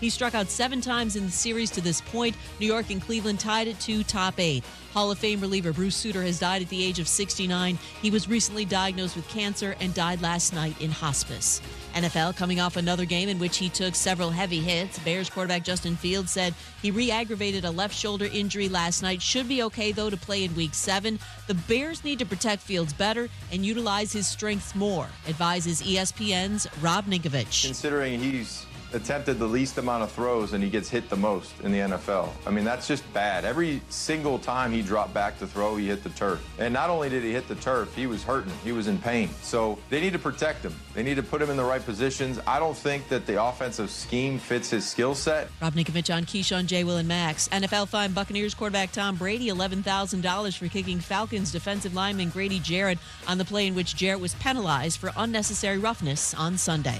He struck out 7 times in the series to this point. New York and Cleveland tied it to top 8. Hall of Fame reliever Bruce Sutter has died at the age of 69. He was recently diagnosed with cancer and died last night in hospice. NFL coming off another game in which he took several heavy hits. Bears quarterback Justin Fields said he re-aggravated a left shoulder injury last night. Should be okay, though, to play in Week 7. The Bears need to protect Fields better and utilize his strengths more, advises ESPN's Rob Ninkovich. Considering he's attempted the least amount of throws and he gets hit the most in the NFL. I mean, that's just bad. Every single time he dropped back to throw, he hit the turf. And not only did he hit the turf, he was hurting. He was in pain. So they need to protect him. They need to put him in the right positions. I don't think that the offensive scheme fits his skill set. Rob Ninkovich on Keyshawn, J. Will, and Max. NFL fined Buccaneers quarterback Tom Brady $11,000 for kicking Falcons defensive lineman Grady Jarrett on the play in which Jarrett was penalized for unnecessary roughness on Sunday.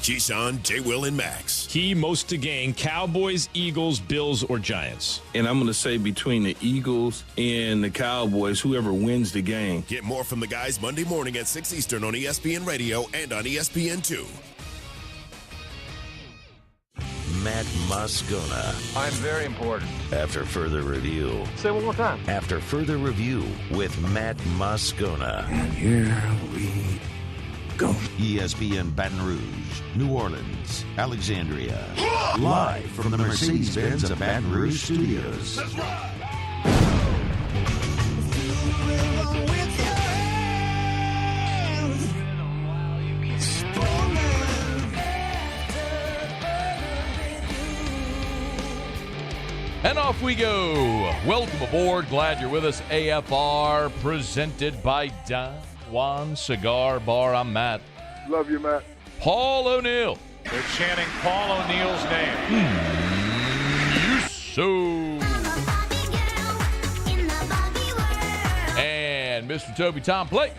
Keyshawn, J. Will, and Max. Key most to gain: Cowboys, Eagles, Bills, or Giants. And I'm going to say between the Eagles and the Cowboys, whoever wins the game. Get more from the guys Monday morning at 6 Eastern on ESPN Radio and on ESPN2. Matt Moscona. I'm very important. After further review. Say it one more time. After further review with Matt Moscona. And here we go. ESPN Baton Rouge, New Orleans, Alexandria. Live from the Mercedes-Benz of Baton Rouge studios. That's right. And off we go. Welcome aboard. Glad you're with us. AFR presented by Don Juan Cigar Bar. I'm Matt. Love you, Matt. Paul O'Neill. They're chanting Paul O'Neill's name. You so. And Mr. Toby Tom Play.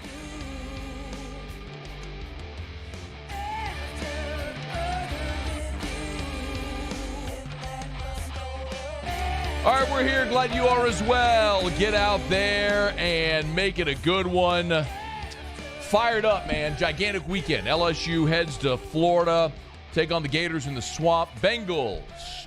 All right, we're here. Glad you are as well. Get out there and make it a good one. Fired up, man. Gigantic weekend. LSU heads to Florida, take on the Gators in the Swamp. Bengals,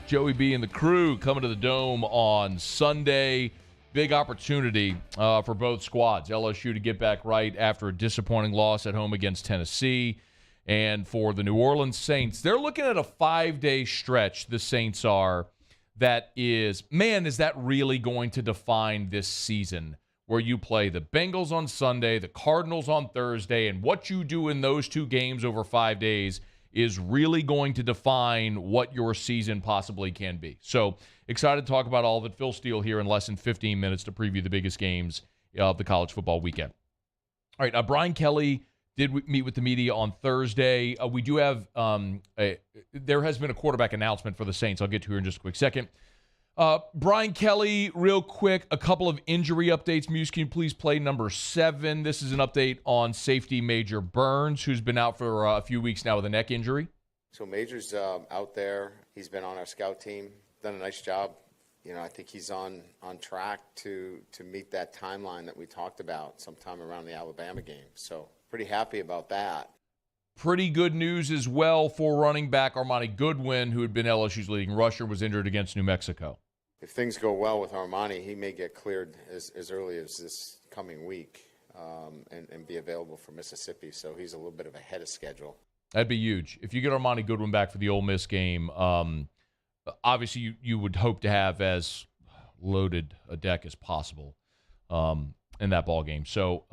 Joey B and the crew coming to the Dome on Sunday. Big opportunity for both squads. LSU to get back right after a disappointing loss at home against Tennessee. And for the New Orleans Saints, they're looking at a 5-day stretch, the Saints are. That is, man, is that really going to define this season, where you play the Bengals on Sunday, the Cardinals on Thursday, and what you do in those 2 games over 5 days is really going to define what your season possibly can be. So excited to talk about all of it. Phil Steele here in less than 15 minutes to preview the biggest games of the college football weekend. All right, Brian Kelly did meet with the media on Thursday. We do have there has been a quarterback announcement for the Saints. I'll get to here in just a quick second. Brian Kelly, real quick, a couple of injury updates. Muse, can you please play number 7? This is an update on safety Major Burns, who's been out for a few weeks now with a neck injury. So Major's out there. He's been on our scout team, done a nice job. You know, I think he's on track to meet that timeline that we talked about sometime around the Alabama game. So pretty happy about that. Pretty good news as well for running back Armani Goodwin, who had been LSU's leading rusher, was injured against New Mexico. If things go well with Armani, he may get cleared as early as this coming week and be available for Mississippi. So he's a little bit of ahead of schedule. That'd be huge. If you get Armani Goodwin back for the Ole Miss game, obviously you would hope to have as loaded a deck as possible in that ball game. So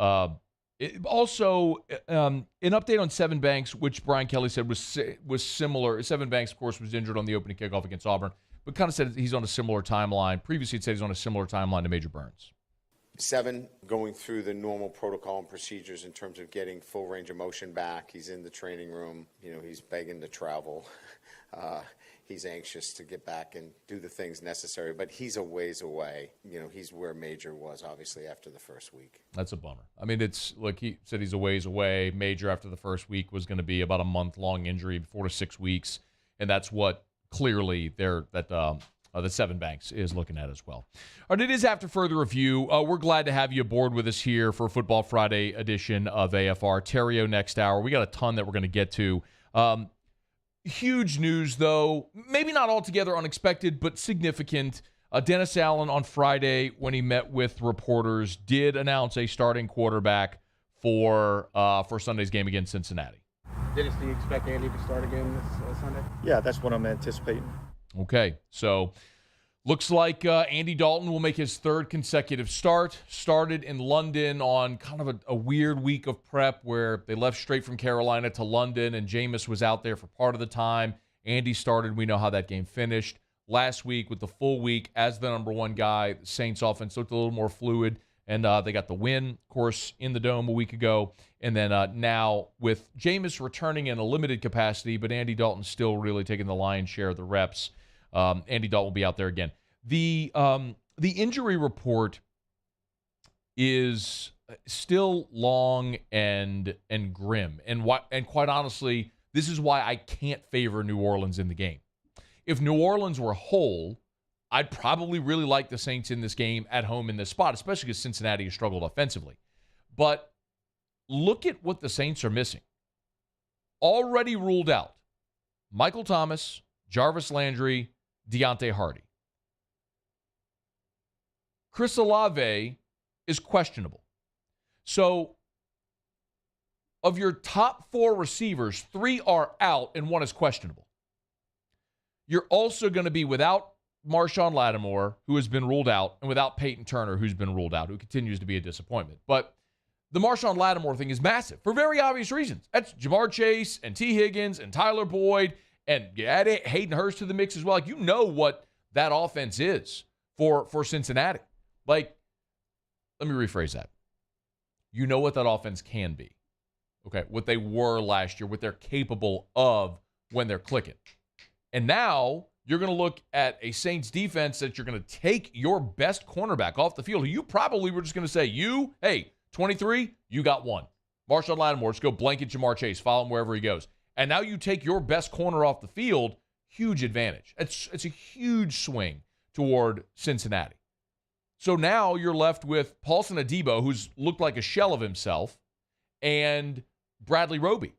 also an update on Seven Banks, which Brian Kelly said was similar. Seven Banks, of course, was injured on the opening kickoff against Auburn, but kind of said he's on a similar timeline. Previously, he'd said he's on a similar timeline to Major Burns. Seven, going through the normal protocol and procedures in terms of getting full range of motion back. He's in the training room. You know, he's begging to travel. He's anxious to get back and do the things necessary, but he's a ways away. You know, he's where Major was, obviously, after the first week. That's a bummer. I mean, it's like he said he's a ways away. Major, after the first week, was going to be about a month-long injury, 4 to 6 weeks, and that's what clearly the Seven Banks is looking at as well. All right, it is after further review. We're glad to have you aboard with us here for Football Friday edition of AFR. Terrio next hour. We got a ton that we're going to get to. Huge news, though. Maybe not altogether unexpected, but significant. Dennis Allen on Friday, when he met with reporters, did announce a starting quarterback for Sunday's game against Cincinnati. Dennis, do you expect Andy to start again this Sunday? Yeah, that's what I'm anticipating. Okay, so looks like Andy Dalton will make his third consecutive start. Started in London on kind of a weird week of prep where they left straight from Carolina to London, and Jameis was out there for part of the time. Andy started. We know how that game finished. Last week, with the full week as the number one guy, the Saints offense looked a little more fluid, and they got the win, of course, in the Dome a week ago. And then now with Jameis returning in a limited capacity, but Andy Dalton still really taking the lion's share of the reps, Andy Dalton will be out there again. The injury report is still long and grim, and quite honestly, this is why I can't favor New Orleans in the game. If New Orleans were whole, I'd probably really like the Saints in this game at home in this spot, especially because Cincinnati has struggled offensively. But look at what the Saints are missing. Already ruled out: Michael Thomas, Jarvis Landry, Deontay Hardy. Chris Olave is questionable. So, of your top 4 receivers, 3 are out and 1 is questionable. You're also going to be without Marshawn Lattimore, who has been ruled out, and without Peyton Turner, who's been ruled out, who continues to be a disappointment. But the Marshawn Lattimore thing is massive for very obvious reasons. That's Jamar Chase and T. Higgins and Tyler Boyd, and add Hayden Hurst to the mix as well. Like, you know what that offense is for Cincinnati. Like, let me rephrase that. You know what that offense can be. Okay, what they were last year, what they're capable of when they're clicking. And now you're going to look at a Saints defense that you're going to take your best cornerback off the field, who you probably were just going to say, hey, 23, you got 1. Marshawn Lattimore, just go blanket Jamar Chase, follow him wherever he goes. And now you take your best corner off the field, huge advantage. It's a huge swing toward Cincinnati. So now you're left with Paulson Adebo, who's looked like a shell of himself, and Bradley Roby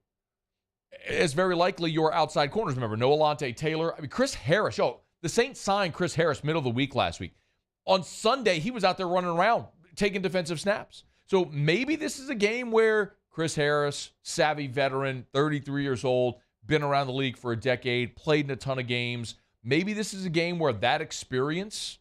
as very likely your outside corners. Remember, Noah Lante Taylor. I mean, Chris Harris. The Saints signed Chris Harris middle of the week last week. On Sunday, he was out there running around, taking defensive snaps. So maybe this is a game where Chris Harris, savvy veteran, 33 years old, been around the league for a decade, played in a ton of games. Maybe this is a game where that experience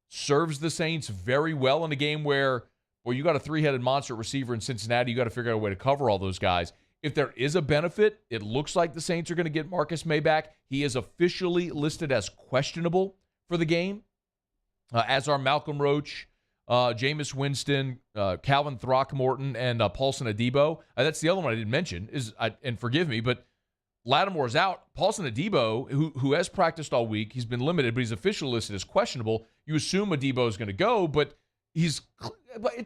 serves the Saints very well in a game where, well, you got a 3-headed monster receiver in Cincinnati. You got to figure out a way to cover all those guys. If there is a benefit, it looks like the Saints are going to get Marcus May back. He is officially listed as questionable for the game, as are Malcolm Roach, Jameis Winston, Calvin Throckmorton, and Paulson Adebo. That's the other one I didn't mention, and forgive me, but Lattimore's out. Paulson Adebo, who has practiced all week, he's been limited, but he's officially listed as questionable. You assume Adebo is going to go, but it's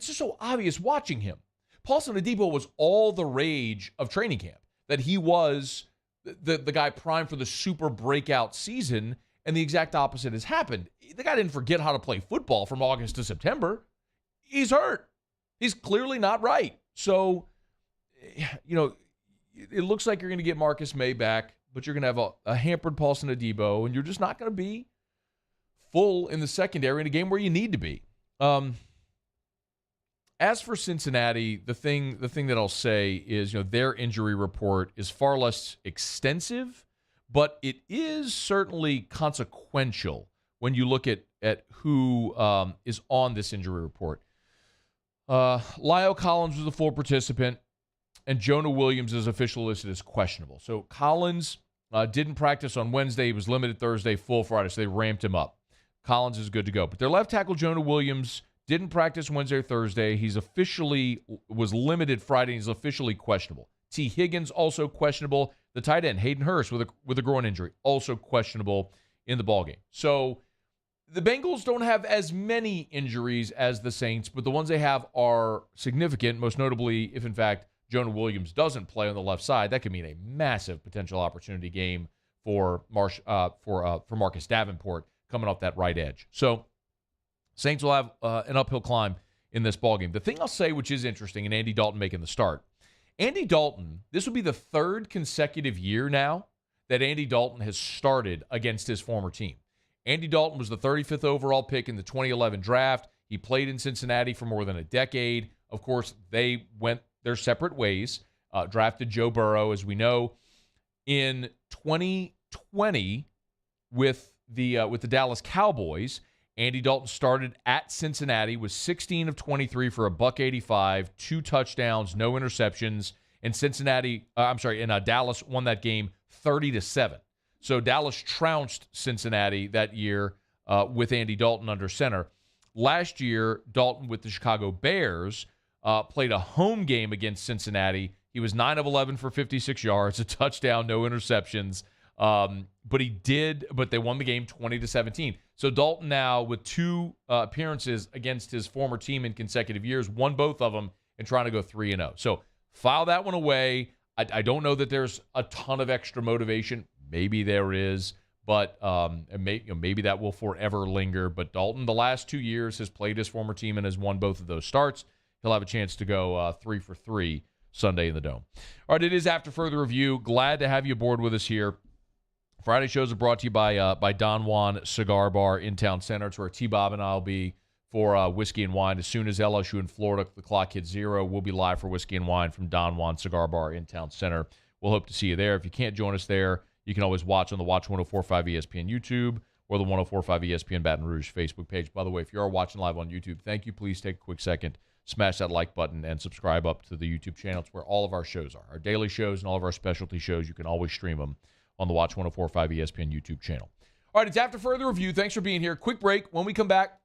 just so obvious watching him. Paulson Adebo was all the rage of training camp, that he was the guy primed for the super breakout season, and the exact opposite has happened. The guy didn't forget how to play football from August to September. He's hurt. He's clearly not right. So, it looks like you're going to get Marcus May back, but you're going to have a hampered Paulson Adebo, and you're just not going to be full in the secondary in a game where you need to be. As for Cincinnati, the thing that I'll say is, their injury report is far less extensive, but it is certainly consequential when you look at who is on this injury report. La'el Collins was a full participant, and Jonah Williams is officially listed as questionable. So Collins didn't practice on Wednesday. He was limited Thursday, full Friday, so they ramped him up. Collins is good to go. But their left tackle, Jonah Williams, didn't practice Wednesday or Thursday. He's officially was limited Friday. He's officially questionable. T. Higgins also questionable. The tight end, Hayden Hurst, with a groin injury, also questionable in the ballgame. So the Bengals don't have as many injuries as the Saints, but the ones they have are significant, most notably if, in fact, Jonah Williams doesn't play on the left side. That could mean a massive potential opportunity game for Marcus Davenport coming off that right edge. So Saints will have an uphill climb in this ballgame. The thing I'll say, which is interesting, and Andy Dalton making the start. Andy Dalton, this will be the third consecutive year now that Andy Dalton has started against his former team. Andy Dalton was the 35th overall pick in the 2011 draft. He played in Cincinnati for more than a decade. Of course, they went their separate ways, drafted Joe Burrow, as we know. In 2020, with the Dallas Cowboys, Andy Dalton started at Cincinnati, was 16 of 23 for $185, 2 touchdowns, no interceptions. And Dallas won that game 30-7. So Dallas trounced Cincinnati that year with Andy Dalton under center. Last year, Dalton with the Chicago Bears played a home game against Cincinnati. He was 9 of 11 for 56 yards, a touchdown, no interceptions. But they won the game 20-17. So Dalton now with 2 appearances against his former team in consecutive years, won both of them and trying to go 3-0. So file that one away. I don't know that there's a ton of extra motivation. Maybe there is, but maybe that will forever linger. But Dalton, the last 2 years, has played his former team and has won both of those starts. He'll have a chance to go 3 for 3 Sunday in the Dome. All right, it is After Further Review. Glad to have you aboard with us here. Friday shows are brought to you by Don Juan Cigar Bar in Town Center. It's where T-Bob and I will be for Whiskey and Wine. As soon as LSU and Florida, the clock hits 0, we'll be live for Whiskey and Wine from Don Juan Cigar Bar in Town Center. We'll hope to see you there. If you can't join us there, you can always watch on the Watch 104.5 ESPN YouTube or the 104.5 ESPN Baton Rouge Facebook page. By the way, if you are watching live on YouTube, thank you. Please take a quick second, smash that like button, and subscribe up to the YouTube channel. It's where all of our shows are. Our daily shows and all of our specialty shows, you can always stream them on the Watch 104.5 ESPN YouTube channel. All right, it's After Further Review. Thanks for being here. Quick break. When we come back,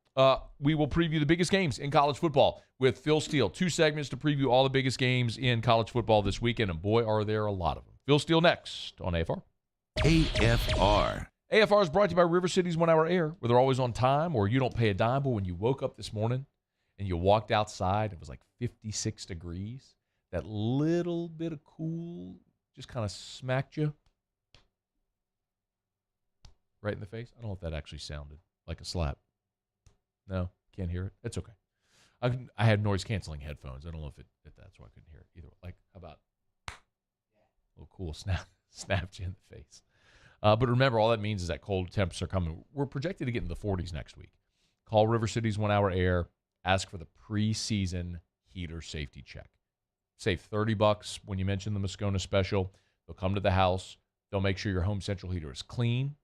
we will preview the biggest games in college football with Phil Steele. 2 segments to preview all the biggest games in college football this weekend, and boy, are there a lot of them. Phil Steele next on AFR. AFR. AFR is brought to you by River City's 1 Hour Air, where they're always on time or you don't pay a dime. But when you woke up this morning and you walked outside, it was like 56 degrees. That little bit of cool just kind of smacked you right in the face. I don't know if that actually sounded like a slap. No, can't hear it. It's okay. I had noise-canceling headphones. I don't know if that's why I couldn't hear it either. Like, how about a little cool snapped you in the face. But remember, all that means is that cold temps are coming. We're projected to get in the 40s next week. Call River City's 1 Hour Air. Ask for the preseason heater safety check. Save $30 when you mention the Moscona special. They'll come to the house. They'll make sure your home central heater is clean,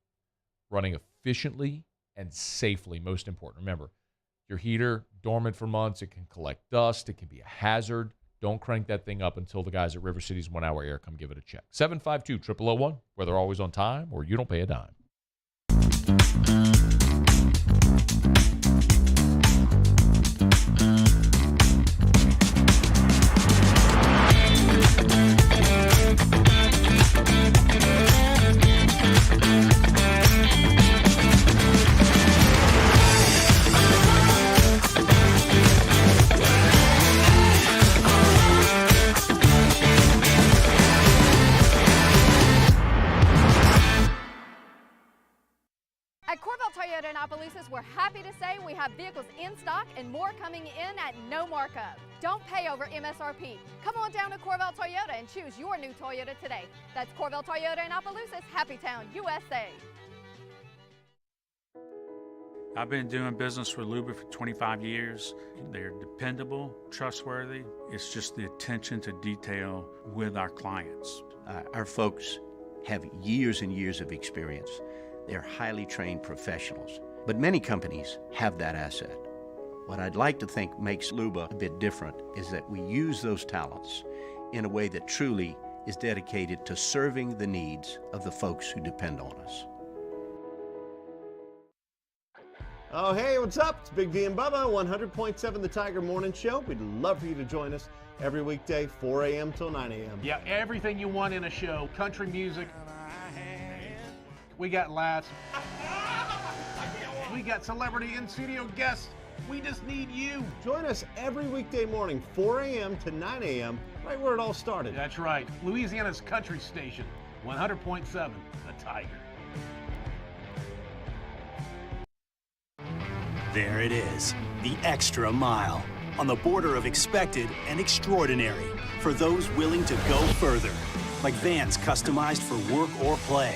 running efficiently, and safely. Most important. Remember, your heater, dormant for months, it can collect dust. It can be a hazard. Don't crank that thing up until the guys at River City's 1 Hour Air come give it a check. 752-0001, where they're always on time or you don't pay a dime. We're happy to say we have vehicles in stock and more coming in at no markup. Don't pay over MSRP. Come on down to Corvell Toyota and choose your new Toyota today. That's Corvell Toyota in Opelousas, Happy Town, USA. I've been doing business with Luba for 25 years. They're dependable, trustworthy. It's just the attention to detail with our clients. Our folks have years and years of experience. They're highly trained professionals. But many companies have that asset. What I'd like to think makes Luba a bit different is that we use those talents in a way that truly is dedicated to serving the needs of the folks who depend on us. Oh, hey, what's up? It's Big D and Bubba, 100.7 The Tiger Morning Show. We'd love for you to join us every weekday, 4 a.m. till 9 a.m. Yeah, everything you want in a show. Country music. We got laughs. We got celebrity in-studio guests. We just need you. Join us every weekday morning, 4 a.m. to 9 a.m., right where it all started. That's right. Louisiana's country station, 100.7 The Tiger. There it is, the extra mile, on the border of expected and extraordinary, for those willing to go further. like vans customized for work or play.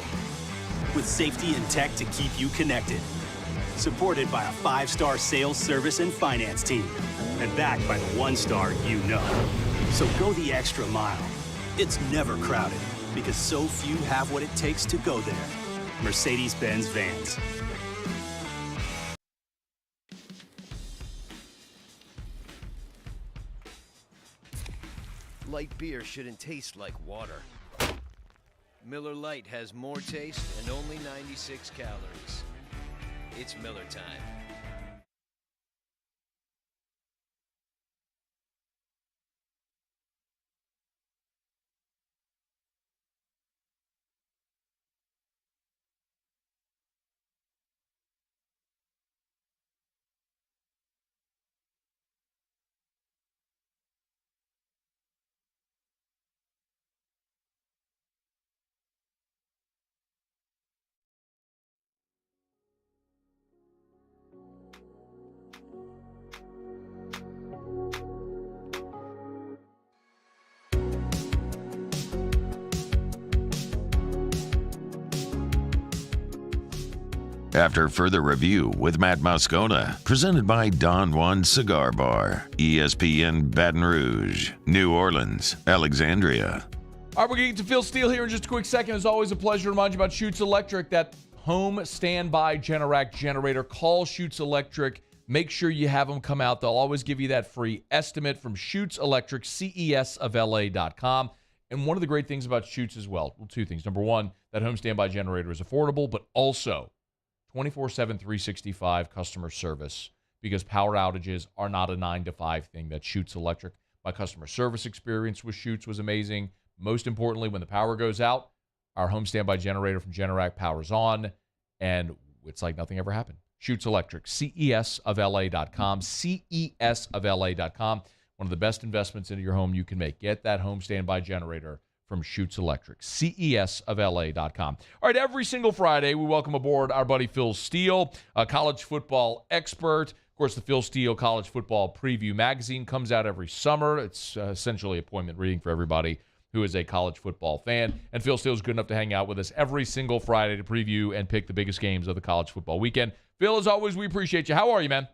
With safety and tech to keep you connected. Supported by a 5-star sales, service, and finance team. And backed by the 1-star you know. So go the extra mile. It's never crowded because so few have what it takes to go there. Mercedes-Benz Vans. Light beer shouldn't taste like water. Miller Lite has more taste and only 96 calories. It's Miller time. After further review with Matt Moscona, presented by Don Juan Cigar Bar, ESPN Baton Rouge, New Orleans, Alexandria. All right, we're getting to Phil Steele here in just a quick second. It's always a pleasure to remind you about Schutz Electric, that home standby Generac generator. Call Schutz Electric. Make sure you have them come out. They'll always give you that free estimate from Schutz Electric, CESofLA.com. And one of the great things about Schutz as well, two things. Number one, that home standby generator is affordable, but also 24/7, 365 customer service, because power outages are not a 9-to-5 thing. That's Schutz Electric. My customer service experience with Schutz was amazing. Most importantly, when the power goes out, our home standby generator from Generac powers on, and it's like nothing ever happened. Schutz Electric, CESofLA.com, CESofLA.com. One of the best investments into your home you can make. Get that home standby generator from Schutz Electric, CESofLA.com. All right, every single Friday, we welcome aboard our buddy Phil Steele, a college football expert. Of course, the Phil Steele College Football Preview magazine comes out every summer. It's essentially appointment reading for everybody who is a college football fan. And Phil Steele is good enough to hang out with us every single Friday to preview and pick the biggest games of the college football weekend. Phil, as always, we appreciate you. How are you, man?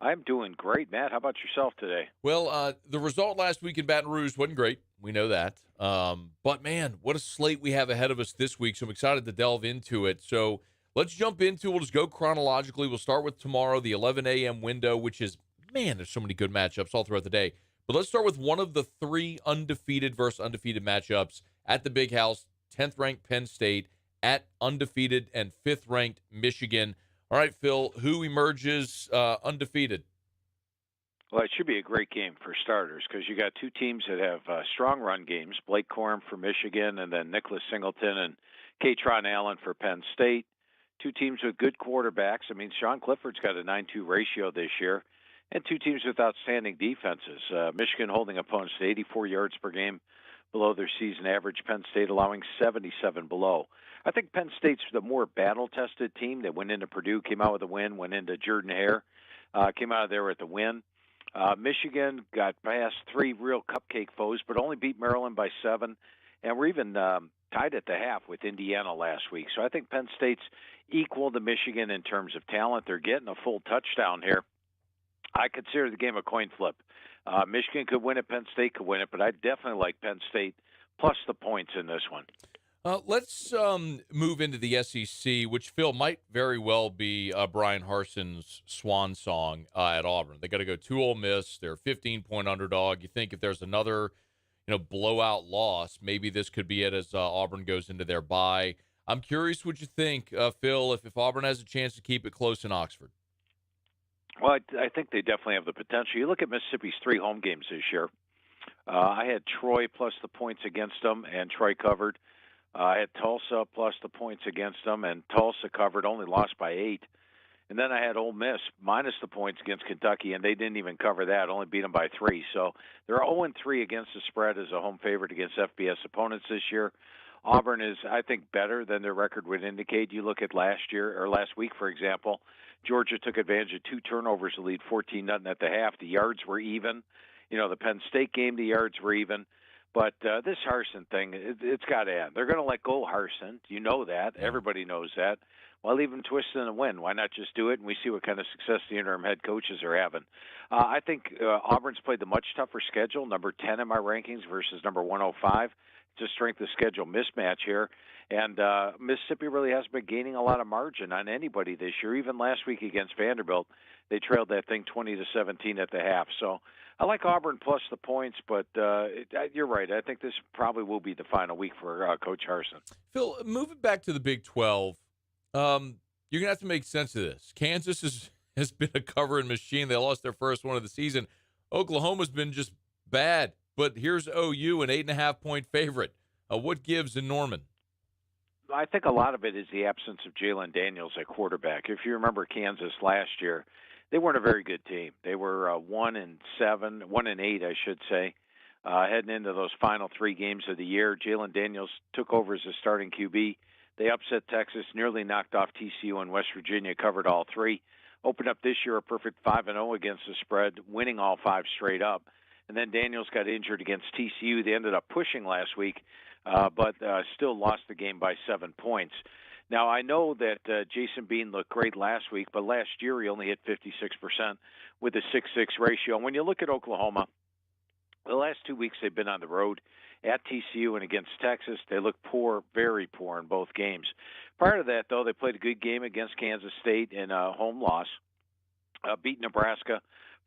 I'm doing great, Matt. How about yourself today? Well, the result last week in Baton Rouge wasn't great. We know that. But, man, what a slate we have ahead of us this week. So I'm excited to delve into it. So let's jump into it. We'll just go chronologically. We'll start with tomorrow, the 11 a.m. window, which is, man, there's so many good matchups all throughout the day. But let's start with one of the three undefeated versus undefeated matchups at the Big House, 10th-ranked Penn State at undefeated and 5th-ranked Michigan. All right, Phil, who emerges undefeated? Well, it should be a great game for starters because you got two teams that have strong run games, Blake Corum for Michigan and then Nicholas Singleton and Katron Allen for Penn State. Two teams with good quarterbacks. I mean, Sean Clifford's got a 9-2 ratio this year. And two teams with outstanding defenses. Michigan holding opponents to 84 yards per game below their season average. Penn State allowing 77 below. I think Penn State's the more battle-tested team. They went into Purdue, came out with a win, went into Jordan-Hare, came out of there with the win. Michigan got past three real cupcake foes, but only beat Maryland by 7. And we're even tied at the half with Indiana last week. So I think Penn State's equal to Michigan in terms of talent. They're getting a full touchdown here. I consider the game a coin flip. Michigan could win it, Penn State could win it, but I definitely like Penn State plus the points in this one. Let's move into the SEC, which, Phil, might very well be Brian Harson's swan song at Auburn. They got to go to Ole Miss. They're a 15-point underdog. You think if there's another, blowout loss, maybe this could be it as Auburn goes into their bye. I'm curious what you think, Phil, if Auburn has a chance to keep it close in Oxford. Well, I think they definitely have the potential. You look at Mississippi's 3 home games this year. I had Troy plus the points against them, and Troy covered. I had Tulsa plus the points against them, and Tulsa covered, only lost by 8. And then I had Ole Miss minus the points against Kentucky, and they didn't even cover that, only beat them by 3. So they're 0-3 against the spread as a home favorite against FBS opponents this year. Auburn is, I think, better than their record would indicate. You look at last week, for example, Georgia took advantage of 2 turnovers to lead 14-0 at the half. The yards were even. The Penn State game, the yards were even. But this Harsin thing, it's got to end. They're going to let go Harsin. You know that. Everybody knows that. Why leave him twisted in the wind? Why not just do it and we see what kind of success the interim head coaches are having? I think Auburn's played the much tougher schedule, number 10 in my rankings versus number 105. It's a strength of schedule mismatch here. And Mississippi really hasn't been gaining a lot of margin on anybody this year. Even last week against Vanderbilt, they trailed that thing 20-17 at the half. So I like Auburn plus the points, but you're right. I think this probably will be the final week for Coach Harsin. Phil, moving back to the Big 12, you're going to have to make sense of this. Kansas has been a covering machine. They lost their first one of the season. Oklahoma's been just bad, but here's OU, an 8.5-point favorite. What gives in Norman? I think a lot of it is the absence of Jalen Daniels at quarterback. If you remember Kansas last year, they weren't a very good team. They were 1-8, I should say, heading into those final 3 games of the year. Jalen Daniels took over as a starting QB. They upset Texas, nearly knocked off TCU and West Virginia, covered all 3. Opened up this year a perfect 5-0 against the spread, winning all 5 straight up. And then Daniels got injured against TCU. They ended up pushing last week, but still lost the game by 7 points. Now, I know that Jason Bean looked great last week, but last year he only hit 56% with a 6-6 ratio. And when you look at Oklahoma, the last 2 weeks they've been on the road at TCU and against Texas. They look poor, very poor in both games. Prior to that, though, they played a good game against Kansas State in a home loss, beat Nebraska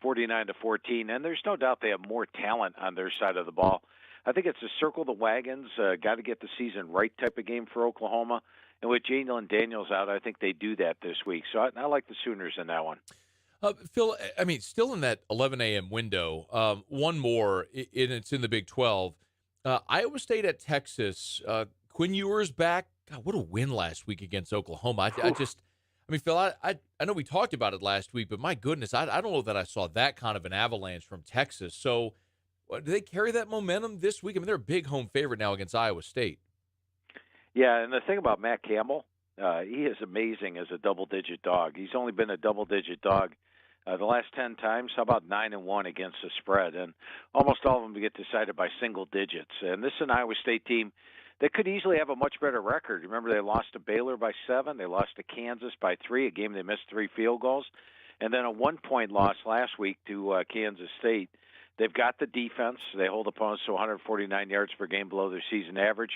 49-14, and there's no doubt they have more talent on their side of the ball. I think it's a circle the wagons, got to get the season right type of game for Oklahoma. And with Jalen Daniels out, I think they do that this week. So I like the Sooners in that one. Phil, I mean, still in that 11 a.m. window, one more, and it's in the Big 12. Iowa State at Texas. Quinn Ewers back. God, what a win last week against Oklahoma. I mean, Phil, I know we talked about it last week, but my goodness, I don't know that I saw that kind of an avalanche from Texas. So do they carry that momentum this week? I mean, they're a big home favorite now against Iowa State. Yeah, and the thing about Matt Campbell, he is amazing as a double-digit dog. He's only been a double-digit dog the last 10 times. How about 9-1 against the spread? And almost all of them get decided by single digits. And this is an Iowa State team that could easily have a much better record. Remember, they lost to Baylor by 7. They lost to Kansas by 3, a game they missed 3 field goals. And then a 1-point loss last week to Kansas State. They've got the defense. They hold opponents to 149 yards per game below their season average.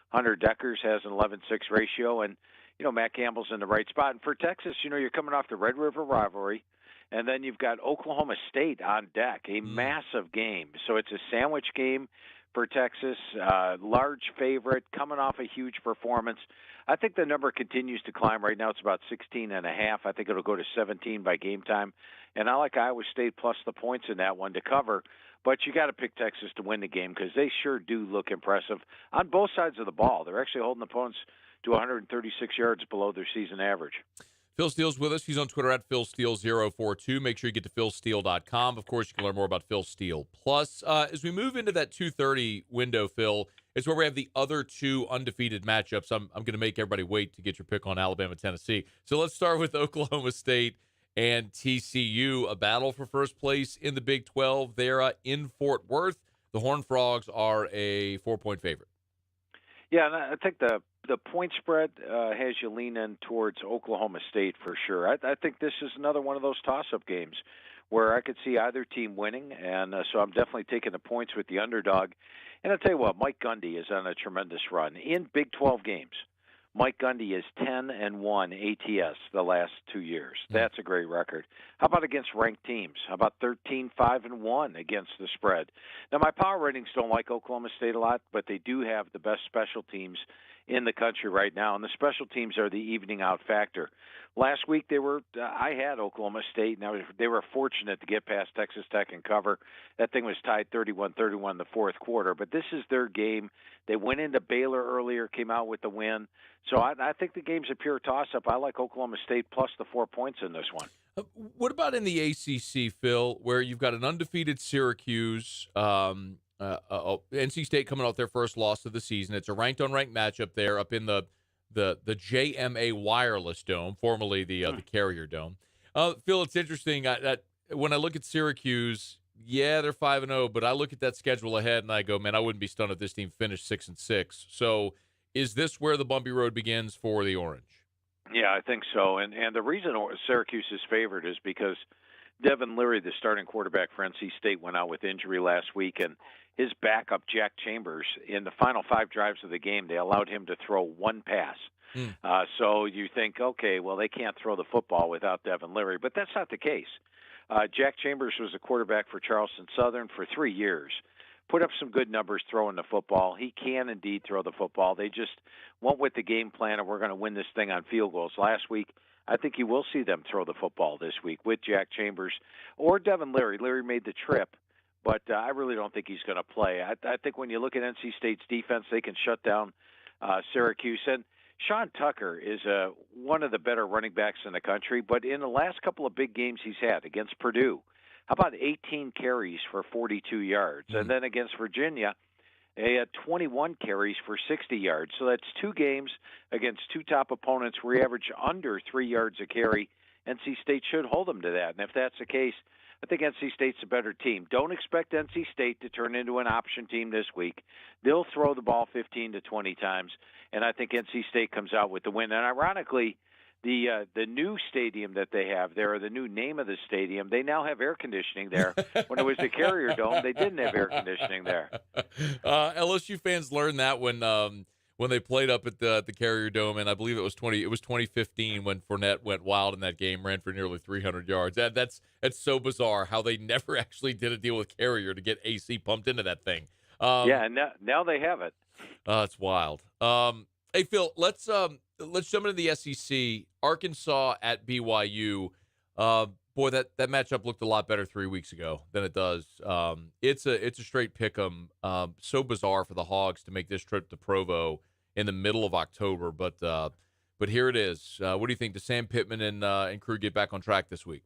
Hunter Deckers has an 11-6 ratio. And, Matt Campbell's in the right spot. And for Texas, you're coming off the Red River rivalry. And then you've got Oklahoma State on deck, a massive game. So it's a sandwich game for Texas, large favorite, coming off a huge performance. I think the number continues to climb. Right now it's about 16.5. I think it'll go to 17 by game time. And I like Iowa State plus the points in that one to cover. But you got to pick Texas to win the game because they sure do look impressive on both sides of the ball. They're actually holding opponents to 136 yards below their season average. Phil Steele's with us. He's on Twitter at PhilSteele042. Make sure you get to PhilSteele.com. Of course, you can learn more about Phil Steele. Plus, as we move into that 2:30 window, Phil, it's where we have the other 2 undefeated matchups. I'm going to make everybody wait to get your pick on Alabama, Tennessee. So let's start with Oklahoma State and TCU, a battle for first place in the Big 12. They're in Fort Worth. The Horned Frogs are a 4-point favorite. Yeah, and I think the point spread has you lean in towards Oklahoma State for sure. I think this is another one of those toss-up games where I could see either team winning, and so I'm definitely taking the points with the underdog. And I'll tell you what, Mike Gundy is on a tremendous run. In Big 12 games, Mike Gundy is 10-1 ATS the last 2 years. That's a great record. How about against ranked teams? How about 13-5-1 against the spread? Now, my power ratings don't like Oklahoma State a lot, but they do have the best special teams in the country right now, and the special teams are the evening out factor. Last week, I had Oklahoma State, and they were fortunate to get past Texas Tech and cover. That thing was tied 31-31 in the fourth quarter, but this is their game. They went into Baylor earlier, came out with the win. So I think the game's a pure toss-up. I like Oklahoma State plus the 4 points in this one. What about in the ACC, Phil, where you've got an undefeated Syracuse, NC State coming off their first loss of the season. It's a ranked-on-ranked matchup there up in the JMA Wireless Dome, formerly the Carrier Dome. Phil, it's interesting. When I look at Syracuse, Yeah, they're 5-0, but I look at that schedule ahead and I go, man, I wouldn't be stunned if this team finished 6-6. So is this where the bumpy road begins for the Orange? Yeah, I think so. And the reason Syracuse is favored is because Devin Leary, the starting quarterback for NC State, went out with injury last week, and his backup, Jack Chambers, in the final 5 drives of the game, they allowed him to throw 1 pass. So you think, okay, well, they can't throw the football without Devin Leary, but that's not the case. Jack Chambers was a quarterback for Charleston Southern for 3 years. Put up some good numbers throwing the football. He can indeed throw the football. They just went with the game plan, and we're going to win this thing on field goals. Last week, I think you will see them throw the football this week with Jack Chambers or Devin Leary. Leary made the trip, but I really don't think he's going to play. I think when you look at NC State's defense, they can shut down Syracuse. And Sean Tucker is one of the better running backs in the country, but in the last couple of big games he's had against Purdue, how about 18 carries for 42 yards? And then against Virginia, he had 21 carries for 60 yards. So that's 2 games against 2 top opponents where he averaged under 3 yards a carry. NC State should hold them to that. And if that's the case, I think NC State's a better team. Don't expect NC State to turn into an option team this week. They'll throw the ball 15 to 20 times, and I think NC State comes out with the win. And ironically, the new stadium that they have there, or the new name of the stadium, they now have air conditioning there. When it was the Carrier Dome, they didn't have air conditioning there. LSU fans learned that when they played up at the Carrier Dome, and I believe it was 2015 when Fournette went wild in that game, ran for nearly 300 yards. That's so bizarre how they never actually did a deal with Carrier to get AC pumped into that thing. Yeah, and now they have it. It's wild. Hey, Phil, let's jump into the SEC. Arkansas at BYU. Boy, that matchup looked a lot better 3 weeks ago than it does. It's a straight pick 'em. So bizarre for the Hogs to make this trip to Provo in the middle of October, but here it is. What do you think? Does Sam Pittman and crew get back on track this week?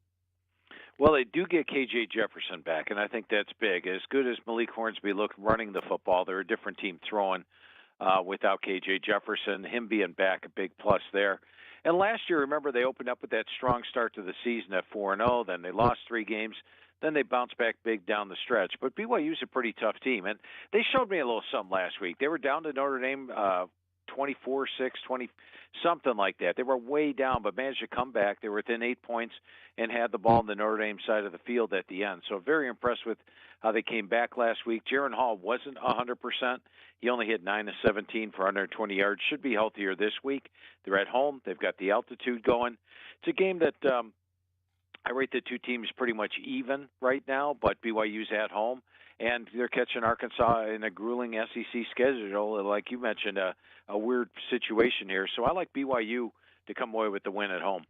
Well, they do get K.J. Jefferson back, and I think that's big. As good as Malik Hornsby looked running the football, they're a different team throwing without K.J. Jefferson. Him being back, a big plus there. And last year, remember, they opened up with that strong start to the season at 4-0. Then they lost 3 games. Then they bounced back big down the stretch. But BYU's a pretty tough team, and they showed me a little something last week. They were down to Notre Dame 24-6, 20, something like that. They were way down, but managed to come back. They were within 8 points and had the ball on the Notre Dame side of the field at the end. So very impressed with how they came back last week. Jaron Hall wasn't 100%. He only hit 9 of 17 for 120 yards. Should be healthier this week. They're at home. They've got the altitude going. It's a game that I rate the 2 teams pretty much even right now, but BYU's at home. And they're catching Arkansas in a grueling SEC schedule, like you mentioned, a weird situation here. So I like BYU to come away with the win at home.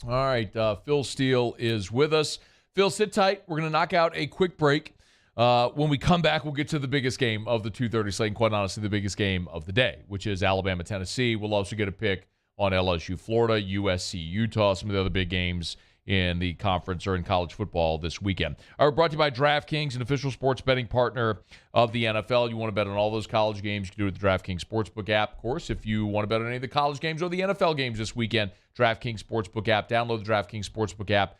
All right, Phil Steele is with us. Phil, sit tight. We're going to knock out a quick break. When we come back, we'll get to the biggest game of the 2:30 slate, and quite honestly, the biggest game of the day, which is Alabama-Tennessee. We'll also get a pick on LSU-Florida, USC-Utah, some of the other big games in the conference or in college football this weekend. All right, brought to you by DraftKings, an official sports betting partner of the NFL. You want to bet on all those college games, you can do it with the DraftKings Sportsbook app. Of course, if you want to bet on any of the college games or the NFL games this weekend, DraftKings Sportsbook app. Download the DraftKings Sportsbook app.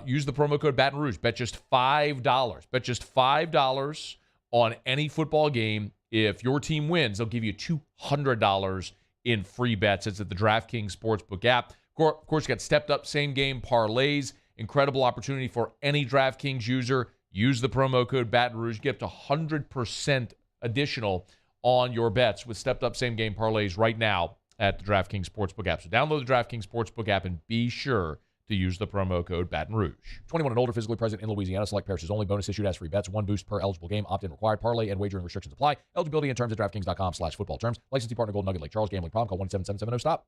Use the promo code Baton Rouge. Bet just $5. Bet just $5 on any football game. If your team wins, they'll give you $200 in free bets. It's at the DraftKings Sportsbook app. Of course, you got stepped-up same-game parlays. Incredible opportunity for any DraftKings user. Use the promo code Baton Rouge. Get up to 100% additional on your bets with stepped-up same-game parlays right now at the DraftKings Sportsbook app. So download the DraftKings Sportsbook app and be sure to use the promo code Baton Rouge. 21 and older, physically present in Louisiana. Select parishes only. Bonus issued as free bets. 1 boost per eligible game. Opt-in required. Parlay and wagering restrictions apply. Eligibility and terms at DraftKings.com/football terms. Licensee partner Golden Nugget Lake Charles. Gambling problem. Call 1-877-770-STOP.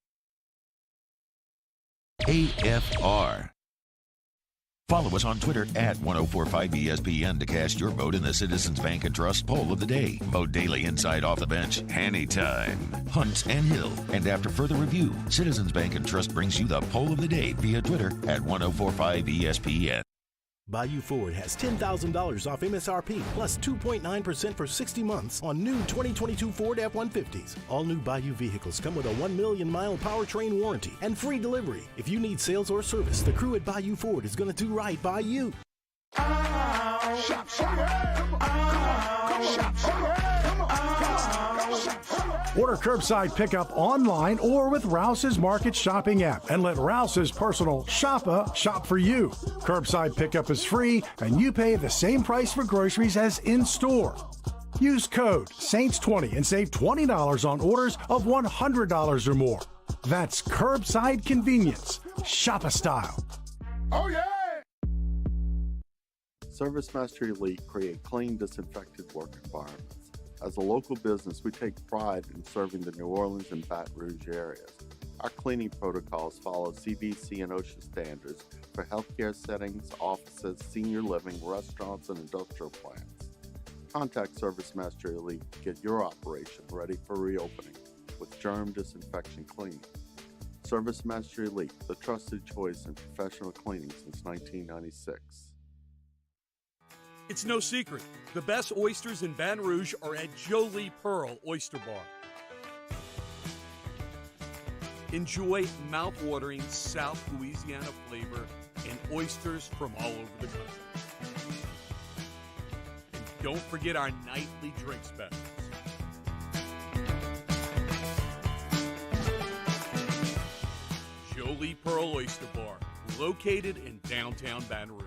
AFR. Follow us on Twitter at 1045ESPN to cast your vote in the Citizens Bank and Trust poll of the day. Vote daily inside Off the Bench, anytime. Hunt and Hill. And after further review, Citizens Bank and Trust brings you the poll of the day via Twitter at 1045ESPN. Bayou Ford has $10,000 off MSRP plus 2.9% for 60 months on new 2022 Ford F-150s. All new Bayou vehicles come with a 1 million mile powertrain warranty and free delivery. If you need sales or service, the crew at Bayou Ford is going to do right by you. Order curbside pickup online or with Rouse's Market Shopping app and let Rouse's personal shopper shop for you. Curbside pickup is free and you pay the same price for groceries as in-store. Use code SAINTS20 and save $20 on orders of $100 or more. That's curbside convenience. Shopper style. Oh, yeah! ServiceMaster Elite create clean, disinfected work environments. As a local business, we take pride in serving the New Orleans and Baton Rouge areas. Our cleaning protocols follow CDC and OSHA standards for healthcare settings, offices, senior living, restaurants, and industrial plants. Contact ServiceMaster Elite to get your operation ready for reopening with germ disinfection cleaning. ServiceMaster Elite, the trusted choice in professional cleaning since 1996. It's no secret. The best oysters in Baton Rouge are at Jolie Pearl Oyster Bar. Enjoy mouth-watering South Louisiana flavor and oysters from all over the country. And don't forget our nightly drink specials. Jolie Pearl Oyster Bar, located in downtown Baton Rouge.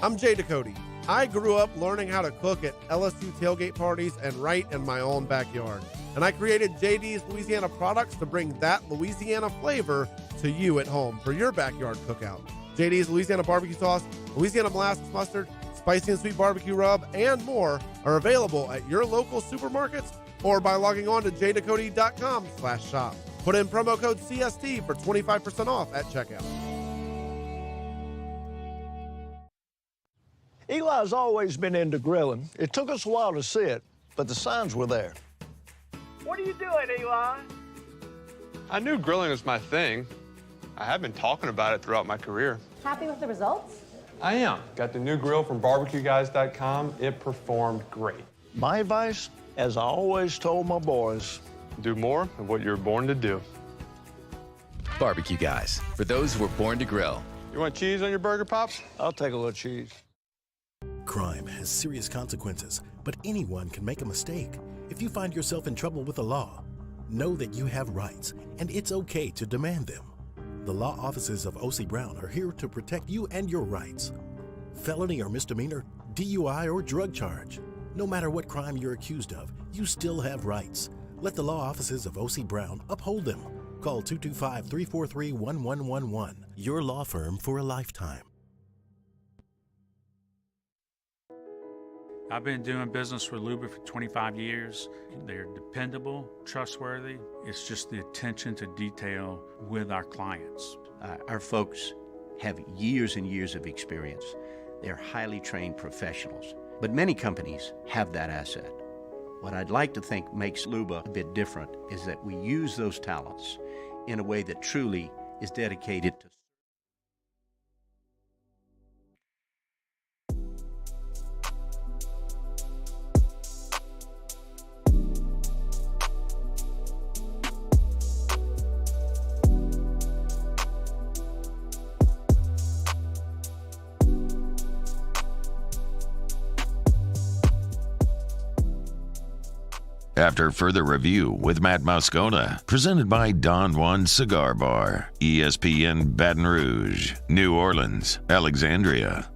I'm Jay Ducote. I grew up learning how to cook at LSU tailgate parties and right in my own backyard. And I created JD's Louisiana products to bring that Louisiana flavor to you at home for your backyard cookout. JD's Louisiana barbecue sauce, Louisiana molasses mustard, spicy and sweet barbecue rub, and more are available at your local supermarkets or by logging on to jducote.com/shop. Put in promo code CST for 25% off at checkout. Eli's always been into grilling. It took us a while to see it, but the signs were there. What are you doing, Eli? I knew grilling was my thing. I have been talking about it throughout my career. Happy with the results? I am. Got the new grill from barbecueguys.com. It performed great. My advice, as I always told my boys, do more of what you were born to do. Barbecue Guys, for those who were born to grill. You want cheese on your burger, Pops? I'll take a little cheese. Crime has serious consequences, but anyone can make a mistake. If you find yourself in trouble with the law, know that you have rights, and it's okay to demand them. The law offices of O.C. Brown are here to protect you and your rights. Felony or misdemeanor, DUI or drug charge. No matter what crime you're accused of, you still have rights. Let the law offices of O.C. Brown uphold them. Call 225-343-1111. Your law firm for a lifetime. I've been doing business with Luba for 25 years. They're dependable, trustworthy. It's just the attention to detail with our clients. Our folks have years and years of experience. They're highly trained professionals, but many companies have that asset. What I'd like to think makes Luba a bit different is that we use those talents in a way that truly is dedicated to After further review with Matt Moscona, presented by Don Juan Cigar Bar, ESPN Baton Rouge, New Orleans, Alexandria.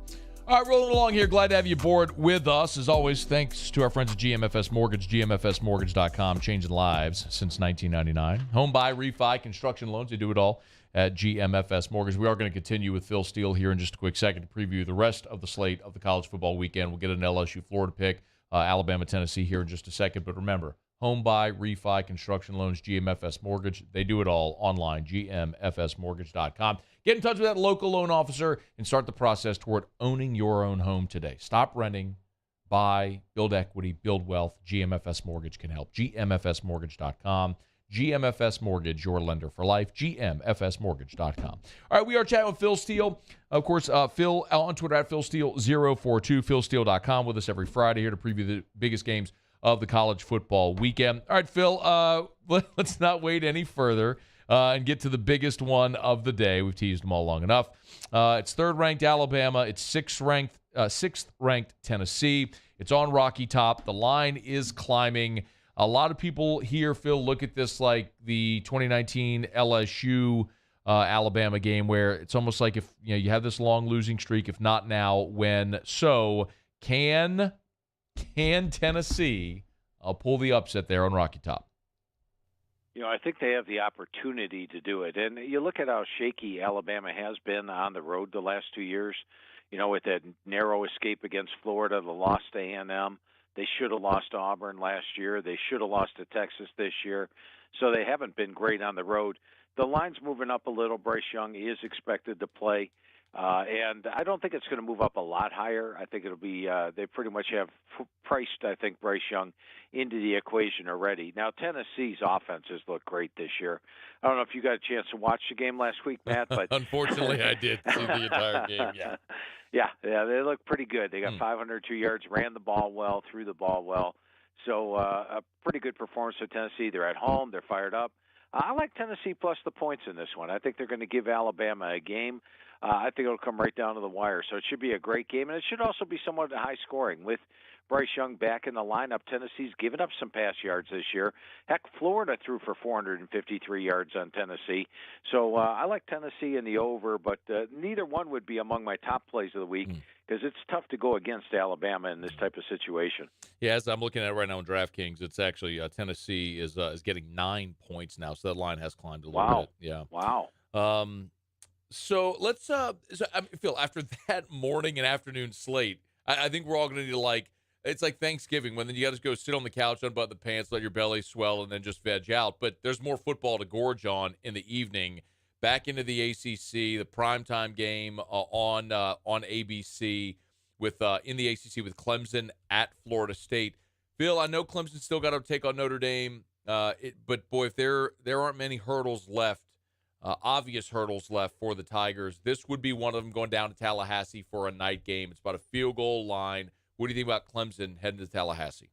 All right, rolling along here. Glad to have you aboard with us. As always, thanks to our friends at GMFS Mortgage, GMFSmortgage.com, changing lives since 1999. Home buy, refi, construction loans, they do it all at GMFS Mortgage. We are going to continue with Phil Steele here in just a quick second to preview the rest of the slate of the college football weekend. We'll get an LSU-Florida pick. Alabama, Tennessee here in just a second. But remember, home buy, refi, construction loans, GMFS Mortgage. They do it all online, gmfsmortgage.com. Get in touch with that local loan officer and start the process toward owning your own home today. Stop renting, buy, build equity, build wealth. GMFS Mortgage can help. gmfsmortgage.com. GMFS Mortgage, your lender for life. GMFSmortgage.com. All right, we are chatting with Phil Steele. Of course, Phil on Twitter at PhilSteele042. PhilSteele.com with us every Friday here to preview the biggest games of the college football weekend. All right, Phil, let's not wait any further. and get to the biggest one of the day. We've teased them all long enough. It's third-ranked Alabama. It's sixth-ranked Tennessee. It's on Rocky Top. The line is climbing. A lot of people here, Phil, look at this like the 2019 LSU Alabama game, where it's almost like if you have this long losing streak, if not now, when? So can Tennessee pull the upset there on Rocky Top? I think they have the opportunity to do it. And you look at how shaky Alabama has been on the road the last 2 years, with that narrow escape against Florida, the loss to A&M. They should have lost to Auburn last year. They should have lost to Texas this year. So they haven't been great on the road. The line's moving up a little. Bryce Young is expected to play. And I don't think it's going to move up a lot higher. I think it'll be they pretty much have priced, I think, Bryce Young into the equation already. Now, Tennessee's offense has looked great this year. I don't know if you got a chance to watch the game last week, Matt. But Unfortunately, I did see the entire game, Yeah, they look pretty good. They got 502 yards, ran the ball well, threw the ball well. So a pretty good performance for Tennessee. They're at home. They're fired up. I like Tennessee plus the points in this one. I think they're going to give Alabama a game. I think it'll come right down to the wire. So it should be a great game, and it should also be somewhat high scoring. With Bryce Young back in the lineup, Tennessee's given up some pass yards this year. Heck, Florida threw for 453 yards on Tennessee. So I like Tennessee in the over, but neither one would be among my top plays of the week because it's tough to go against Alabama in this type of situation. Yeah, as I'm looking at it right now on DraftKings, it's actually Tennessee is getting 9 points now, so that line has climbed a little bit. Yeah. Wow. So let's Phil, after that morning and afternoon slate, I think we're all going to need to it's like Thanksgiving when then you got to go sit on the couch, unbutton the pants, let your belly swell, and then just veg out. But there's more football to gorge on in the evening. Back into the ACC, the primetime game on ABC with in the ACC with Clemson at Florida State. Phil, I know Clemson still got to take on Notre Dame, but boy, if there aren't many hurdles left. Obvious hurdles left for the Tigers. This would be one of them going down to Tallahassee for a night game. It's about a field goal line. What do you think about Clemson heading to Tallahassee?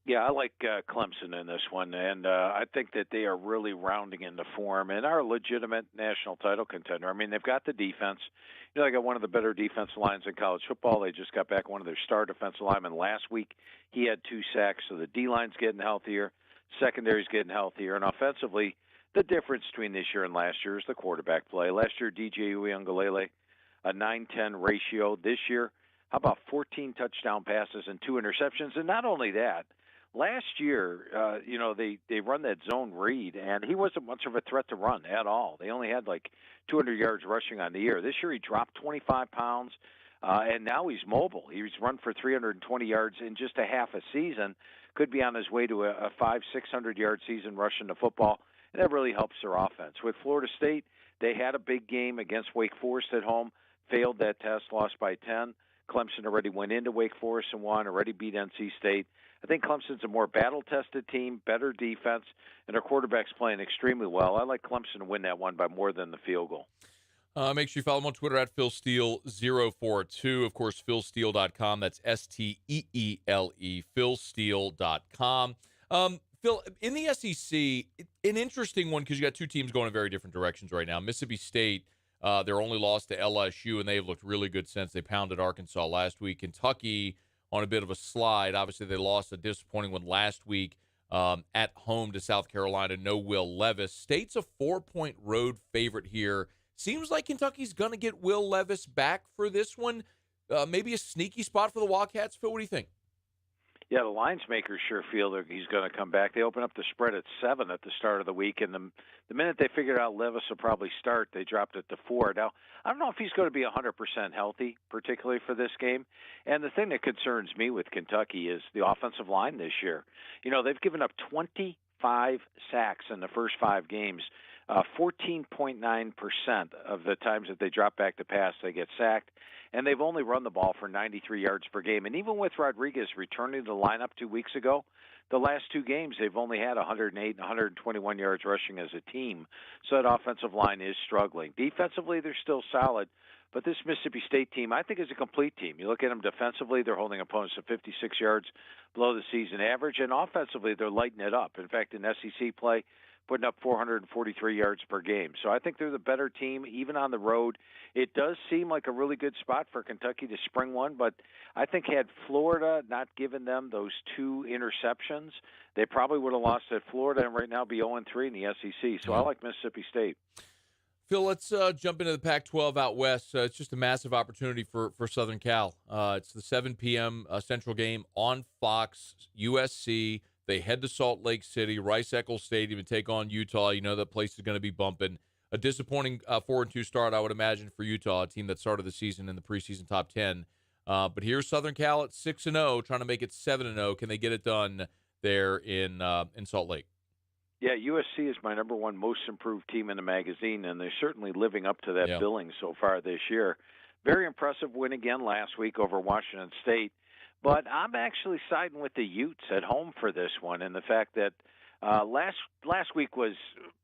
Yeah, I like Clemson in this one, and I think that they are really rounding into form and are a legitimate national title contender. I mean, they've got the defense. They got one of the better defensive lines in college football. They just got back one of their star defensive linemen last week. He had 2 sacks, so the D-line's getting healthier. Secondary's getting healthier, and offensively, the difference between this year and last year is the quarterback play. Last year, DJ Uiagalelei, a 9-10 ratio. This year, how about 14 touchdown passes and 2 interceptions? And not only that, last year, they run that zone read, and he wasn't much of a threat to run at all. They only had 200 yards rushing on the year. This year, he dropped 25 pounds, and now he's mobile. He's run for 320 yards in just a half a season. Could be on his way to a 500-600-yard season rushing the football. And that really helps their offense. With Florida State, they had a big game against Wake Forest at home, failed that test, lost by 10. Clemson already went into Wake Forest and won, already beat NC State. I think Clemson's a more battle-tested team, better defense, and their quarterback's playing extremely well. I like Clemson to win that one by more than the field goal. Make sure you follow him on Twitter at PhilSteele042. Of course, PhilSteele.com. That's STEELE, PhilSteele.com. Phil, in the SEC, an interesting one because you got 2 teams going in very different directions right now. Mississippi State, their only loss to LSU, and they have looked really good since they pounded Arkansas last week. Kentucky on a bit of a slide. Obviously, they lost a disappointing one last week at home to South Carolina. No Will Levis. State's a 4-point road favorite here. Seems like Kentucky's going to get Will Levis back for this one. Maybe a sneaky spot for the Wildcats. Phil, what do you think? Yeah, the lines makers sure feel that he's going to come back. They opened up the spread at 7 at the start of the week, and the minute they figured out Levis will probably start, they dropped it to 4. Now, I don't know if he's going to be 100% healthy, particularly for this game. And the thing that concerns me with Kentucky is the offensive line this year. They've given up 25 sacks in the first 5 games. 14.9% of the times that they drop back to pass, they get sacked. And they've only run the ball for 93 yards per game. And even with Rodriguez returning to the lineup 2 weeks ago, the last 2 games they've only had 108 and 121 yards rushing as a team. So that offensive line is struggling. Defensively, they're still solid. But this Mississippi State team, I think, is a complete team. You look at them defensively, they're holding opponents to 56 yards below the season average. And offensively, they're lighting it up. In fact, in SEC play, putting up 443 yards per game. So I think they're the better team, even on the road. It does seem like a really good spot for Kentucky to spring one, but I think had Florida not given them those 2 interceptions, they probably would have lost at Florida and right now be 0-3 in the SEC. So I like Mississippi State. Phil, let's jump into the Pac-12 out west. It's just a massive opportunity for Southern Cal. It's the 7 p.m. Central game on Fox, USC. They head to Salt Lake City, Rice-Eccles Stadium, and take on Utah. You know that place is going to be bumping. A disappointing 4-2 start, I would imagine, for Utah, a team that started the season in the preseason top 10. But here's Southern Cal at 6-0, trying to make it 7-0. Can they get it done there in Salt Lake? Yeah, USC is my number 1 most improved team in the magazine, and they're certainly living up to that billing so far this year. Very impressive win again last week over Washington State. But I'm actually siding with the Utes at home for this one, and the fact that last week was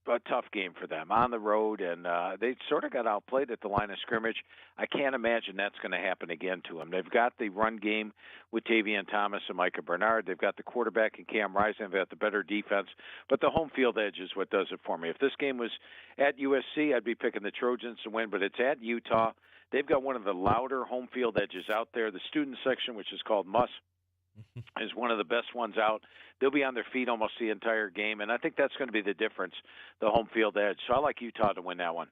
a tough game for them on the road, and they sort of got outplayed at the line of scrimmage. I can't imagine that's going to happen again to them. They've got the run game with Tavion Thomas and Micah Bernard. They've got the quarterback in Cam Rising. They've got the better defense, but the home field edge is what does it for me. If this game was at USC, I'd be picking the Trojans to win, but it's at Utah. They've got one of the louder home field edges out there. The student section, which is called Muss, is one of the best ones out. They'll be on their feet almost the entire game, and I think that's going to be the difference, the home field edge. So I like Utah to win that one.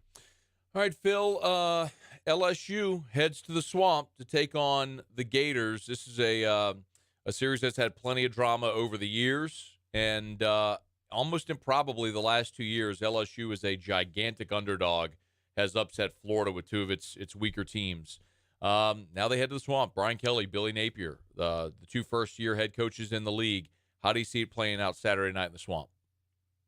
All right, Phil, LSU heads to the Swamp to take on the Gators. This is a series that's had plenty of drama over the years, and almost improbably the last 2 years, LSU is a gigantic underdog, has upset Florida with 2 of its weaker teams. Now they head to the Swamp. Brian Kelly, Billy Napier, the 2 first-year head coaches in the league. How do you see it playing out Saturday night in the Swamp?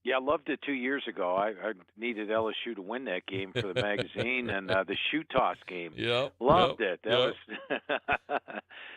Yeah, I loved it 2 years ago. I needed LSU to win that game for the magazine and the shoe toss game. Loved it. That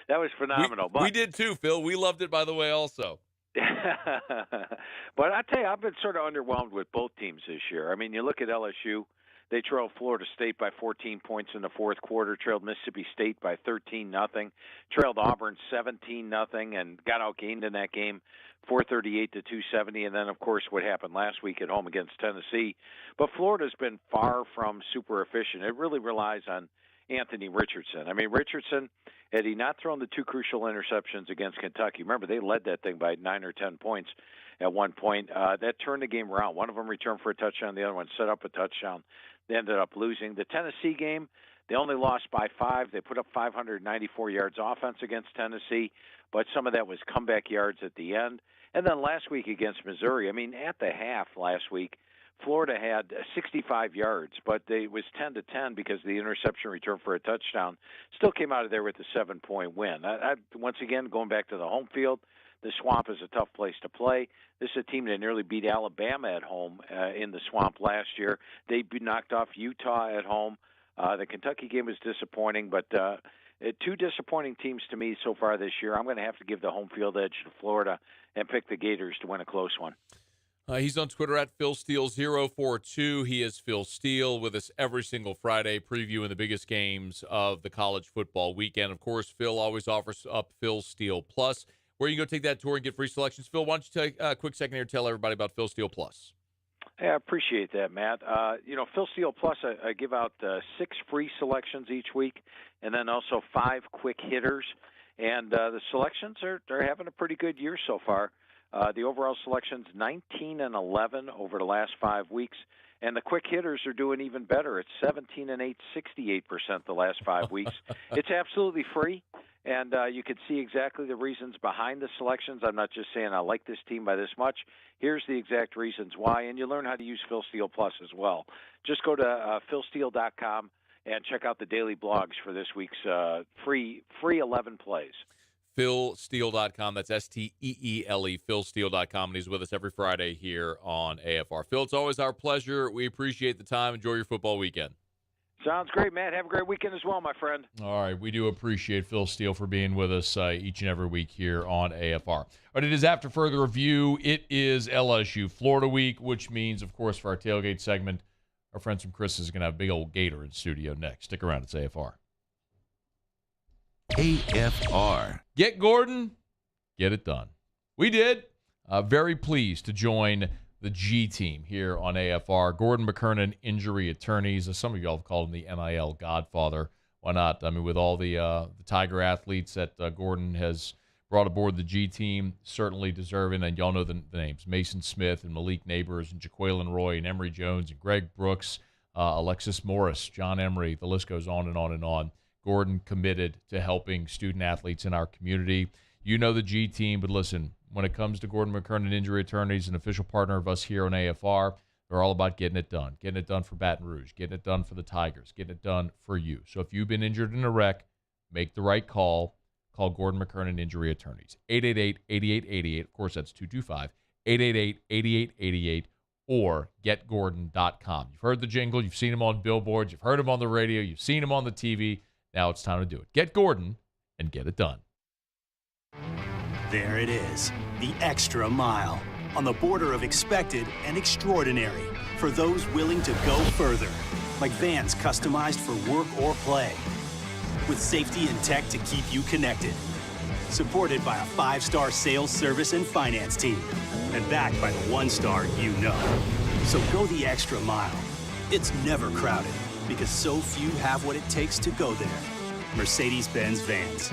was phenomenal. We did too, Phil. We loved it, by the way, also. But I tell you, I've been sort of underwhelmed with both teams this year. I mean, you look at LSU. They trailed Florida State by 14 points in the fourth quarter, trailed Mississippi State by 13-0, trailed Auburn 17-0, and got outgained in that game 438-270. And then, of course, what happened last week at home against Tennessee. But Florida's been far from super efficient. It really relies on Anthony Richardson. I mean, Richardson, had he not thrown the 2 crucial interceptions against Kentucky, remember, they led that thing by 9 or 10 points at one point. That turned the game around. One of them returned for a touchdown. The other one set up a touchdown. They ended up losing. The Tennessee game, they only lost by 5. They put up 594 yards offense against Tennessee, but some of that was comeback yards at the end. And then last week against Missouri, I mean, at the half last week, Florida had 65 yards, but it was 10-10 because of the interception return for a touchdown. Still came out of there with a 7-point win. Once again, going back to the home field, the Swamp is a tough place to play. This is a team that nearly beat Alabama at home in the Swamp last year. They knocked off Utah at home. The Kentucky game was disappointing, but 2 disappointing teams to me so far this year. I'm going to have to give the home field edge to Florida and pick the Gators to win a close one. He's on Twitter at PhilSteele042. He is Phil Steele with us every single Friday, previewing the biggest games of the college football weekend. Of course, Phil always offers up Phil Steele Plus, where you can go take that tour and get free selections. Phil, why don't you take a quick second here to tell everybody about Phil Steele Plus? Hey, I appreciate that, Matt. Phil Steele Plus, I give out 6 free selections each week, and then also 5 quick hitters. And the selections they're having a pretty good year so far. The overall selection's 19-11 over the last 5 weeks, and the quick hitters are doing even better. It's 17-8, 68% the last 5 weeks. It's absolutely free. And you can see exactly the reasons behind the selections. I'm not just saying I like this team by this much. Here's the exact reasons why, and you learn how to use Phil Steele Plus as well. Just go to philsteele.com and check out the daily blogs for this week's free 11 plays. PhilSteele.com. That's STEELE, PhilSteele.com. And he's with us every Friday here on AFR. Phil, it's always our pleasure. We appreciate the time. Enjoy your football weekend. Sounds great, Matt. Have a great weekend as well, my friend. All right. We do appreciate Phil Steele for being with us each and every week here on AFR. All right, it is after further review. It is LSU-Florida week, which means, of course, for our tailgate segment, our friends from Chris is going to have a big old gator in studio next. Stick around. It's AFR. AFR. Get Gordon, get it done. We did. Very pleased to join the G team here on AFR. Gordon McKernan, injury attorneys. Some of y'all have called him the NIL Godfather. Why not? I mean, with all the Tiger athletes that Gordon has brought aboard the G team, certainly deserving. And y'all know the names: Mason Smith and Malik Neighbors and Jaqueline Roy and Emory Jones and Greg Brooks, Alexis Morris, John Emery. The list goes on and on and on. Gordon committed to helping student athletes in our community. You know the G team, but listen, when it comes to Gordon McKernan Injury Attorneys, an official partner of us here on AFR, they're all about getting it done for Baton Rouge, getting it done for the Tigers, getting it done for you. So if you've been injured in a wreck, make the right call. Call Gordon McKernan Injury Attorneys, 888-8888. Of course, that's 225-888-8888 or getgordon.com. You've heard the jingle. You've seen him on billboards. You've heard him on the radio. You've seen him on the TV. Now it's time to do it. Get Gordon and get it done. There it is, the extra mile, on the border of expected and extraordinary for those willing to go further, like vans customized for work or play, with safety and tech to keep you connected, supported by a 5-star sales service and finance team, and backed by the 1-star you know. So go the extra mile. It's never crowded, because so few have what it takes to go there. Mercedes-Benz Vans.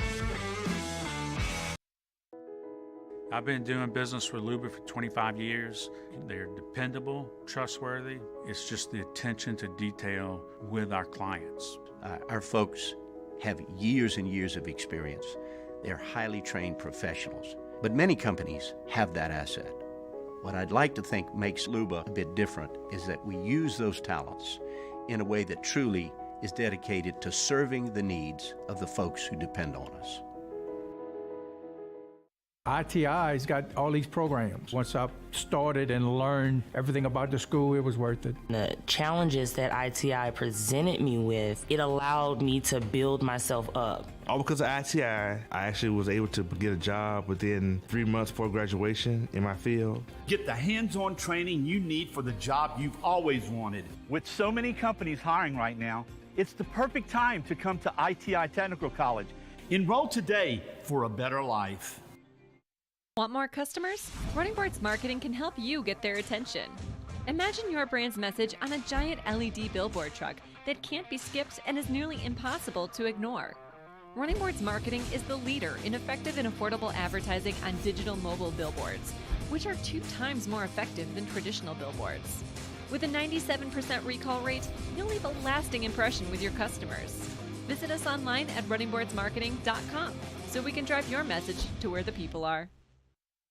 I've been doing business with Luba for 25 years. They're dependable, trustworthy. It's just the attention to detail with our clients. Our folks have years and years of experience. They're highly trained professionals, but many companies have that asset. What I'd like to think makes Luba a bit different is that we use those talents in a way that truly is dedicated to serving the needs of the folks who depend on us. ITI's got all these programs. Once I started and learned everything about the school, it was worth it. The challenges that ITI presented me with, it allowed me to build myself up. All because of ITI, I actually was able to get a job within 3 months before graduation in my field. Get the hands-on training you need for the job you've always wanted. With so many companies hiring right now, it's the perfect time to come to ITI Technical College. Enroll today for a better life. Want more customers? Running Boards Marketing can help you get their attention. Imagine your brand's message on a giant LED billboard truck that can't be skipped and is nearly impossible to ignore. Running Boards Marketing is the leader in effective and affordable advertising on digital mobile billboards, which are 2 times more effective than traditional billboards. With a 97% recall rate, you'll leave a lasting impression with your customers. Visit us online at runningboardsmarketing.com so we can drive your message to where the people are.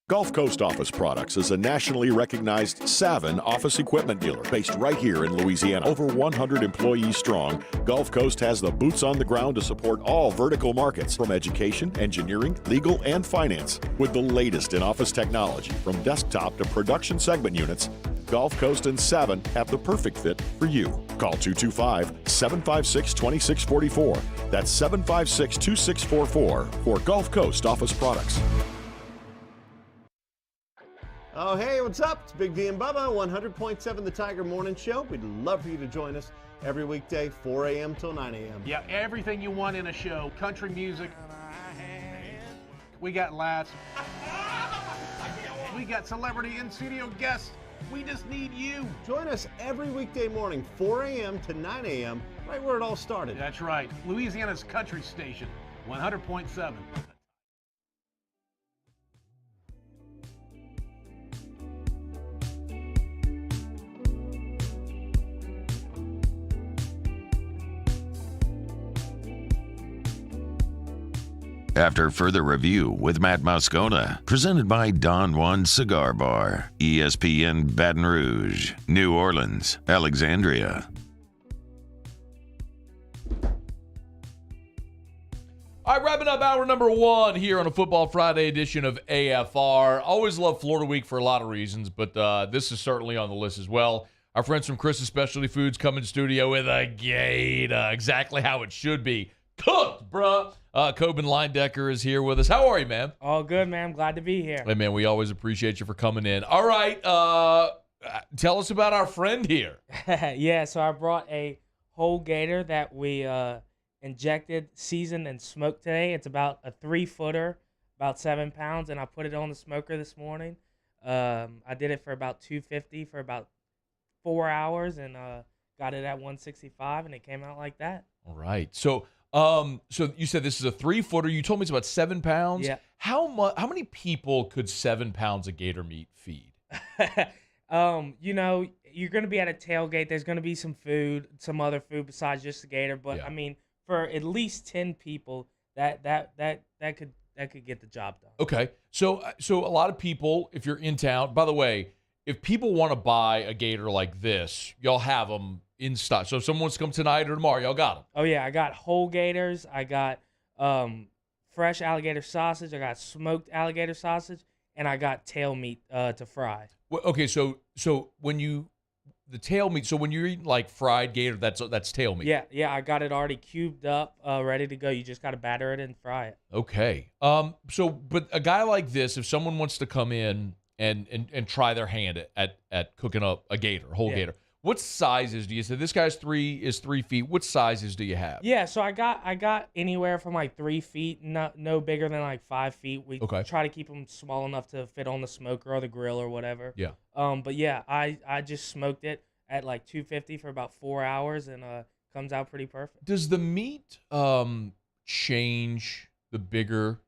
Gulf Coast Office Products is a nationally recognized Savin office equipment dealer based right here in Louisiana. Over 100 employees strong, Gulf Coast has the boots on the ground to support all vertical markets from education, engineering, legal, and finance. With the latest in office technology from desktop to production segment units, Gulf Coast and Savin have the perfect fit for you. Call 225-756-2644. That's 756-2644 for Gulf Coast Office Products. Oh, hey, what's up? It's Big D and Bubba, 100.7 The Tiger Morning Show. We'd love for you to join us every weekday, 4 a.m. till 9 a.m. Yeah, everything you want in a show. Country music. We got laughs. We got celebrity in-studio guests. We just need you. Join us every weekday morning, 4 a.m. to 9 a.m., right where it all started. That's right. Louisiana's country station, 100.7. After further review with Matt Moscona, presented by Don Juan Cigar Bar, ESPN Baton Rouge, New Orleans, Alexandria. All right, wrapping up hour number 1 here on a Football Friday edition of AFR. Always love Florida Week for a lot of reasons, but this is certainly on the list as well. Our friends from Chris's Specialty Foods come in studio with a gator, exactly how it should be. Cooked, bruh. Coben Linedecker is here with us. How are you, man? All good, man. I'm glad to be here. Hey, man, we always appreciate you for coming in. All right, tell us about our friend here. Yeah, so I brought a whole gator that we injected, seasoned, and smoked today. It's about a 3-footer, about 7 pounds, and I put it on the smoker this morning. I did it for about $250 for about 4 hours, and got it at 165, and it came out like that. All right. So you said this is a 3-footer. You told me it's about 7 pounds. Yeah. How many people could 7 pounds of gator meat feed? You know, you're going to be at a tailgate. There's going to be some food, some other food besides just the gator. But Yeah. I mean, for at least 10 people, that could get the job done. Okay. So a lot of people, if you're in town, by the way, if people want to buy a gator like this, y'all have them in stock. So if someone wants to come tonight or tomorrow, y'all got them. Oh yeah, I got whole gators. I got fresh alligator sausage. I got smoked alligator sausage, and I got tail meat to fry. Well, okay, so when the tail meat, so when you're eating like fried gator, that's tail meat. Yeah, I got it already cubed up, ready to go. You just got to batter it and fry it. Okay. But a guy like this, if someone wants to come in and try their hand at cooking up a gator, a whole gator, what sizes do you say? This guy's 3 feet. What sizes do you have? Yeah, so I got anywhere from like 3 feet, no bigger than like 5 feet. We try to keep them small enough to fit on the smoker or the grill or whatever. Yeah. But yeah, I just smoked it at like 250 for about 4 hours, and comes out pretty perfect. Does the meat change the bigger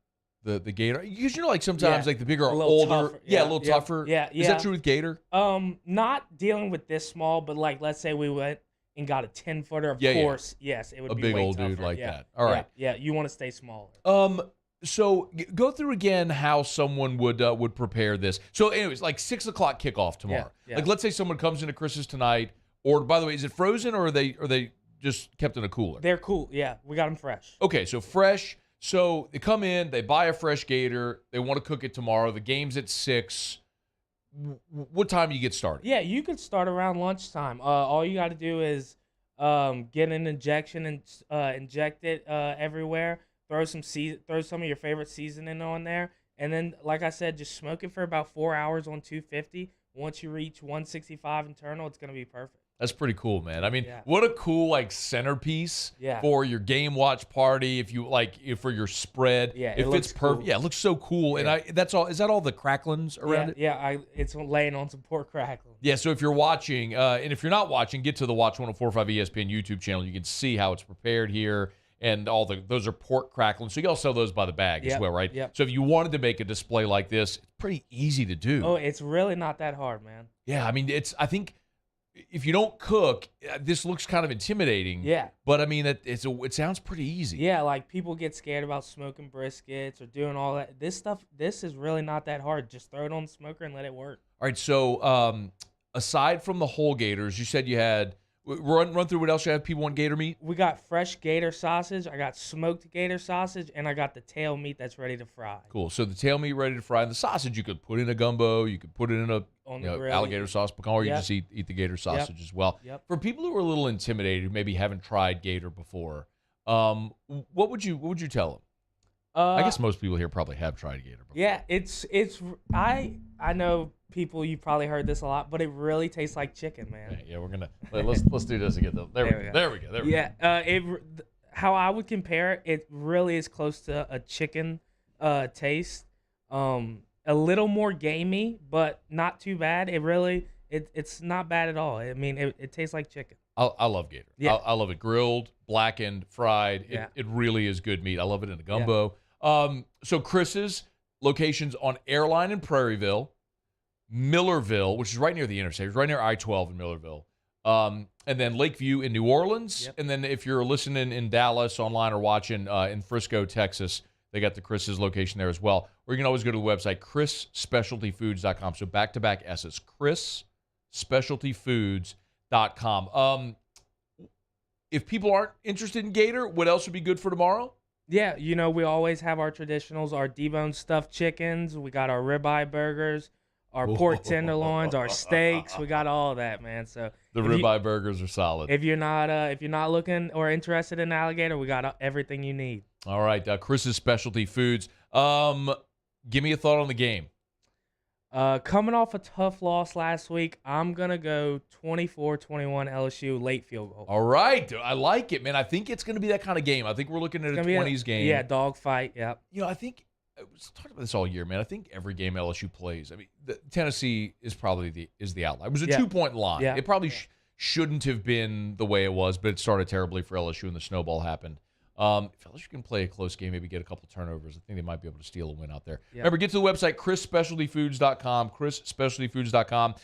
the gator? Because like sometimes like the bigger are older. Tougher. Yeah, a little tougher. Yeah. Is that true with gator? Not dealing with this small, but like let's say we went and got a 10-footer, of course, yes, it would a be big way old tougher. dude like Yeah. that. All right. Yeah, you want to stay smaller. So go through again how someone would prepare this. So anyways, like 6 o'clock kickoff tomorrow. Yeah. Like let's say someone comes into Chris's tonight, or by the way, is it frozen or are they just kept in a cooler? They're cool. Yeah, we got them fresh. Okay, so fresh. So they come in, they buy a fresh gator, they want to cook it tomorrow. The game's at 6. What time do you get started? Yeah, you could start around lunchtime. All you got to do is get an injection and inject it everywhere. Throw some of your favorite seasoning on there, and then, like I said, just smoke it for about 4 hours on 250. Once you reach 165 internal, it's gonna be perfect. That's pretty cool, man. I mean, what a cool like centerpiece for your game watch party. If you for your spread, it fits perfect. Cool. Yeah, it looks so cool. Yeah. And that's all. Is that all the cracklings around it? Yeah, it's laying on some pork crackling. Yeah. So if you're watching, and if you're not watching, get to the Watch 104.5 ESPN YouTube channel. You can see how it's prepared here, and those are pork cracklings. So you all sell those by the bag as well, right? Yep. So if you wanted to make a display like this, it's pretty easy to do. Oh, it's really not that hard, man. Yeah, I mean, I think if you don't cook, this looks kind of intimidating. Yeah. But I mean, it sounds pretty easy. Yeah, like people get scared about smoking briskets or doing all that. This is really not that hard. Just throw it on the smoker and let it work. All right. So aside from the whole gators, you said you had run through what else you have. People want gator meat. We got fresh gator sausage. I got smoked gator sausage, and I got the tail meat that's ready to fry. Cool. So the tail meat ready to fry, and the sausage you could put in a gumbo. You could put it in a alligator sauce pecan, or you just eat the gator sausage as well. Yep. For people who are a little intimidated, who maybe haven't tried gator before, what would you tell them? I guess most people here probably have tried gator before. Yeah, I know people, you probably heard this a lot, but it really tastes like chicken, man. Yeah, we're gonna let's do this again. There we go. Yeah, how I would compare it really is close to a chicken taste. A little more gamey, but not too bad. It's not bad at all. I mean, it tastes like chicken. I love gator. Yeah. I love it grilled, blackened, fried. It really is good meat. I love it in a gumbo. So Chris's locations on Airline in Prairieville, Millerville, which is right near the interstate, it's right near I-12 in Millerville, and then Lakeview in New Orleans. And then if you're listening in Dallas online or watching in Frisco, Texas, they got the Chris's location there as well. Or you can always go to the website, chrisspecialtyfoods.com. So back-to-back S's, chrisspecialtyfoods.com. If people aren't interested in gator, what else would be good for tomorrow? Yeah, we always have our traditionals, our deboned stuffed chickens. We got our ribeye burgers, our pork tenderloins, our steaks. We got all that, man. So the ribeye burgers are solid. If you're not looking or interested in alligator, we got everything you need. All right, Chris's Specialty Foods. Give me a thought on the game. Coming off a tough loss last week, I'm going to go 24-21 LSU late field goal. All right. I like it, man. I think it's going to be that kind of game. I think we're looking at a 20s game. Yeah, dogfight. Yeah. I think was talking about this all year, man. I think every game LSU plays, Tennessee is probably the outlier. It was a 2-point line. Yeah. It probably shouldn't have been the way it was, but it started terribly for LSU and the snowball happened. If LSU can play a close game, maybe get a couple turnovers, I think they might be able to steal a win out there. Yeah. Remember, get to the website, chrisspecialtyfoods.com, chrisspecialtyfoods.com.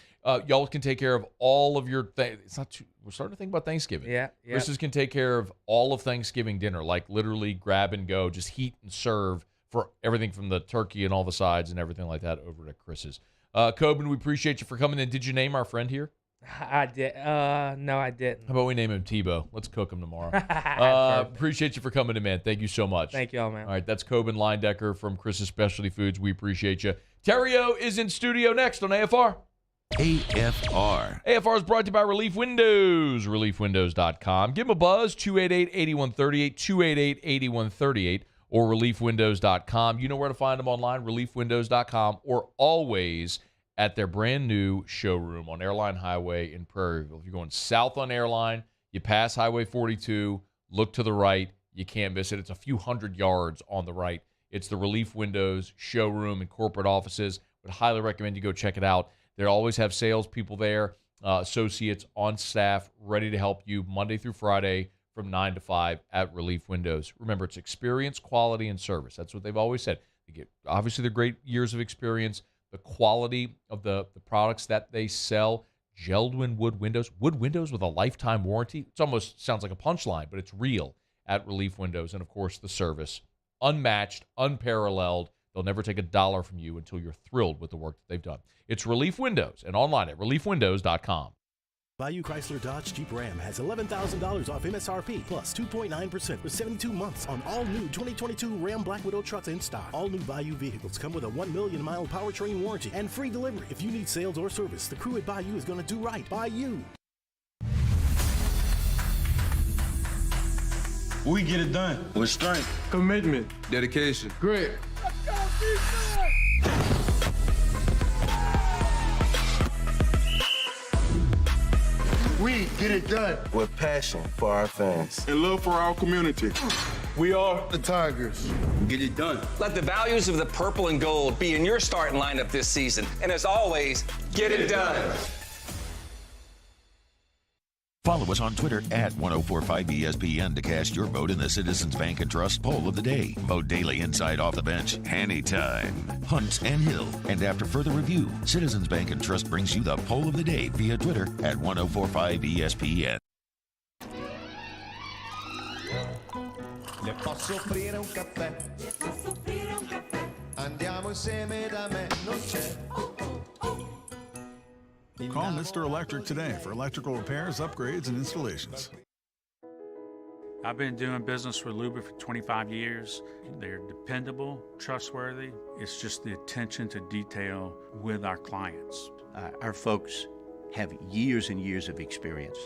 Y'all can take care of all of your things. We're starting to think about Thanksgiving. Yeah. Chris's can take care of all of Thanksgiving dinner, like literally grab and go, just heat and serve for everything from the turkey and all the sides and everything like that over at Chris's. Coben, we appreciate you for coming in. Did you name our friend here? I did. No, I didn't. How about we name him Tebow? Let's cook him tomorrow. Appreciate you for coming in, man. Thank you so much. Thank you all, man. All right, that's Coben Linedecker from Chris's Specialty Foods. We appreciate you. Terrio is in studio next on AFR. AFR. AFR is brought to you by Relief Windows, reliefwindows.com. Give them a buzz, 288-8138, 288-8138, or reliefwindows.com. You know where to find them online, reliefwindows.com, or always at their brand new showroom on Airline Highway in Prairieville. If you're going south on Airline, you pass Highway 42, look to the right, you can't miss it. It's a few hundred yards on the right. It's the Relief Windows showroom and corporate offices. Would highly recommend you go check it out. They always have salespeople there, associates on staff, ready to help you Monday through Friday from 9 to 5 at Relief Windows. Remember, it's experience, quality, and service. That's what they've always said. Obviously, they're great years of experience. The quality of the products that they sell, Geldwin wood windows with a lifetime warranty. It almost sounds like a punchline, but it's real at Relief Windows. And, of course, the service, unmatched, unparalleled. They'll never take $1 from you until you're thrilled with the work that they've done. It's Relief Windows and online at reliefwindows.com. Bayou Chrysler Dodge Jeep Ram has $11,000 off MSRP plus 2.9% for 72 months on all new 2022 Ram Black Widow trucks in stock. All new Bayou vehicles come with a 1 million mile powertrain warranty and free delivery. If you need sales or service, the crew at Bayou is going to do right by you. We get it done with strength, commitment, dedication, grit. We get it done with passion for our fans and love for our community. We are the Tigers. Get it done. Let the values of the purple and gold be in your starting lineup this season. And as always, get it done. Follow us on Twitter at 1045ESPN to cast your vote in the Citizens Bank and Trust poll of the day. Vote daily inside off the bench, anytime. Hunt and Hill. And after further review, Citizens Bank and Trust brings you the poll of the day via Twitter at 1045ESPN. Le posso offrire un caffè? Andiamo insieme da me, non c'è. Call Mr. Electric today for electrical repairs, upgrades, and installations. I've been doing business with Luba for 25 years. They're dependable, trustworthy. It's just the attention to detail with our clients. Our folks have years and years of experience.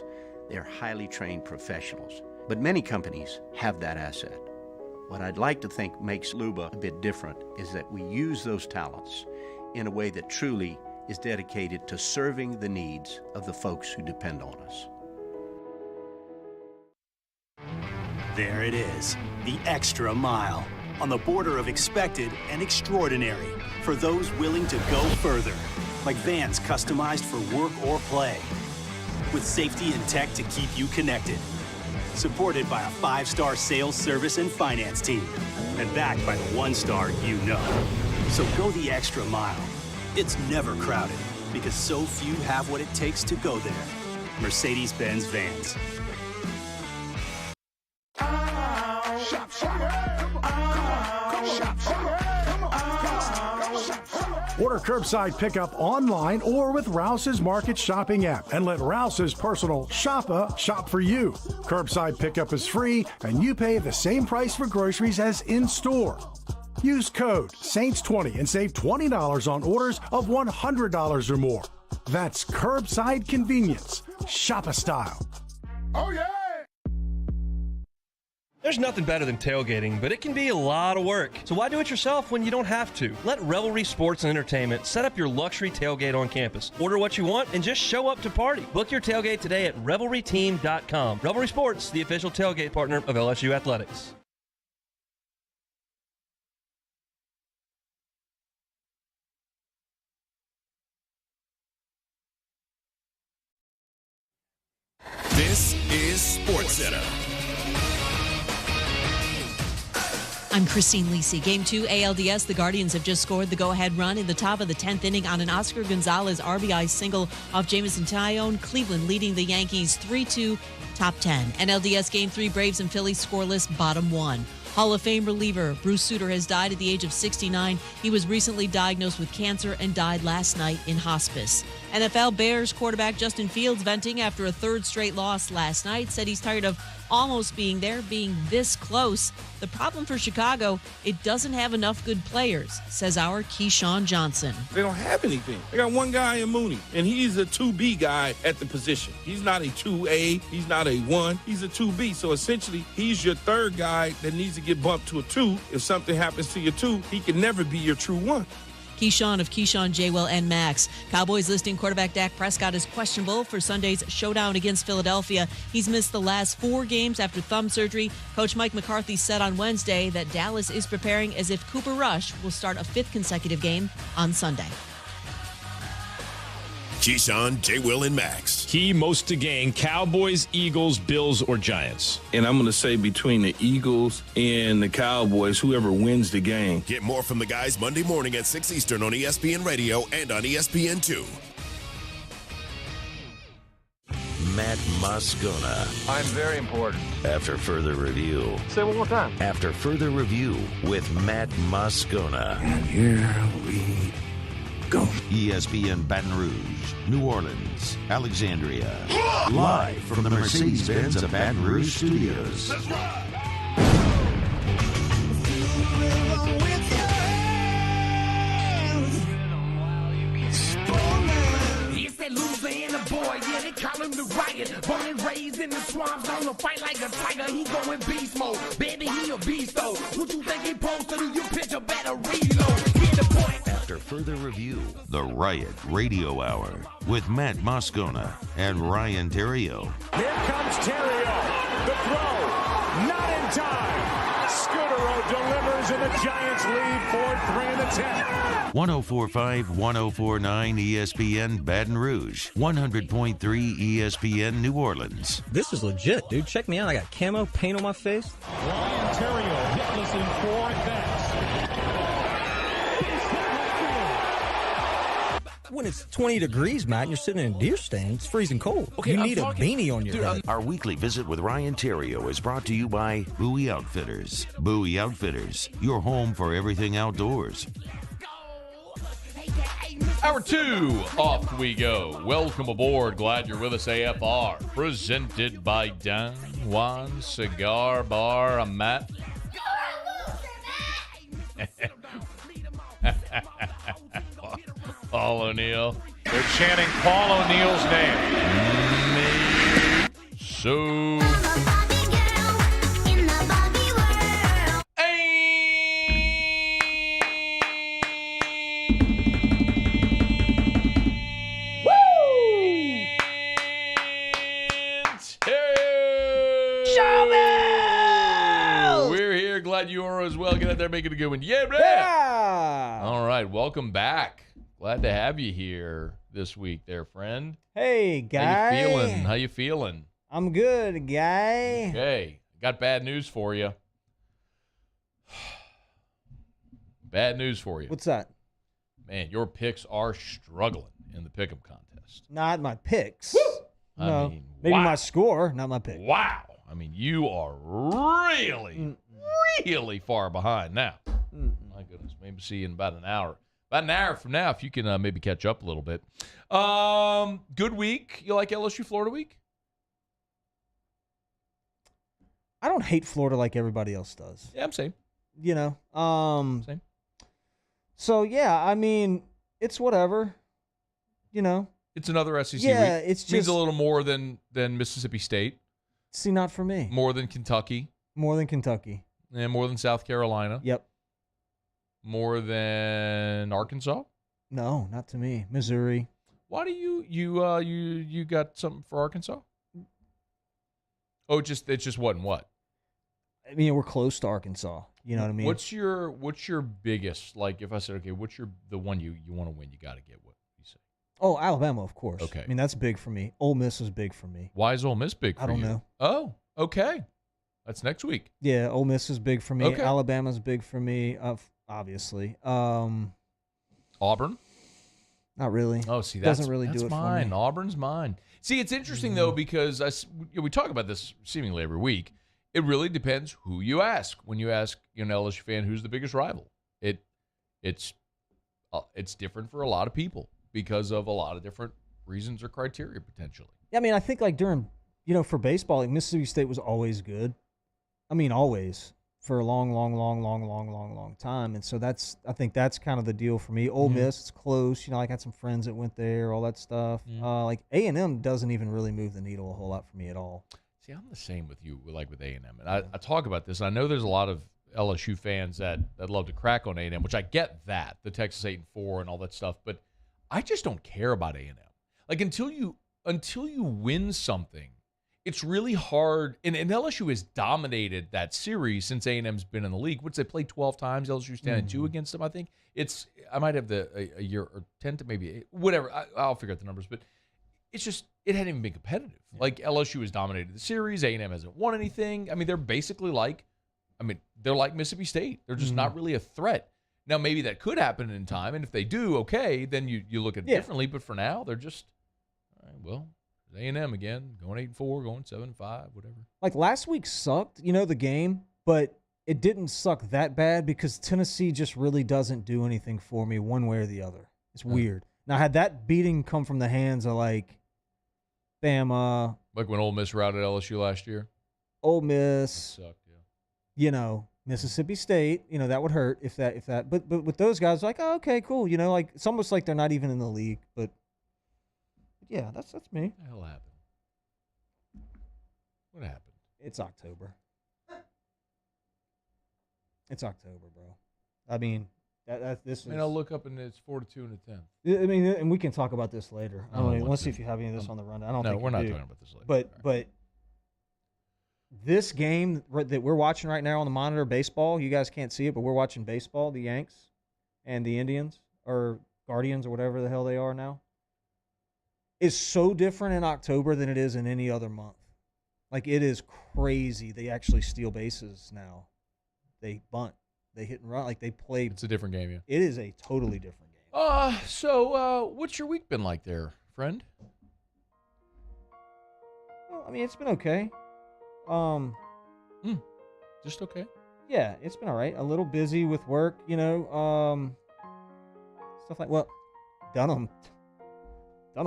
They're highly trained professionals. But many companies have that asset. What I'd like to think makes Luba a bit different is that we use those talents in a way that truly is dedicated to serving the needs of the folks who depend on us. There it is, the extra mile, on the border of expected and extraordinary, for those willing to go further, like vans customized for work or play, with safety and tech to keep you connected, supported by a 5-star sales, service, and finance team, and backed by the 1-star you know. So go the extra mile. It's never crowded, because so few have what it takes to go there. Mercedes-Benz Vans. Order curbside pickup online or with Rouse's Market Shopping app and let Rouse's personal shopper shop for you. Curbside pickup is free and you pay the same price for groceries as in-store. Use code SAINTS20 and save $20 on orders of $100 or more. That's curbside convenience. Shopper style. Oh, yeah! There's nothing better than tailgating, but it can be a lot of work. So why do it yourself when you don't have to? Let Revelry Sports and Entertainment set up your luxury tailgate on campus. Order what you want and just show up to party. Book your tailgate today at revelryteam.com. Revelry Sports, the official tailgate partner of LSU Athletics. This is SportsCenter. I'm Christine Lisi. Game 2 ALDS, the Guardians have just scored the go-ahead run in the top of the 10th inning on an Oscar Gonzalez RBI single off Jamison Tyone. Cleveland leading the Yankees 3-2, top 10. NLDS Game 3, Braves and Phillies scoreless, bottom 1. Hall of Fame reliever Bruce Sutter has died at the age of 69. He was recently diagnosed with cancer and died last night in hospice. NFL Bears quarterback Justin Fields venting after a third straight loss last night, said he's tired of almost being there, being this close. The problem for Chicago, it doesn't have enough good players, says our Keyshawn Johnson. They don't have anything. They got one guy in Mooney, and he's a 2B guy at the position. He's not a 2A. He's not a 1. He's a 2B. So essentially, he's your third guy that needs to get bumped to a 2. If something happens to your 2, he can never be your true 1. Keyshawn of Keyshawn, J-Will, and Max. Cowboys listing quarterback Dak Prescott is questionable for Sunday's showdown against Philadelphia. He's missed the last 4 games after thumb surgery. Coach Mike McCarthy said on Wednesday that Dallas is preparing as if Cooper Rush will start a 5th consecutive game on Sunday. Keyshawn, J-Will, and Max. Key most to gain, Cowboys, Eagles, Bills, or Giants. And I'm going to say between the Eagles and the Cowboys, whoever wins the game. Get more from the guys Monday morning at 6 Eastern on ESPN Radio and on ESPN2. Matt Moscona. I'm very important. After further review. Say it one more time. After further review with Matt Moscona. And here we go. ESPN Baton Rouge, New Orleans, Alexandria. Live from the Mercedes-Benz of Baton Rouge Studios. That's right. Louisiana boy, yeah, they call him the Riot. Born and raised in the swamps, on the fight like a tiger. He going beast mode, baby, he a beast though. What you think he supposed to do? You pitch a better reload. Get the point. After further review, the Riot Radio Hour with Matt Moscona and Ryan Terrio. Here comes Terrio. The throw, not in time. Scudero delivers and the Giants lead 4-3 in the 10th. 104.5, 104.9 ESPN Baton Rouge, 100.3 ESPN New Orleans. This is legit, dude. Check me out. I got camo paint on my face. Ryan Terrio hitless in 4 at-bats. When it's 20 degrees, Matt, and you're sitting in a deer stand, it's freezing cold. You need a beanie on your head. Our weekly visit with Ryan Terrio is brought to you by Bowie Outfitters. Bowie Outfitters, your home for everything outdoors. Hour 2, off we go. Welcome aboard. Glad you're with us, AFR. Presented by Don Juan Cigar Bar. I'm Matt. Paul O'Neill. They're chanting Paul O'Neill's name. So. Glad you are as well. Get out there, make it a good one. Yeah! All right, welcome back. Glad to have you here this week there, friend. Hey, guy. How you feeling? How you feeling? I'm good, guy. Okay, got bad news for you. Bad news for you. What's that? Man, your picks are struggling in the pick'em contest. Not my picks. Woo! No, I mean, maybe wow. my score, not my pick. Wow. I mean, you are really far behind now. My goodness. Maybe see you in about an hour. About an hour from now, if you can maybe catch up a little bit. Good week. You like LSU-Florida week? I don't hate Florida like everybody else does. Yeah, I'm same. You know. Same. So, yeah, I mean, it's whatever. You know. It's another SEC yeah, week. It's just means a little more than Mississippi State. See, not for me. More than Kentucky. More than Kentucky. And more than South Carolina. Yep. More than Arkansas? No, not to me. Missouri. Why do you got something for Arkansas? Oh, it just wasn't what? I mean, we're close to Arkansas. You know what I mean? What's your biggest, like, if I said, okay, what's the one you want to win? You got to get what you say? Oh, Alabama, of course. Okay. I mean, that's big for me. Ole Miss is big for me. Why is Ole Miss big for you? I don't know. Oh, okay. That's next week. Yeah, Ole Miss is big for me. Okay. Alabama's big for me, obviously. Auburn? Not really. Oh, see, doesn't really do it mine. for me. Auburn's mine. See, it's interesting, though, because we talk about this seemingly every week. It really depends who you ask. When you ask an LSU fan who's the biggest rival, it's different for a lot of people because of a lot of different reasons or criteria, potentially. Yeah, I mean, I think like during, for baseball, like Mississippi State was always good. I mean, always. For a long time. And so I think that's kind of the deal for me. Ole Miss, it's close. I had some friends that went there, all that stuff. Like A&M doesn't even really move the needle a whole lot for me at all. See, I'm the same with you, like with A&M. And I talk about this. I know there's a lot of LSU fans that love to crack on A&M, which I get that, the Texas 8-4 and all that stuff. But I just don't care about A&M. Like until you win something, it's really hard, and LSU has dominated that series since A&M's been in the league. Which they played 12 times. LSU standing 2 against them, I think. I might have a year or 10 to maybe 8, whatever. I'll figure out the numbers, but it's just it hadn't even been competitive. Yeah. Like LSU has dominated the series. A&M hasn't won anything. I mean, they're basically they're like Mississippi State. They're just not really a threat. Now maybe that could happen in time, and if they do, okay, then you look at it differently. But for now, they're just all right, well. A&M again, going 8-4, going 7-5, whatever. Like last week sucked, the game, but it didn't suck that bad because Tennessee just really doesn't do anything for me one way or the other. It's weird. Now, had that beating come from the hands of like Bama, like when Ole Miss routed LSU last year, Ole Miss, that sucked, yeah. Mississippi State, that would hurt if that. But with those guys, like, oh, okay, cool. Like it's almost like they're not even in the league, but. Yeah, that's me. What the hell happened? What happened? It's October. It's October, bro. I mean, this is. I'll look up and it's 4-2 and a 10. I mean, and we can talk about this later. Let's see if you have any of this on the rundown. No, we're not talking about this later. But this game that we're watching right now on the monitor, baseball. You guys can't see it, but we're watching baseball. The Yanks and the Indians or Guardians or whatever the hell they are now. Is so different in October than it is in any other month. Like, it is crazy. They actually steal bases now. They bunt. They hit and run. Like, they play. It's a different game, yeah. It is a totally different game. So what's your week been like there, friend? Well, I mean, it's been okay. Just okay? Yeah, it's been all right. A little busy with work, stuff like, Dunham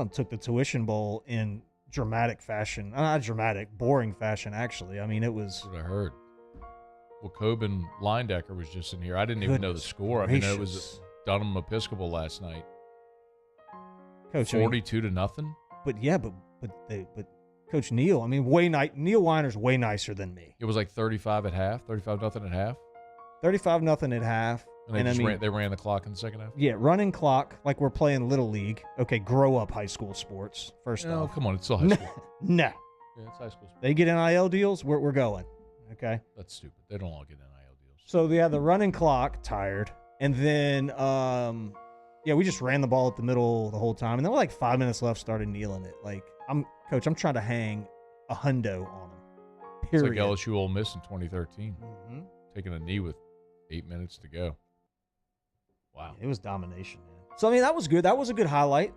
took the tuition bowl in dramatic fashion. Not dramatic, boring fashion, actually. I mean, it was... That's what I heard. Well, Coben Linedecker was just in here. I didn't even know the score. I mean, it was Dunham Episcopal last night. Coach, 42-0. But Coach Neal, I mean, Neal Weiner's way nicer than me. It was like 35 at half, 35-0 at half. 35-0 at half. And they ran the clock in the second half? Yeah, running clock like we're playing Little League. Okay, grow up high school sports, first off. Oh, come on, it's still high school. No. Yeah, it's high school sports. They get NIL deals, we're going. Okay? That's stupid. They don't all get NIL deals. So, yeah, the running clock, tired. And then, we just ran the ball up the middle the whole time. And then with like 5 minutes left, started kneeling it. Like, I'm trying to hang a hundo on him. Period. It's like LSU Ole Miss in 2013. Mm-hmm. Taking a knee with 8 minutes to go. Wow. It was domination, man. So, I mean, that was good. That was a good highlight.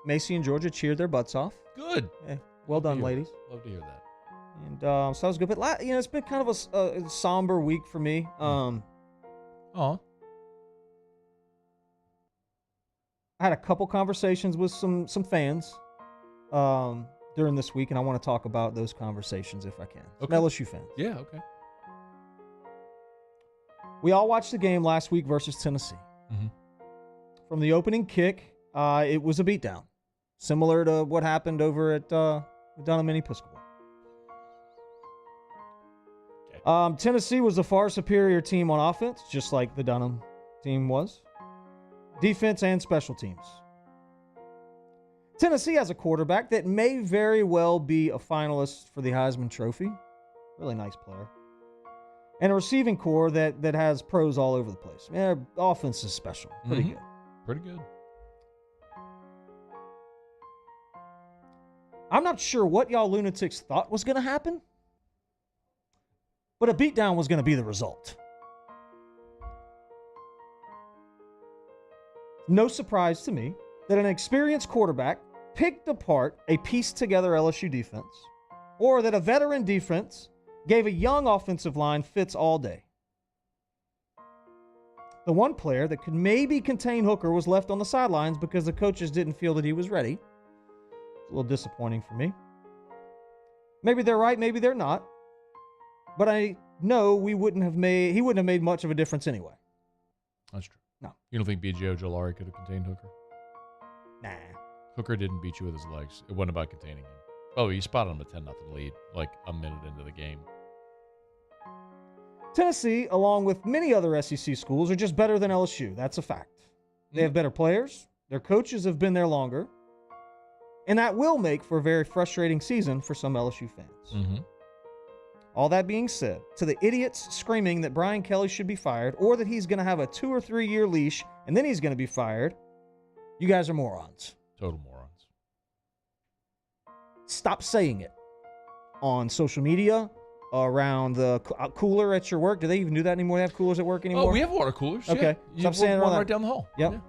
Macy and Georgia cheered their butts off. Good. Yeah, well done, ladies. Love to hear that. And so that was good. But, it's been kind of a somber week for me. I had a couple conversations with some fans during this week, and I want to talk about those conversations if I can. Okay. Some LSU fans. Yeah, okay. We all watched the game last week versus Tennessee. Mm-hmm. From the opening kick, it was a beatdown, similar to what happened over at Dunham and Episcopal. Okay. Tennessee was a far superior team on offense, just like the Dunham team was. Defense and special teams. Tennessee has a quarterback that may very well be a finalist for the Heisman Trophy. Really nice player. And a receiving core that has pros all over the place. Yeah, offense is special. Pretty good. Pretty good. I'm not sure what y'all lunatics thought was going to happen, but a beatdown was going to be the result. No surprise to me that an experienced quarterback picked apart a pieced-together LSU defense, or that a veteran defense gave a young offensive line fits all day. The one player that could maybe contain Hooker was left on the sidelines because the coaches didn't feel that he was ready. It's a little disappointing for me. Maybe they're right, maybe they're not. But I know he wouldn't have made much of a difference anyway. That's true. No. You don't think BJ Ojolari could have contained Hooker? Nah. Hooker didn't beat you with his legs. It wasn't about containing him. Oh, he spotted him a 10-0 lead, like a minute into the game. Tennessee, along with many other SEC schools, are just better than LSU. That's a fact. They have better players. Their coaches have been there longer. And that will make for a very frustrating season for some LSU fans. Mm-hmm. All that being said, to the idiots screaming that Brian Kelly should be fired or that he's going to have a 2 or 3 year leash and then he's going to be fired, you guys are morons. Total morons. Stop saying it on social media, around the cooler at your work. Do they even do that anymore? They have coolers at work anymore? Oh, we have water coolers. Okay. Yeah. Stop saying it one right down the hall. Yep. Yeah.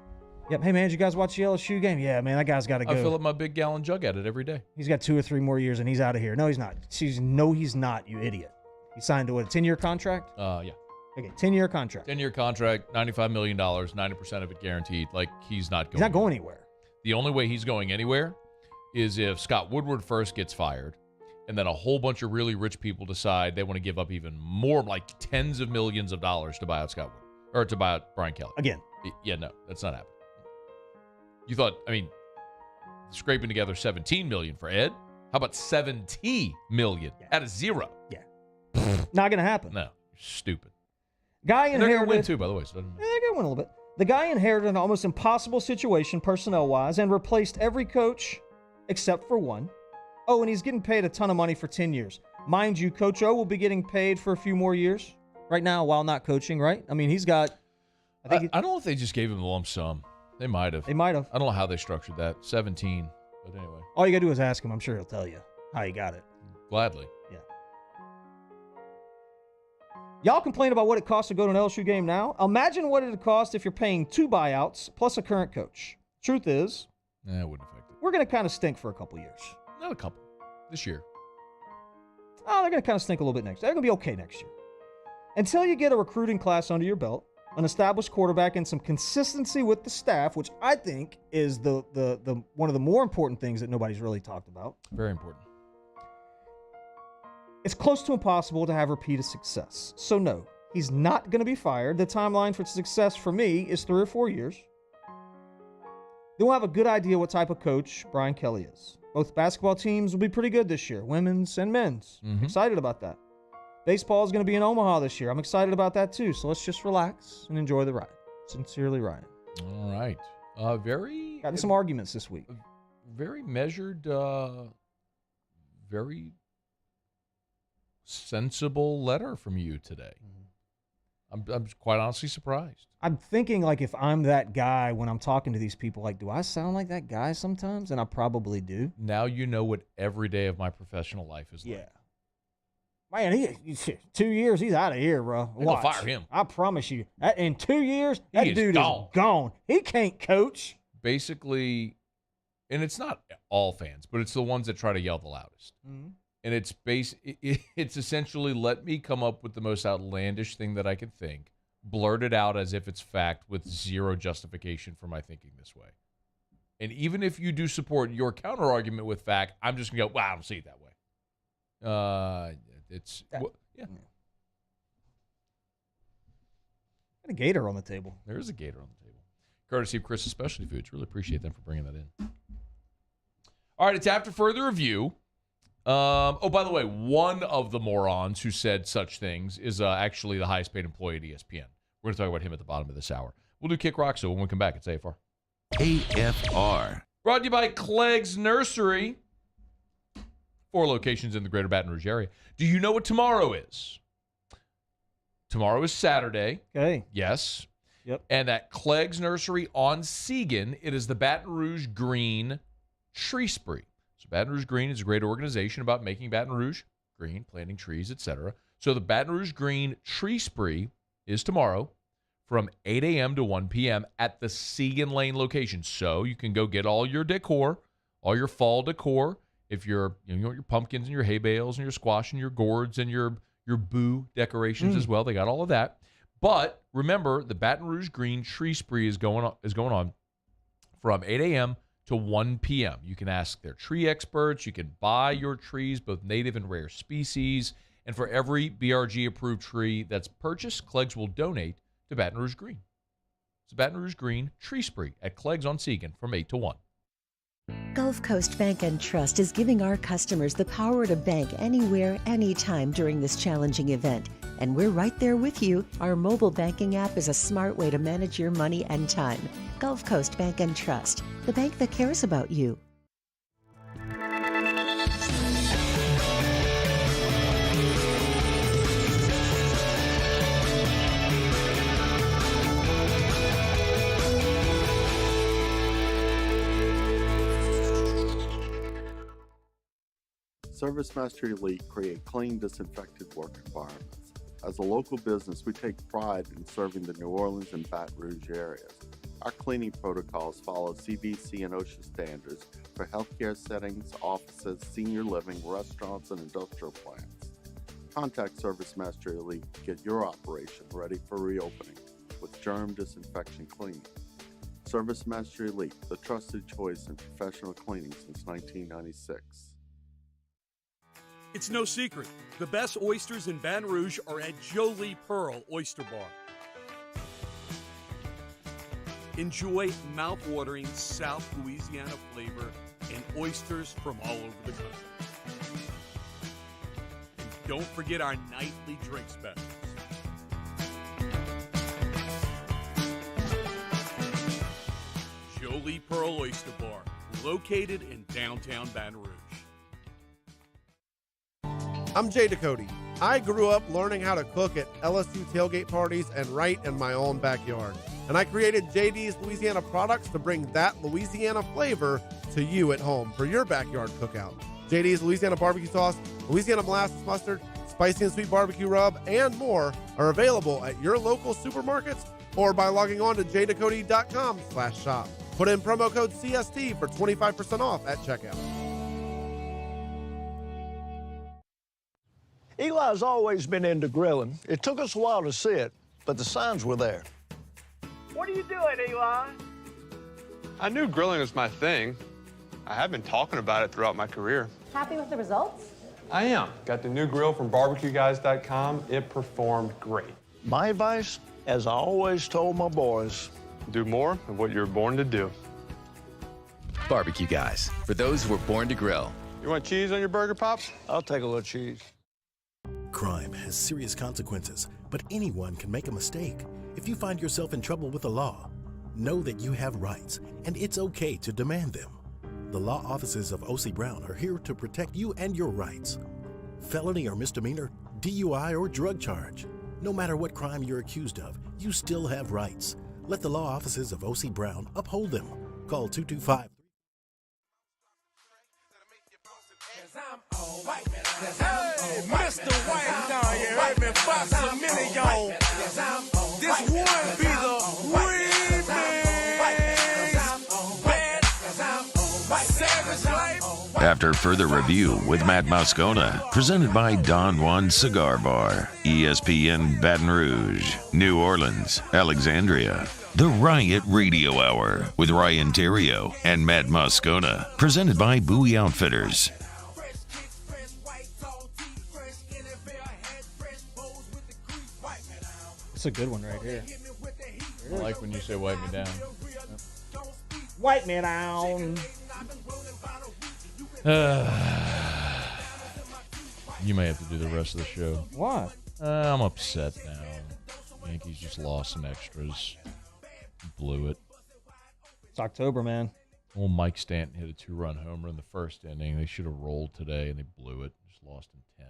Yep. Hey, man, did you guys watch the LSU game? Yeah, man, that guy's got to go. I fill up my big gallon jug at it every day. He's got 2 or 3 more years, and he's out of here. No, he's not. No, he's not, you idiot. He signed a 10-year contract? Yeah. Okay, 10-year contract. 10-year contract, $95 million, 90% of it guaranteed. Like, he's not going He's not going anywhere. The only way he's going anywhere is if Scott Woodward first gets fired, and then a whole bunch of really rich people decide they want to give up even more, like tens of millions of dollars to buy out Scott Woodward, or to buy out Brian Kelly. Again. Yeah, no, that's not happening. You thought, scraping together $17 million for Ed? How about $70 million out of zero? Yeah. Not going to happen. No, you're stupid. Guy And they're inherited. going to win too, by the way. So it doesn't matter. Yeah, they're going to win a little bit. The guy inherited an almost impossible situation personnel-wise and replaced every coach except for one. Oh, and he's getting paid a ton of money for 10 years. Mind you, Coach O will be getting paid for a few more years right now while not coaching, right? I mean, he's got... I don't know if they just gave him the lump sum. They might have. They might have. I don't know how they structured that. 17. But anyway. All you got to do is ask him. I'm sure he'll tell you how he got it. Gladly. Yeah. Y'all complain about what it costs to go to an LSU game now. Imagine what it would cost if you're paying 2 buyouts plus a current coach. Truth is... it wouldn't affect it. We're going to kind of stink for a couple years. Not a couple. This year. Oh, they're going to kind of stink a little bit next year. They're going to be okay next year. Until you get a recruiting class under your belt, an established quarterback, and some consistency with the staff, which I think is the one of the more important things that nobody's really talked about. Very important. It's close to impossible to have repeated success. So no, he's not going to be fired. The timeline for success for me is 3 or 4 years. Then we'll have a good idea what type of coach Brian Kelly is. Both basketball teams will be pretty good this year, women's and men's. Mm-hmm. Excited about that. Baseball is going to be in Omaha this year. I'm excited about that too. So let's just relax and enjoy the ride. Sincerely, Ryan. All right. Gotten some arguments this week. Very measured, very sensible letter from you today. I'm quite honestly surprised. I'm thinking, like, if I'm that guy when I'm talking to these people, like, do I sound like that guy sometimes? And I probably do. Now you know what every day of my professional life is like. Yeah. Man, he 2 years, he's out of here, bro. They're gonna fire him. I promise you. In 2 years, that He is dude gone. is gone. He can't coach. Basically, and it's not all fans, but it's the ones that try to yell the loudest. Mm-hmm. And it's essentially, let me come up with the most outlandish thing that I can think, blurt it out as if it's fact with zero justification for my thinking this way. And even if you do support your counter argument with fact, I'm just gonna go, well, I don't see it that way. Yeah. Got a gator on the table. There is a gator on the table. Courtesy of Chris's Specialty Foods. Really appreciate them for bringing that in. All right, it's after further review. By the way, one of the morons who said such things is actually the highest paid employee at ESPN. We're going to talk about him at the bottom of this hour. We'll do Kick Rock, so when we come back, it's AFR. AFR. Brought to you by Clegg's Nursery. 4 locations in the greater Baton Rouge area. Do you know what tomorrow is? Tomorrow is Saturday. Okay. Yes. Yep. And at Clegg's Nursery on Seagan, it is the Baton Rouge Green Tree Spree. So Baton Rouge Green is a great organization about making Baton Rouge green, planting trees, etc. So the Baton Rouge Green Tree Spree is tomorrow from 8 a.m. to 1 p.m. at the Segan Lane location. So you can go get all your decor, all your fall decor. If you're, your pumpkins and your hay bales and your squash and your gourds and your boo decorations as well. They got all of that. But remember, the Baton Rouge Green Tree Spree is going on from 8 a.m. to 1 p.m. You can ask their tree experts. You can buy your trees, both native and rare species. And for every BRG-approved tree that's purchased, Clegg's will donate to Baton Rouge Green. It's Baton Rouge Green Tree Spree at Clegg's on Segan from 8 to 1. Gulf Coast Bank and Trust is giving our customers the power to bank anywhere, anytime during this challenging event. And we're right there with you. Our mobile banking app is a smart way to manage your money and time. Gulf Coast Bank and Trust, the bank that cares about you. ServiceMaster Elite create clean, disinfected work environments. As a local business, we take pride in serving the New Orleans and Baton Rouge areas. Our cleaning protocols follow CDC and OSHA standards for healthcare settings, offices, senior living, restaurants, and industrial plants. Contact ServiceMaster Elite to get your operation ready for reopening with germ disinfection cleaning. ServiceMaster Elite, the trusted choice in professional cleaning since 1996. It's no secret, the best oysters in Baton Rouge are at Jolie Pearl Oyster Bar. Enjoy mouth-watering South Louisiana flavor and oysters from all over the country. And don't forget our nightly drink specials. Jolie Pearl Oyster Bar, located in downtown Baton Rouge. I'm Jay Ducote. I grew up learning how to cook at LSU tailgate parties and right in my own backyard. And I created JD's Louisiana products to bring that Louisiana flavor to you at home for your backyard cookout. JD's Louisiana barbecue sauce, Louisiana molasses mustard, spicy and sweet barbecue rub, and more are available at your local supermarkets or by logging on to jducote.com/shop. Put in promo code CST for 25% off at checkout. Eli's always been into grilling. It took us a while to see it, but the signs were there. What are you doing, Eli? I knew grilling was my thing. I have been talking about it throughout my career. Happy with the results? I am. Got the new grill from barbecueguys.com. It performed great. My advice, as I always told my boys, do more of what you're born to do. Barbecue Guys, for those who were born to grill. You want cheese on your burger, Pops? I'll take a little cheese. Crime has serious consequences, but anyone can make a mistake. If you find yourself in trouble with the law, know that you have rights, and it's okay to demand them. The law offices of O.C. Brown are here to protect you and your rights. Felony or misdemeanor, DUI or drug charge. No matter what crime you're accused of, you still have rights. Let the law offices of O.C. Brown uphold them. Call 225. Hey, Mr. White down here, heard me box a million. This one be the remix. Bad, savage life. After further review with Matt Moscona, presented by Don Juan Cigar Bar, ESPN Baton Rouge, New Orleans, Alexandria. The Riot Radio Hour with Ryan Terrio and Matt Moscona, presented by Bowie Outfitters. It's a good one right here. I like when you say wipe me down. Wipe me down. You may have to do the rest of the show. Why? I'm upset now. Yankees just lost some extras. Blew it. It's October, man. Old Mike Stanton hit a 2-run homer in the first inning. They should have rolled today, and they blew it. Just lost in 10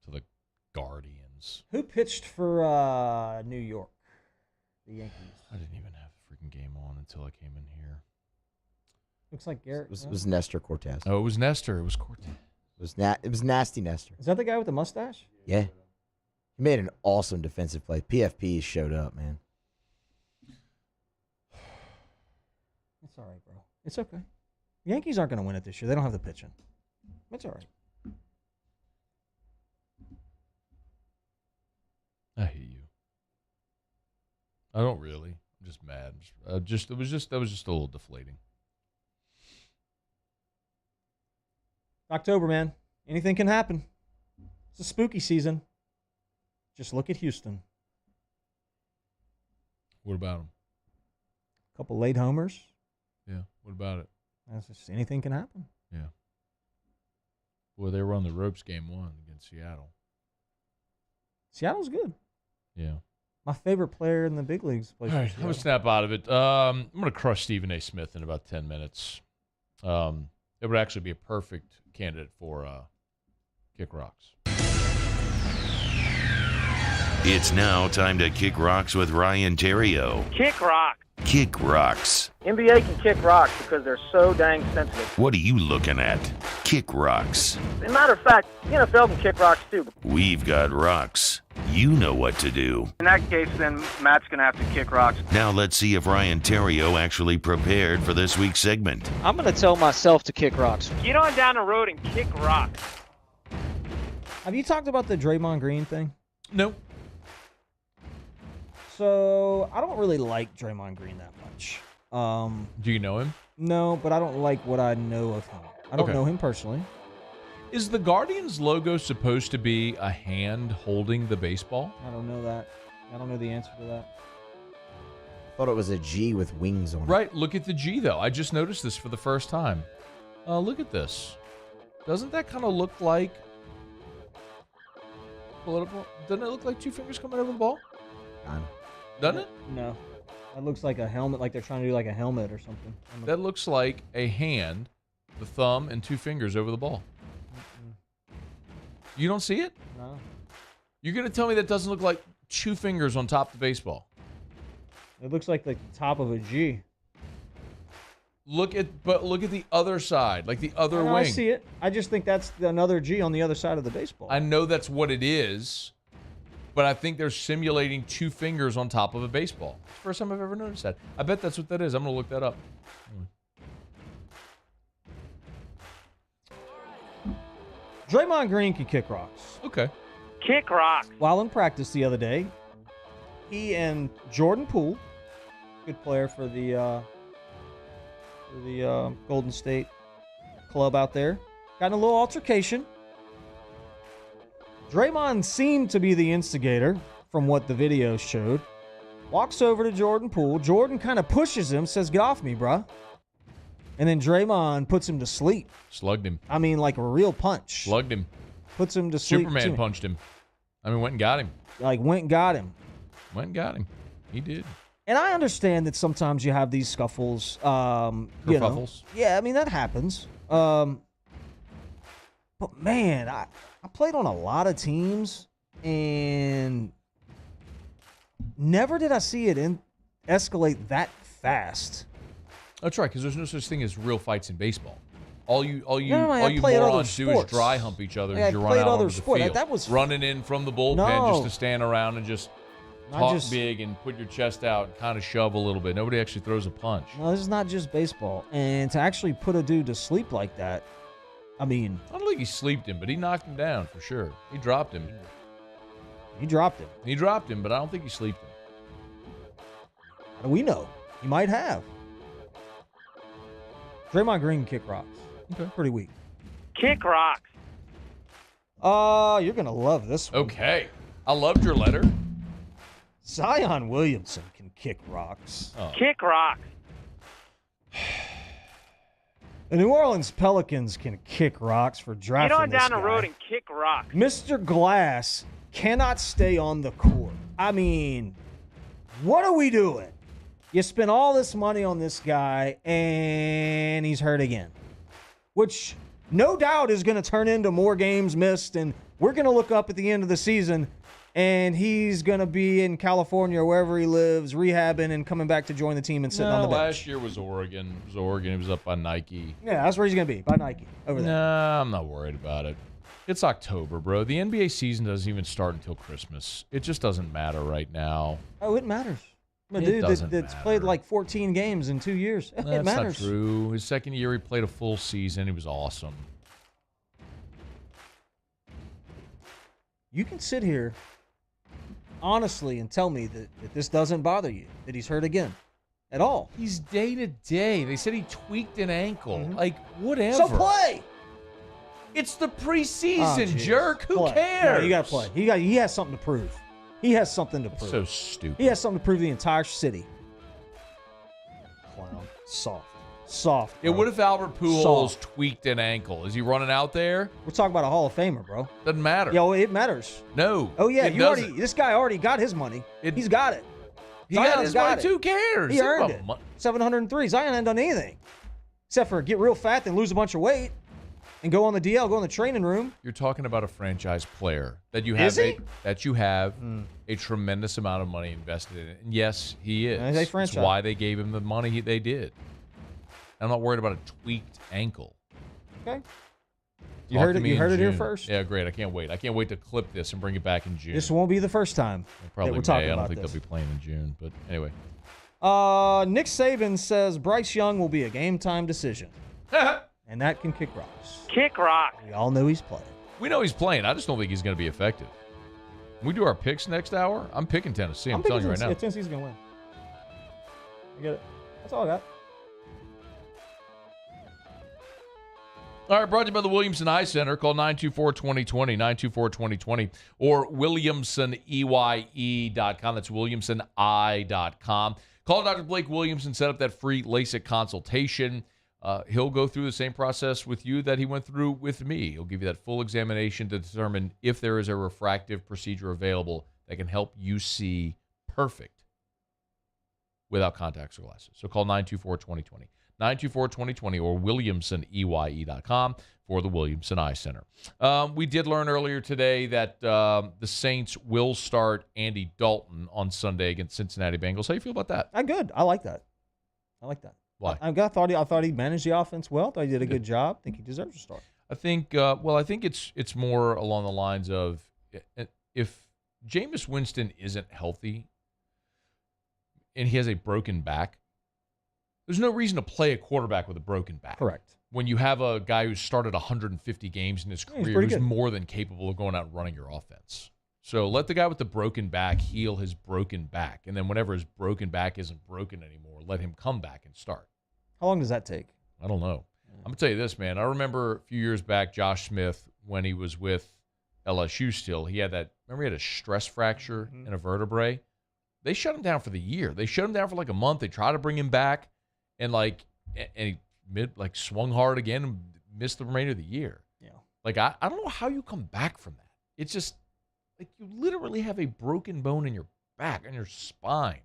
to the Guardians. Who pitched for New York? The Yankees. I didn't even have the freaking game on until I came in here. Looks like Garrett. It was Nestor Cortez. Oh, it was Nestor. It was Cortez. It was nasty Nestor. Is that the guy with the mustache? Yeah. He made an awesome defensive play. PFP showed up, man. It's all right, bro. It's okay. The Yankees aren't going to win it this year. They don't have the pitching. It's all right. I hate you. I don't really. I'm just mad. That was just a little deflating. October, man. Anything can happen. It's a spooky season. Just look at Houston. What about them? A couple late homers. Yeah. What about it? That's just, anything can happen. Yeah. Well, they were on the ropes game 1 against Seattle. Seattle's good. Yeah. My favorite player in the big leagues. All right, I'm going to snap out of it. I'm going to crush Stephen A. Smith in about 10 minutes. It would actually be a perfect candidate for Kick Rocks. It's now time to Kick Rocks with Ryan Terrio. Kick rock. Kick Rocks. NBA can kick rocks because they're so dang sensitive. What are you looking at? Kick Rocks. As a matter of fact, the NFL can kick rocks too. We've got rocks. You know what to do. In that case, then Matt's going to have to kick rocks. Now let's see if Ryan Terrio actually prepared for this week's segment. I'm going to tell myself to kick rocks. Get on down the road and kick rocks. Have you talked about the Draymond Green thing? No. So, I don't really like Draymond Green that much. Do you know him? No, but I don't like what I know of him. I don't know him personally. Is the Guardians logo supposed to be a hand holding the baseball? I don't know that. I don't know the answer to that. I thought it was a G with wings on it. Right. Look at the G, though. I just noticed this for the first time. Look at this. Doesn't that kind of look like... Doesn't it look like two fingers coming over the ball? Doesn't it? No. That looks like a helmet, like they're trying to do like a helmet or something. That looks like a hand, the thumb, and two fingers over the ball. You don't see it? No. You're going to tell me that doesn't look like two fingers on top of the baseball? It looks like the top of a G. Look at the other side, like the other wing. I see it. I just think that's another G on the other side of the baseball. I know that's what it is, but I think they're simulating two fingers on top of a baseball. It's the first time I've ever noticed that. I bet that's what that is. I'm going to look that up. Draymond Green can kick rocks. Okay. Kick rocks. While in practice the other day, he and Jordan Poole, good player for the Golden State club out there, got in a little altercation. Draymond seemed to be the instigator from what the video showed. Walks over to Jordan Poole. Jordan kind of pushes him, says, "Get off me, bruh." And then Draymond puts him to sleep. Slugged him. I mean, like a real punch. Slugged him. Puts him to sleep. Superman punched him. I mean, went and got him. Like, went and got him. Went and got him. He did. And I understand that sometimes you have these scuffles. Kerfuffles. Yeah, I mean, that happens. But, man, I played on a lot of teams, and never did I see it escalate that fast. That's right, because there's no such thing as real fights in baseball. All you morons do is dry hump each other as you run out onto the field. That was running in from the bullpen just to stand around and just talk big and put your chest out and kind of shove a little bit. Nobody actually throws a punch. No, this is not just baseball. And to actually put a dude to sleep like that, I mean... I don't think he sleeped him, but he knocked him down for sure. He dropped him. He dropped him. He dropped him, but I don't think he sleeped him. How do we know? He might have. Draymond Green can kick rocks. Okay. Pretty weak. Kick rocks. You're going to love this one. Okay. I loved your letter. Zion Williamson can kick rocks. Oh. Kick rocks. The New Orleans Pelicans can kick rocks for drafting Get on down this the guy. road and kick rocks. Mr. Glass cannot stay on the court. I mean, what are we doing? You spent all this money on this guy, and he's hurt again. Which, no doubt is going to turn into more games missed, and we're going to look up at the end of the season, and he's going to be in California or wherever he lives, rehabbing and coming back to join the team and sitting on the bench. Last year was Oregon. It was Oregon. He was up by Nike. Yeah, that's where he's going to be, by Nike, over there. Nah, I'm not worried about it. It's October, bro. The NBA season doesn't even start until Christmas. It just doesn't matter right now. Oh, it matters. A It dude doesn't that's matter. played like 14 games in 2 years. It That's matters. not true. His second year, he played a full season. He was awesome. You can sit here honestly and tell me that this doesn't bother you, that he's hurt again at all. He's day to day. They said he tweaked an ankle. Like, whatever. So play. It's the preseason, geez. jerk. Who Play. cares? No, you got to play. He has something to prove. He has something to prove. So stupid. He has something to prove to the entire city. Clown. Soft. Yeah, bro. what if Albert Pujols Soft. tweaked an ankle? Is he running out there? We're talking about a Hall of Famer, bro. Doesn't matter. Yo, it matters. No. Oh yeah, it doesn't. this guy already got his money. He's got it. He got Zion's his money too. Who cares? He earned it. 703. Zion ain't done anything except for get real fat, then lose a bunch of weight, and go on the DL, go in the training room. You're talking about a franchise player that you Is have he? a tremendous amount of money invested in. And yes, he is. He's a franchise. That's why they gave him the money they did. I'm not worried about a tweaked ankle. Okay. You heard it here first. Yeah, great. I can't wait. I can't wait to clip this and bring it back in June. This won't be the first time Probably that we're talking May. I about don't think this. they'll be playing in June. But anyway. Nick Saban says Bryce Young will be a game-time decision. And that can kick rocks. Kick rocks. We all know he's playing. We know he's playing. I just don't think he's going to be effective. When we do our picks next hour, I'm picking Tennessee. I'm telling you right now. Tennessee's going to win. You get it? That's all I got. All right, brought to you by the Williamson Eye Center. Call 924-2020, 924-2020, or WilliamsonEye.com. That's WilliamsonEye.com. Call Dr. Blake Williamson, set up that free LASIK consultation. He'll go through the same process with you that he went through with me. He'll give you that full examination to determine if there is a refractive procedure available that can help you see perfect without contacts or glasses. So call 924-2020. 924-2020 or WilliamsonEye.com for the Williamson Eye Center. We did learn earlier today that the Saints will start Andy Dalton on Sunday against Cincinnati Bengals. How do you feel about that? Good. I like that. Why? I thought he managed the offense well. Thought he did a good job. I think he deserves to start. I think it's more along the lines of if Jameis Winston isn't healthy and he has a broken back, there's no reason to play a quarterback with a broken back. Correct. When you have a guy who's started 150 games in his career who's more than capable of going out and running your offense. So let the guy with the broken back heal his broken back. And then whenever his broken back isn't broken anymore, let him come back and start. How long does that take? I don't know. I'm going to tell you this, man. I remember a few years back, Josh Smith, when he was with LSU still, he had a stress fracture in a vertebrae. They shut him down for the year. They shut him down for like a month. They tried to bring him back. And he swung hard again and missed the remainder of the year. Yeah. Like, I don't know how you come back from that. It's just, like, you literally have a broken bone in your back, in your spine.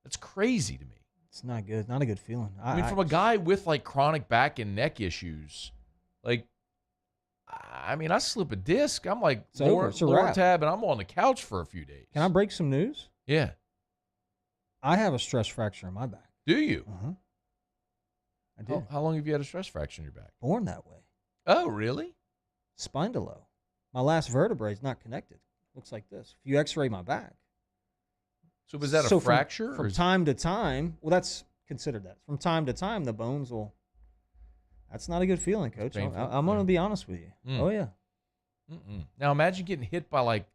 That's crazy to me. It's not good. Not a good feeling. I mean, from a guy with, like, chronic back and neck issues, like, I mean, I slip a disc. I'm like, lower tab, and I'm on the couch for a few days. Can I break some news? Yeah. I have a stress fracture in my back. Do you? Uh-huh. I do. How long have you had a stress fracture in your back? Born that way. Oh, really? Spindolow. My last vertebrae is not connected. Looks like this. If you x-ray my back. So was that a fracture? From time to time, well, that's considered that. From time to time, the bones will. That's not a good feeling, Coach. I'm going to be honest with you. Oh, yeah. Now, imagine getting hit by like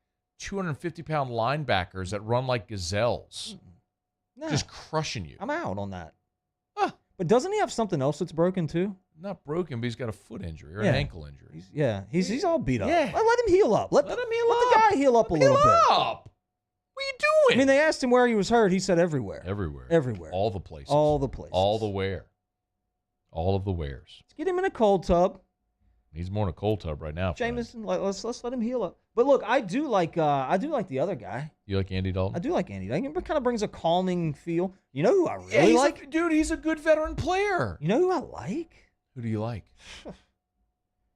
250-pound linebackers that run like gazelles. Nah, just crushing you. I'm out on that. But doesn't he have something else that's broken too? Not broken, but he's got a foot injury or an ankle injury. He's all beat up. Yeah. Let him heal up. Let him heal up. Let the guy heal up a little bit. What are you doing? I mean, they asked him where he was hurt. He said everywhere. Everywhere. All the places. All the places. All the wear. All of the wears. Let's get him in a cold tub. He's more in a cold tub right now. Jameson, let's let him heal up. But look, I do like the other guy. You like Andy Dalton? I do like Andy. It kind of brings a calming feel. You know who I really like? Dude, he's a good veteran player. You know who I like? Who do you like?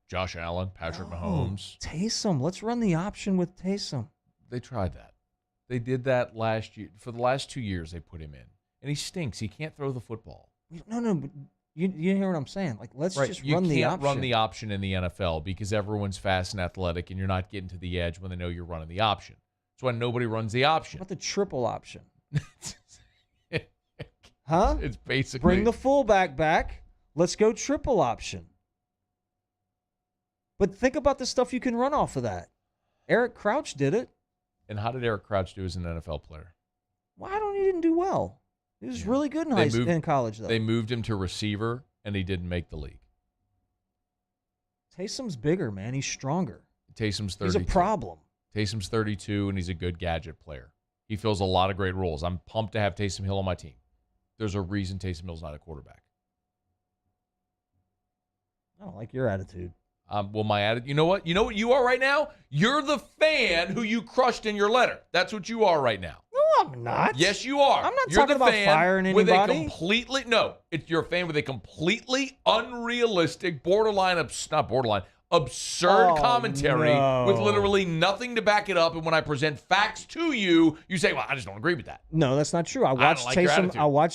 Josh Allen, Patrick Mahomes. Taysom. Let's run the option with Taysom. They tried that. They did that last year. For the last 2 years, they put him in. And he stinks. He can't throw the football. No, but you hear what I'm saying? Like, let's just run the option. You can't run the option in the NFL because everyone's fast and athletic, and you're not getting to the edge when they know you're running the option. That's why nobody runs the option. What about the triple option? Huh? It's basically bring the fullback back. Let's go triple option. But think about the stuff you can run off of that. Eric Crouch did it. And how did Eric Crouch do as an NFL player? He didn't do well. He was really good in college, though. They moved him to receiver, and he didn't make the league. Taysom's bigger, man. He's stronger. Taysom's 32. He's a problem. Taysom's 32, and he's a good gadget player. He fills a lot of great roles. I'm pumped to have Taysom Hill on my team. There's a reason Taysom Hill's not a quarterback. I don't like your attitude. Well, my attitude. You know what? You know what you are right now? You're the fan who you crushed in your letter. That's what you are right now. No, I'm not. Yes, you are. I'm not You're talking about firing anybody. With a completely you're a fan with a completely unrealistic, absurd commentary with literally nothing to back it up. And when I present facts to you, you say, "Well, I just don't agree with that." No, that's not true. I watched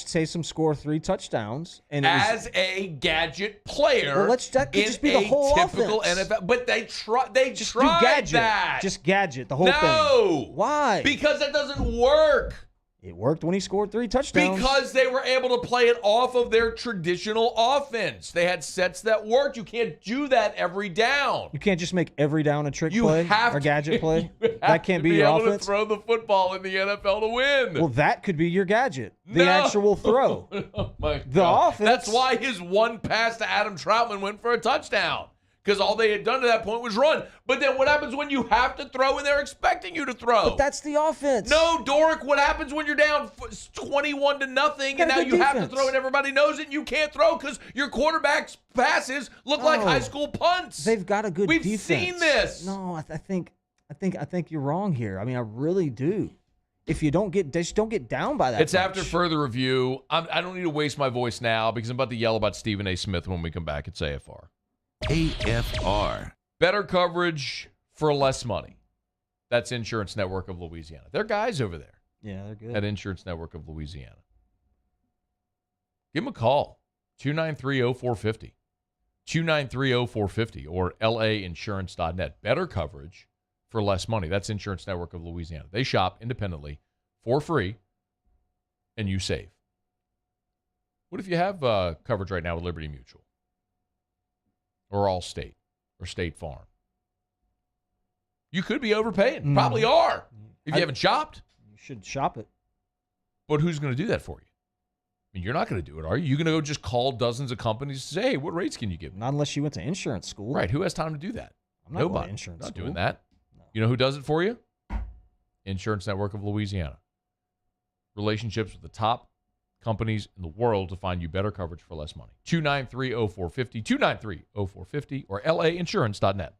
Taysom score 3 touchdowns, and as a gadget player, that could just be the whole typical offense. NFL. But they tried gadget. that. Just gadget the whole thing. No, why? Because that doesn't work. It worked when he scored 3 touchdowns. Because they were able to play it off of their traditional offense. They had sets that worked. You can't do that every down. You can't just make every down a trick play or gadget play. That can't be your able offense. To throw the football in the NFL to win. Well, that could be your gadget. The actual throw. Oh my God. The offense. That's why his one pass to Adam Troutman went for a touchdown. Because all they had done to that point was run. But then what happens when you have to throw and they're expecting you to throw? But that's the offense. No, Doric, what happens when you're down 21-0 and now you have to throw and everybody knows it and you can't throw because your quarterback's passes look like high school punts? They've got a good defense. We've seen this. No, I think you're wrong here. I mean, I really do. If you don't get down by that. It's much. After further review. I don't need to waste my voice now because I'm about to yell about Stephen A. Smith when we come back. It's AFR. AFR. Better coverage for less money. That's Insurance Network of Louisiana. They're guys over there. Yeah, they're good. At Insurance Network of Louisiana. Give them a call. 293-0450. 293-0450 or lainsurance.net. Better coverage for less money. That's Insurance Network of Louisiana. They shop independently for free, and you save. What if you have coverage right now with Liberty Mutual? Or Allstate, or State Farm. You could be overpaying. Probably are. If you haven't shopped. You should shop it. But who's going to do that for you? I mean, you're not going to do it, are you? You're going to go just call dozens of companies and say, hey, what rates can you give me? Not unless you went to insurance school. Right. Who has time to do that? I'm not Nobody. going to insurance not school. Doing that. No. You know who does it for you? Insurance Network of Louisiana. Relationships with the top companies in the world to find you better coverage for less money. 293-0450, 293-0450, or lainsurance.net.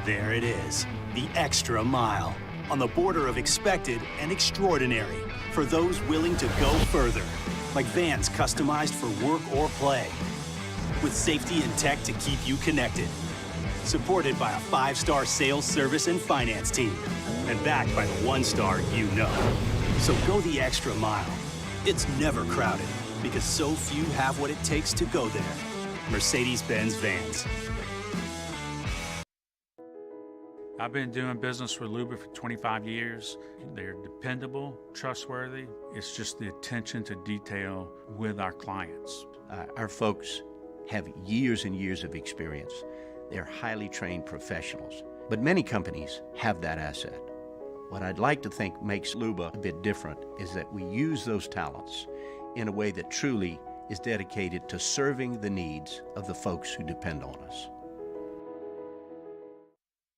There it is, the extra mile, on the border of expected and extraordinary for those willing to go further, like vans customized for work or play, with safety and tech to keep you connected, supported by a 5-star sales, service, and finance team, and backed by the 1-star you know. So go the extra mile. It's never crowded, because so few have what it takes to go there. Mercedes-Benz Vans. I've been doing business with Luba for 25 years. They're dependable, trustworthy. It's just the attention to detail with our clients. Our folks have years and years of experience. They're highly trained professionals. But many companies have that asset. What I'd like to think makes Luba a bit different is that we use those talents in a way that truly is dedicated to serving the needs of the folks who depend on us.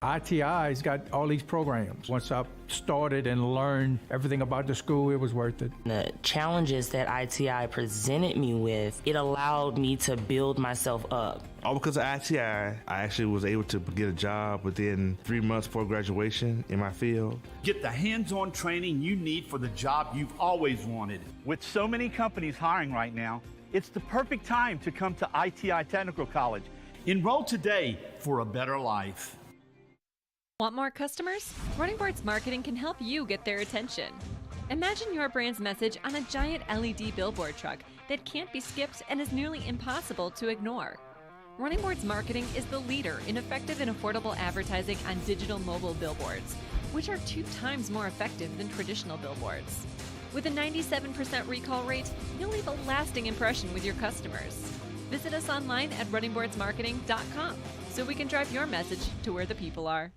ITI's got all these programs. Once I started and learned everything about the school, it was worth it. The challenges that ITI presented me with, it allowed me to build myself up. All because of ITI, I actually was able to get a job within 3 months before graduation in my field. Get the hands-on training you need for the job you've always wanted. With so many companies hiring right now, it's the perfect time to come to ITI Technical College. Enroll today for a better life. Want more customers? Running Boards Marketing can help you get their attention. Imagine your brand's message on a giant LED billboard truck that can't be skipped and is nearly impossible to ignore. Running Boards Marketing is the leader in effective and affordable advertising on digital mobile billboards, which are 2 times more effective than traditional billboards. With a 97% recall rate, you'll leave a lasting impression with your customers. Visit us online at runningboardsmarketing.com so we can drive your message to where the people are.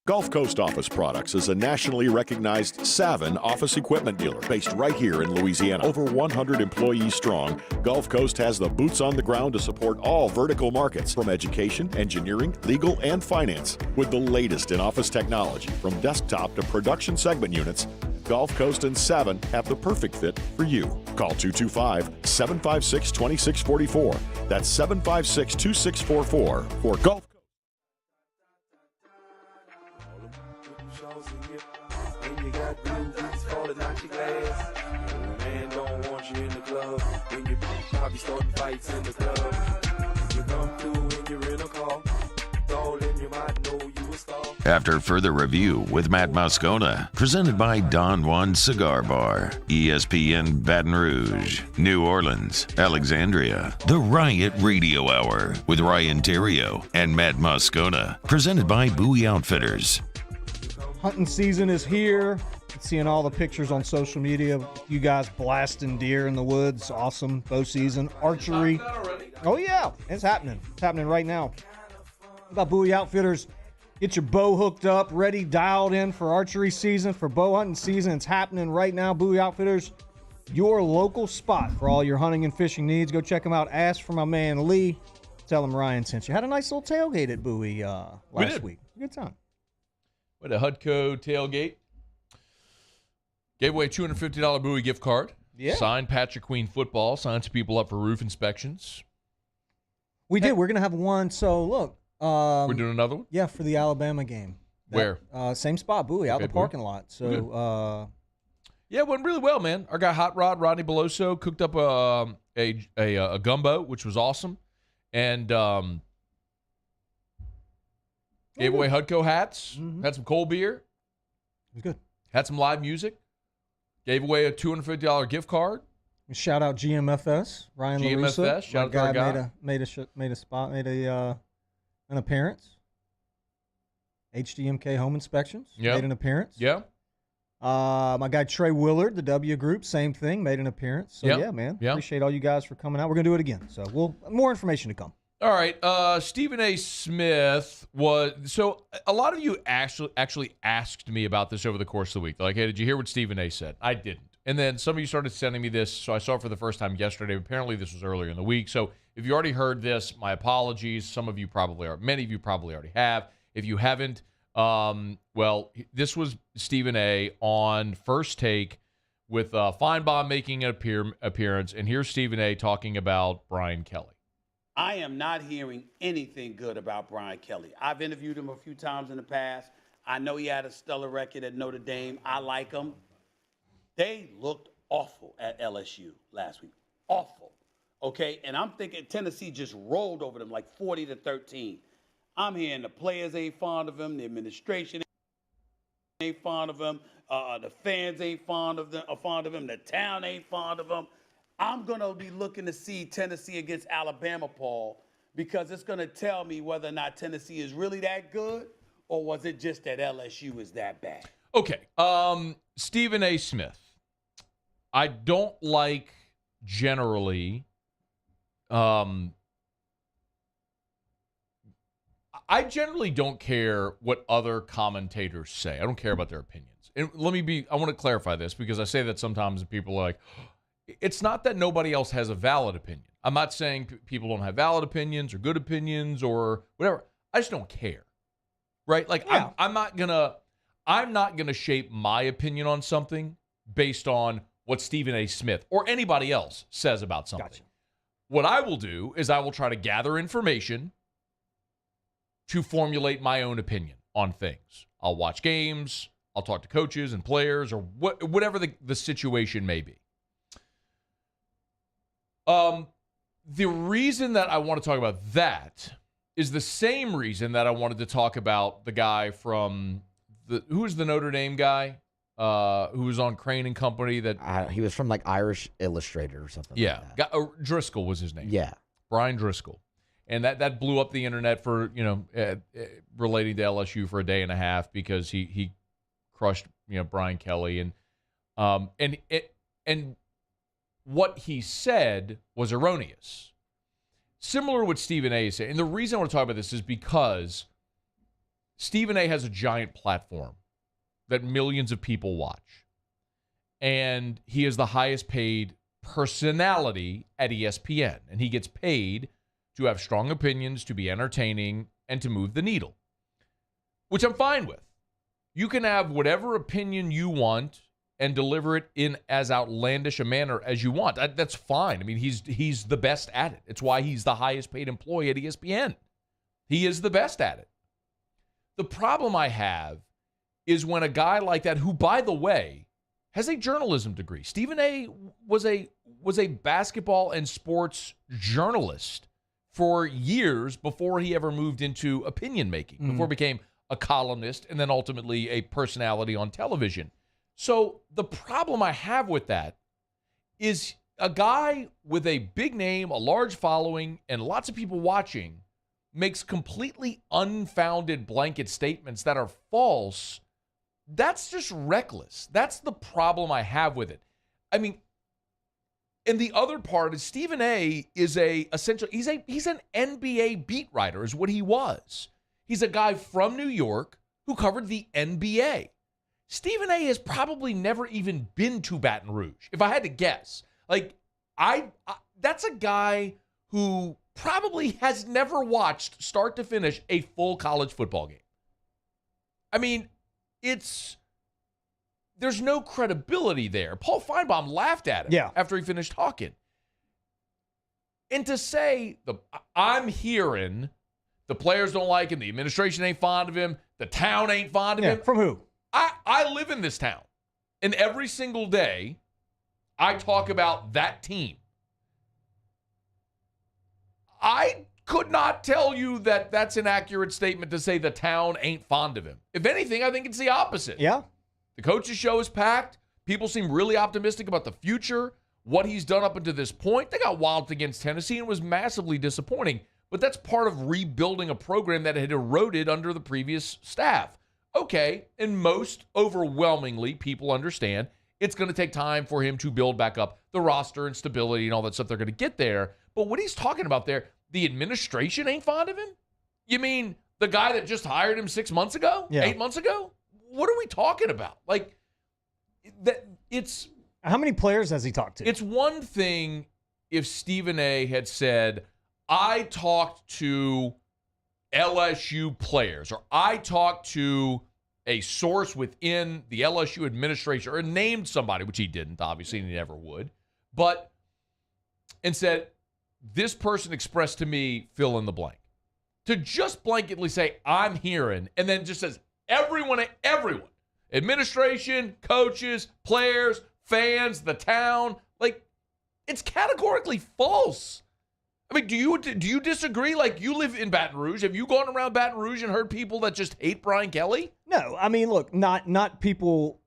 Gulf Coast Office Products is a nationally recognized Savin office equipment dealer based right here in Louisiana. Over 100 employees strong, Gulf Coast has the boots on the ground to support all vertical markets, from education, engineering, legal, and finance. With the latest in office technology, from desktop to production segment units, Gulf Coast and Savin have the perfect fit for you. Call 225-756-2644. That's 756-2644 for Gulf. You got blues falling out your glass. Man don't want you in the club. When you probably starting fights in the club. You come through and you're in a car. All in your mind, know you a star. After further review with Matt Moscona, presented by Don Juan Cigar Bar, ESPN Baton Rouge, New Orleans, Alexandria, the Riot Radio Hour with Ryan Terrio and Matt Moscona, presented by Bowie Outfitters. Hunting season is here. Seeing all the pictures on social media of you guys blasting deer in the woods. Awesome. Bow season. Archery. Oh, yeah. It's happening. It's happening right now. About Bowie Outfitters. Get your bow hooked up, ready, dialed in for archery season, for bow hunting season. It's happening right now. Bowie Outfitters, your local spot for all your hunting and fishing needs. Go check them out. Ask for my man Lee. Tell him Ryan sent you. Had a nice little tailgate at Bowie last week. Good time. Went to Hudco tailgate. Gave away a $250 Bowie gift card. Yeah. Signed Patrick Queen football. Signed some people up for roof inspections. We did. We're going to have one. So, look. We're doing another one? Yeah, for the Alabama game. Where? Same spot, Bowie, out in the parking lot. So, yeah, it went really well, man. Our guy Hot Rod, Rodney Beloso, cooked up a gumbo, which was awesome. And gave away Hudco hats. Mm-hmm. Had some cold beer. It was good. Had some live music. Gave away a $250 gift card. Shout out GMFS, Ryan GMFS, LaRussa. shout out to our guy. Made an appearance. HDMK Home Inspections made an appearance. Yeah. My guy Trey Willard, the W Group, same thing, made an appearance. So yeah, man, appreciate all you guys for coming out. We're gonna do it again. So more information to come. All right, Stephen A. Smith so a lot of you actually asked me about this over the course of the week. They're like, hey, did you hear what Stephen A. said? I didn't. And then some of you started sending me this, so I saw it for the first time yesterday. Apparently, this was earlier in the week. So if you already heard this, my apologies. Some of you probably are. Many of you probably already have. If you haven't, well, this was Stephen A. on First Take with Feinbaum making an appearance. And here's Stephen A. talking about Brian Kelly. I am not hearing anything good about Brian Kelly. I've interviewed him a few times in the past. I know he had a stellar record at Notre Dame. I like him. They looked awful at LSU last week. Awful. Okay? And I'm thinking Tennessee just rolled over them like 40-13. I'm hearing the players ain't fond of him. The administration ain't fond of him. The fans ain't fond of him. The town ain't fond of him. I'm going to be looking to see Tennessee against Alabama, Paul, because it's going to tell me whether or not Tennessee is really that good or was it just that LSU is that bad. Okay. Stephen A. Smith. I don't like generally I generally don't care what other commentators say. I don't care about their opinions. And I want to clarify this because I say that sometimes people are like, it's not that nobody else has a valid opinion. I'm not saying people don't have valid opinions or good opinions or whatever. I just don't care, right? Like I'm not gonna shape my opinion on something based on what Stephen A. Smith or anybody else says about something. Gotcha. What I will do is I will try to gather information to formulate my own opinion on things. I'll watch games. I'll talk to coaches and players or whatever the situation may be. The reason that I want to talk about that is the same reason that I wanted to talk about the guy from who was the Notre Dame guy who was on Crane and Company that he was from like Irish Illustrator or something. Yeah, like that. Driscoll was his name. Yeah, Brian Driscoll, and that blew up the internet for relating to LSU for a day and a half because he crushed Brian Kelly and what he said was erroneous. Similar to what Stephen A. is saying. And the reason I want to talk about this is because Stephen A. has a giant platform that millions of people watch. And he is the highest paid personality at ESPN. And he gets paid to have strong opinions, to be entertaining, and to move the needle, which I'm fine with. You can have whatever opinion you want and deliver it in as outlandish a manner as you want. That's fine. I mean, he's the best at it. It's why he's the highest paid employee at ESPN. He is the best at it. The problem I have is when a guy like that, who, by the way, has a journalism degree. Stephen A. was a basketball and sports journalist for years before he ever moved into opinion making, before he became a columnist and then ultimately a personality on television. So the problem I have with that is a guy with a big name, a large following, and lots of people watching makes completely unfounded blanket statements that are false. That's just reckless. That's the problem I have with it. I mean, and the other part is Stephen A. is he's an NBA beat writer is what he was. He's a guy from New York who covered the NBA. Stephen A. has probably never even been to Baton Rouge, if I had to guess. Like, that's a guy who probably has never watched, start to finish, a full college football game. I mean, there's no credibility there. Paul Feinbaum laughed at him after he finished talking. And to say, I'm hearing the players don't like him, the administration ain't fond of him, the town ain't fond of him. From who? I live in this town, and every single day I talk about that team. I could not tell you that that's an accurate statement to say the town ain't fond of him. If anything, I think it's the opposite. Yeah. The coaches' show is packed. People seem really optimistic about the future, what he's done up until this point. They got walloped against Tennessee and was massively disappointing, but that's part of rebuilding a program that had eroded under the previous staff. Okay, and most overwhelmingly people understand it's going to take time for him to build back up the roster and stability and all that stuff. They're going to get there. But what he's talking about there, the administration ain't fond of him? You mean the guy that just hired him 6 months ago? Yeah. 8 months ago? What are we talking about? Like, it's... How many players has he talked to? It's one thing if Stephen A. had said, I talked to LSU players, or I talked to a source within the LSU administration, or named somebody, which he didn't, obviously, and he never would, and said, this person expressed to me, fill in the blank. To just blanketly say, I'm hearing, and then just says, everyone, administration, coaches, players, fans, the town, like, it's categorically false. I mean, do you disagree? Like, you live in Baton Rouge. Have you gone around Baton Rouge and heard people that just hate Brian Kelly? No, I mean, look, not people.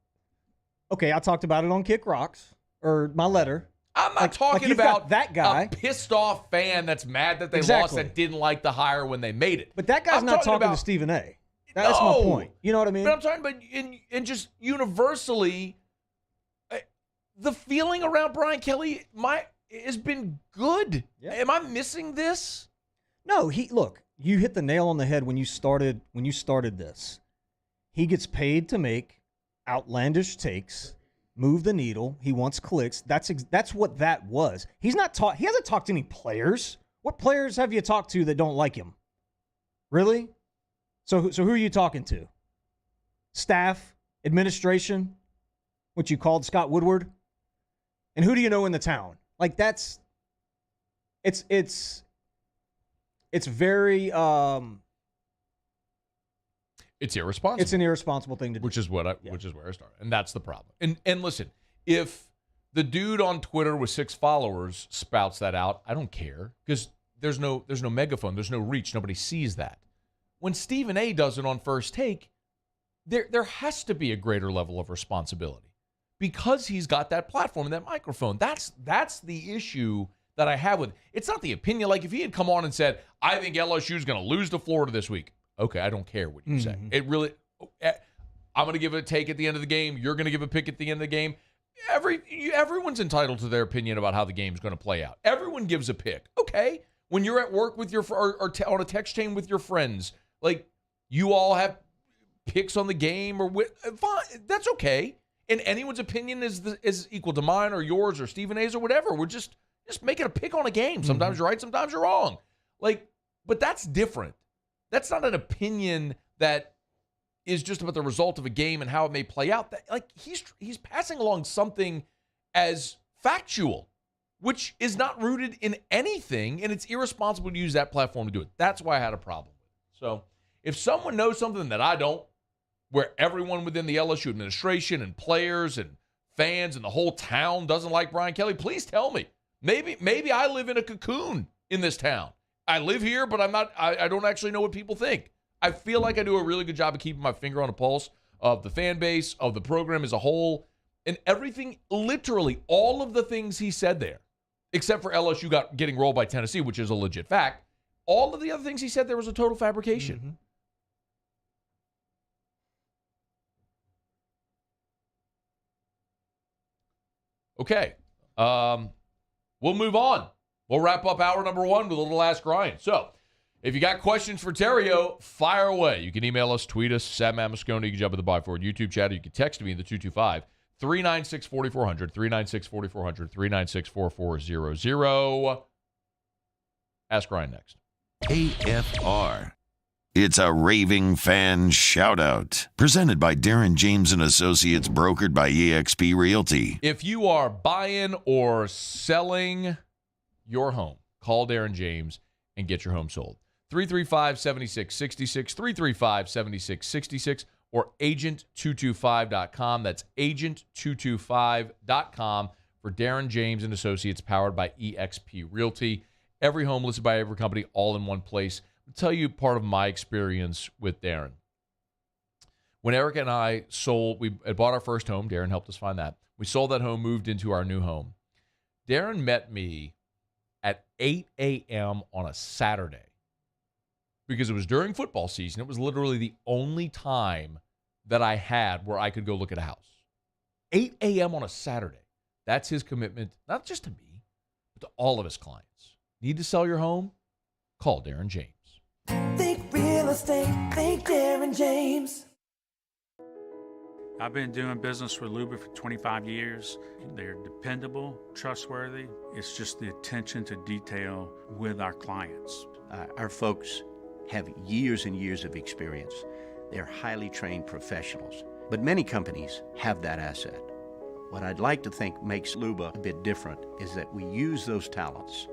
Okay, I talked about it on Kick Rocks, or my letter. I'm not talking about that guy, a pissed off fan that's mad that they lost, that didn't like the hire when they made it. But that guy's not talking to Stephen A. That's my point. You know what I mean? But I'm talking about in just universally, the feeling around Brian Kelly has been good. Yeah. Am I missing this? No, look, you hit the nail on the head when you started this. He gets paid to make outlandish takes, move the needle. He wants clicks. That's what that was. He hasn't talked to any players. What players have you talked to that don't like him? Really? So who are you talking to? Staff, administration, what you called Scott Woodward, and who do you know in the town? Like it's very it's irresponsible. It's an irresponsible thing to do. Which is where I started. And that's the problem. And listen, if the dude on Twitter with 6 followers spouts that out, I don't care, because there's no megaphone, there's no reach, nobody sees that. When Stephen A does it on First Take, there has to be a greater level of responsibility because he's got that platform and that microphone. That's the issue that I have with it. It's not the opinion. Like if he had come on and said, I think LSU is going to lose to Florida this week. Okay, I don't care what you say. It really, I'm going to give a take at the end of the game. You're going to give a pick at the end of the game. Everyone's entitled to their opinion about how the game's going to play out. Everyone gives a pick. Okay, when you're at work with your or on a text chain with your friends, like you all have picks on the game or fine, that's okay. And anyone's opinion is equal to mine or yours or Stephen A's or whatever. We're just making a pick on a game. Sometimes you're right, sometimes you're wrong. Like, but that's different. That's not an opinion that is just about the result of a game and how it may play out. Like he's passing along something as factual, which is not rooted in anything, and it's irresponsible to use that platform to do it. That's why I had a problem with it. So if someone knows something that I don't, where everyone within the LSU administration and players and fans and the whole town doesn't like Brian Kelly, please tell me. Maybe I live in a cocoon in this town. I live here, but I don't actually know what people think. I feel like I do a really good job of keeping my finger on the pulse of the fan base, of the program as a whole, and everything, literally all of the things he said there, except for LSU getting rolled by Tennessee, which is a legit fact. All of the other things he said there was a total fabrication. Okay. We'll move on. We'll wrap up hour number 1 with a little Ask Ryan. So, if you got questions for Terrio, fire away. You can email us, tweet us, Sam Moscone. You can jump in the Buy Forward YouTube chat, or you can text me in the 225-396-4400, 396-4400, 396-4400. Ask Ryan next. AFR. It's a raving fan shout-out. Presented by Darren James & Associates, brokered by eXp Realty. If you are buying or selling your home, call Darren James and get your home sold. 335-7666, 335-7666, or agent225.com. That's agent225.com for Darren James & Associates, powered by eXp Realty. Every home listed by every company, all in one place. I'll tell you part of my experience with Darren. When Eric and I had bought our first home, Darren helped us find that. We sold that home, moved into our new home. Darren met me at 8 a.m. on a Saturday because it was during football season. It was literally the only time that I had where I could go look at a house. 8 a.m. on a Saturday. That's his commitment, not just to me, but to all of his clients. Need to sell your home? Call Darren James. Think real estate, think Darren James. I've been doing business with Luba for 25 years. They're dependable, trustworthy. It's just the attention to detail with our clients. Our folks have years and years of experience. They're highly trained professionals, but many companies have that asset. What I'd like to think makes Luba a bit different is that we use those talents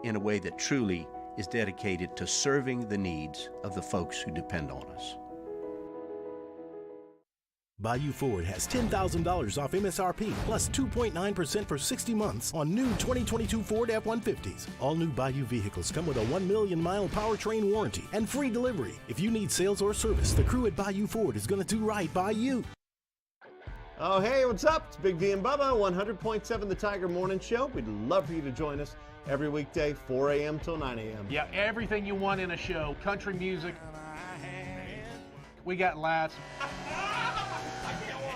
in a way that truly is dedicated to serving the needs of the folks who depend on us. Bayou Ford has $10,000 off MSRP plus 2.9% for 60 months on new 2022 Ford F-150s. All new Bayou vehicles come with a 1 million mile powertrain warranty and free delivery. If you need sales or service, the crew at Bayou Ford is going to do right by you. Oh, hey, what's up? It's Big D and Bubba, 100.7 The Tiger Morning Show. We'd love for you to join us every weekday, 4 a.m. till 9 a.m. Yeah, everything you want in a show. Country music. We got laughs.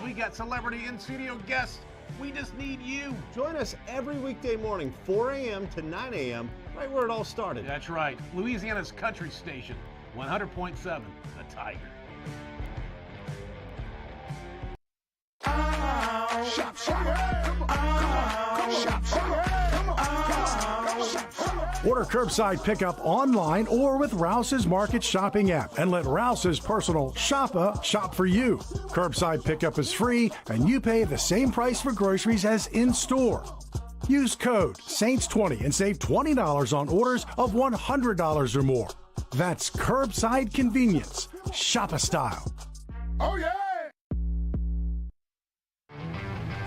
We got celebrity in-studio guests. We just need you. Join us every weekday morning, 4 a.m. to 9 a.m., right where it all started. That's right. Louisiana's country station, 100.7 The Tiger. Order curbside pickup online or with Rouse's Market Shopping app and let Rouse's personal shopper shop for you. Curbside pickup is free and you pay the same price for groceries as in-store. Use code SAINTS20 and save $20 on orders of $100 or more. That's curbside convenience. Shopper style. Oh, yeah!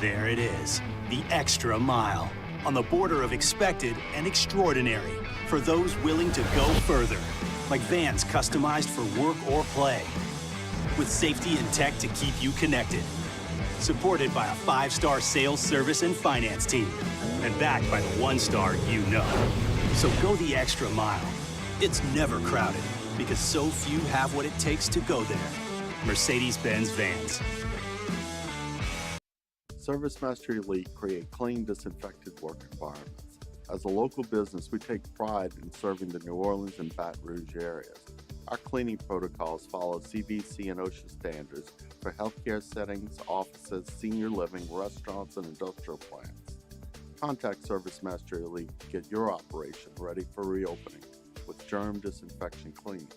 There it is, the extra mile, on the border of expected and extraordinary for those willing to go further, like vans customized for work or play, with safety and tech to keep you connected, supported by a 5-star sales, service, and finance team, and backed by the 1-star you know. So go the extra mile. It's never crowded because so few have what it takes to go there. Mercedes-Benz Vans. ServiceMaster Elite create clean, disinfected work environments. As a local business, we take pride in serving the New Orleans and Baton Rouge areas. Our cleaning protocols follow CDC and OSHA standards for healthcare settings, offices, senior living, restaurants, and industrial plants. Contact ServiceMaster Elite to get your operation ready for reopening with germ disinfection cleaning.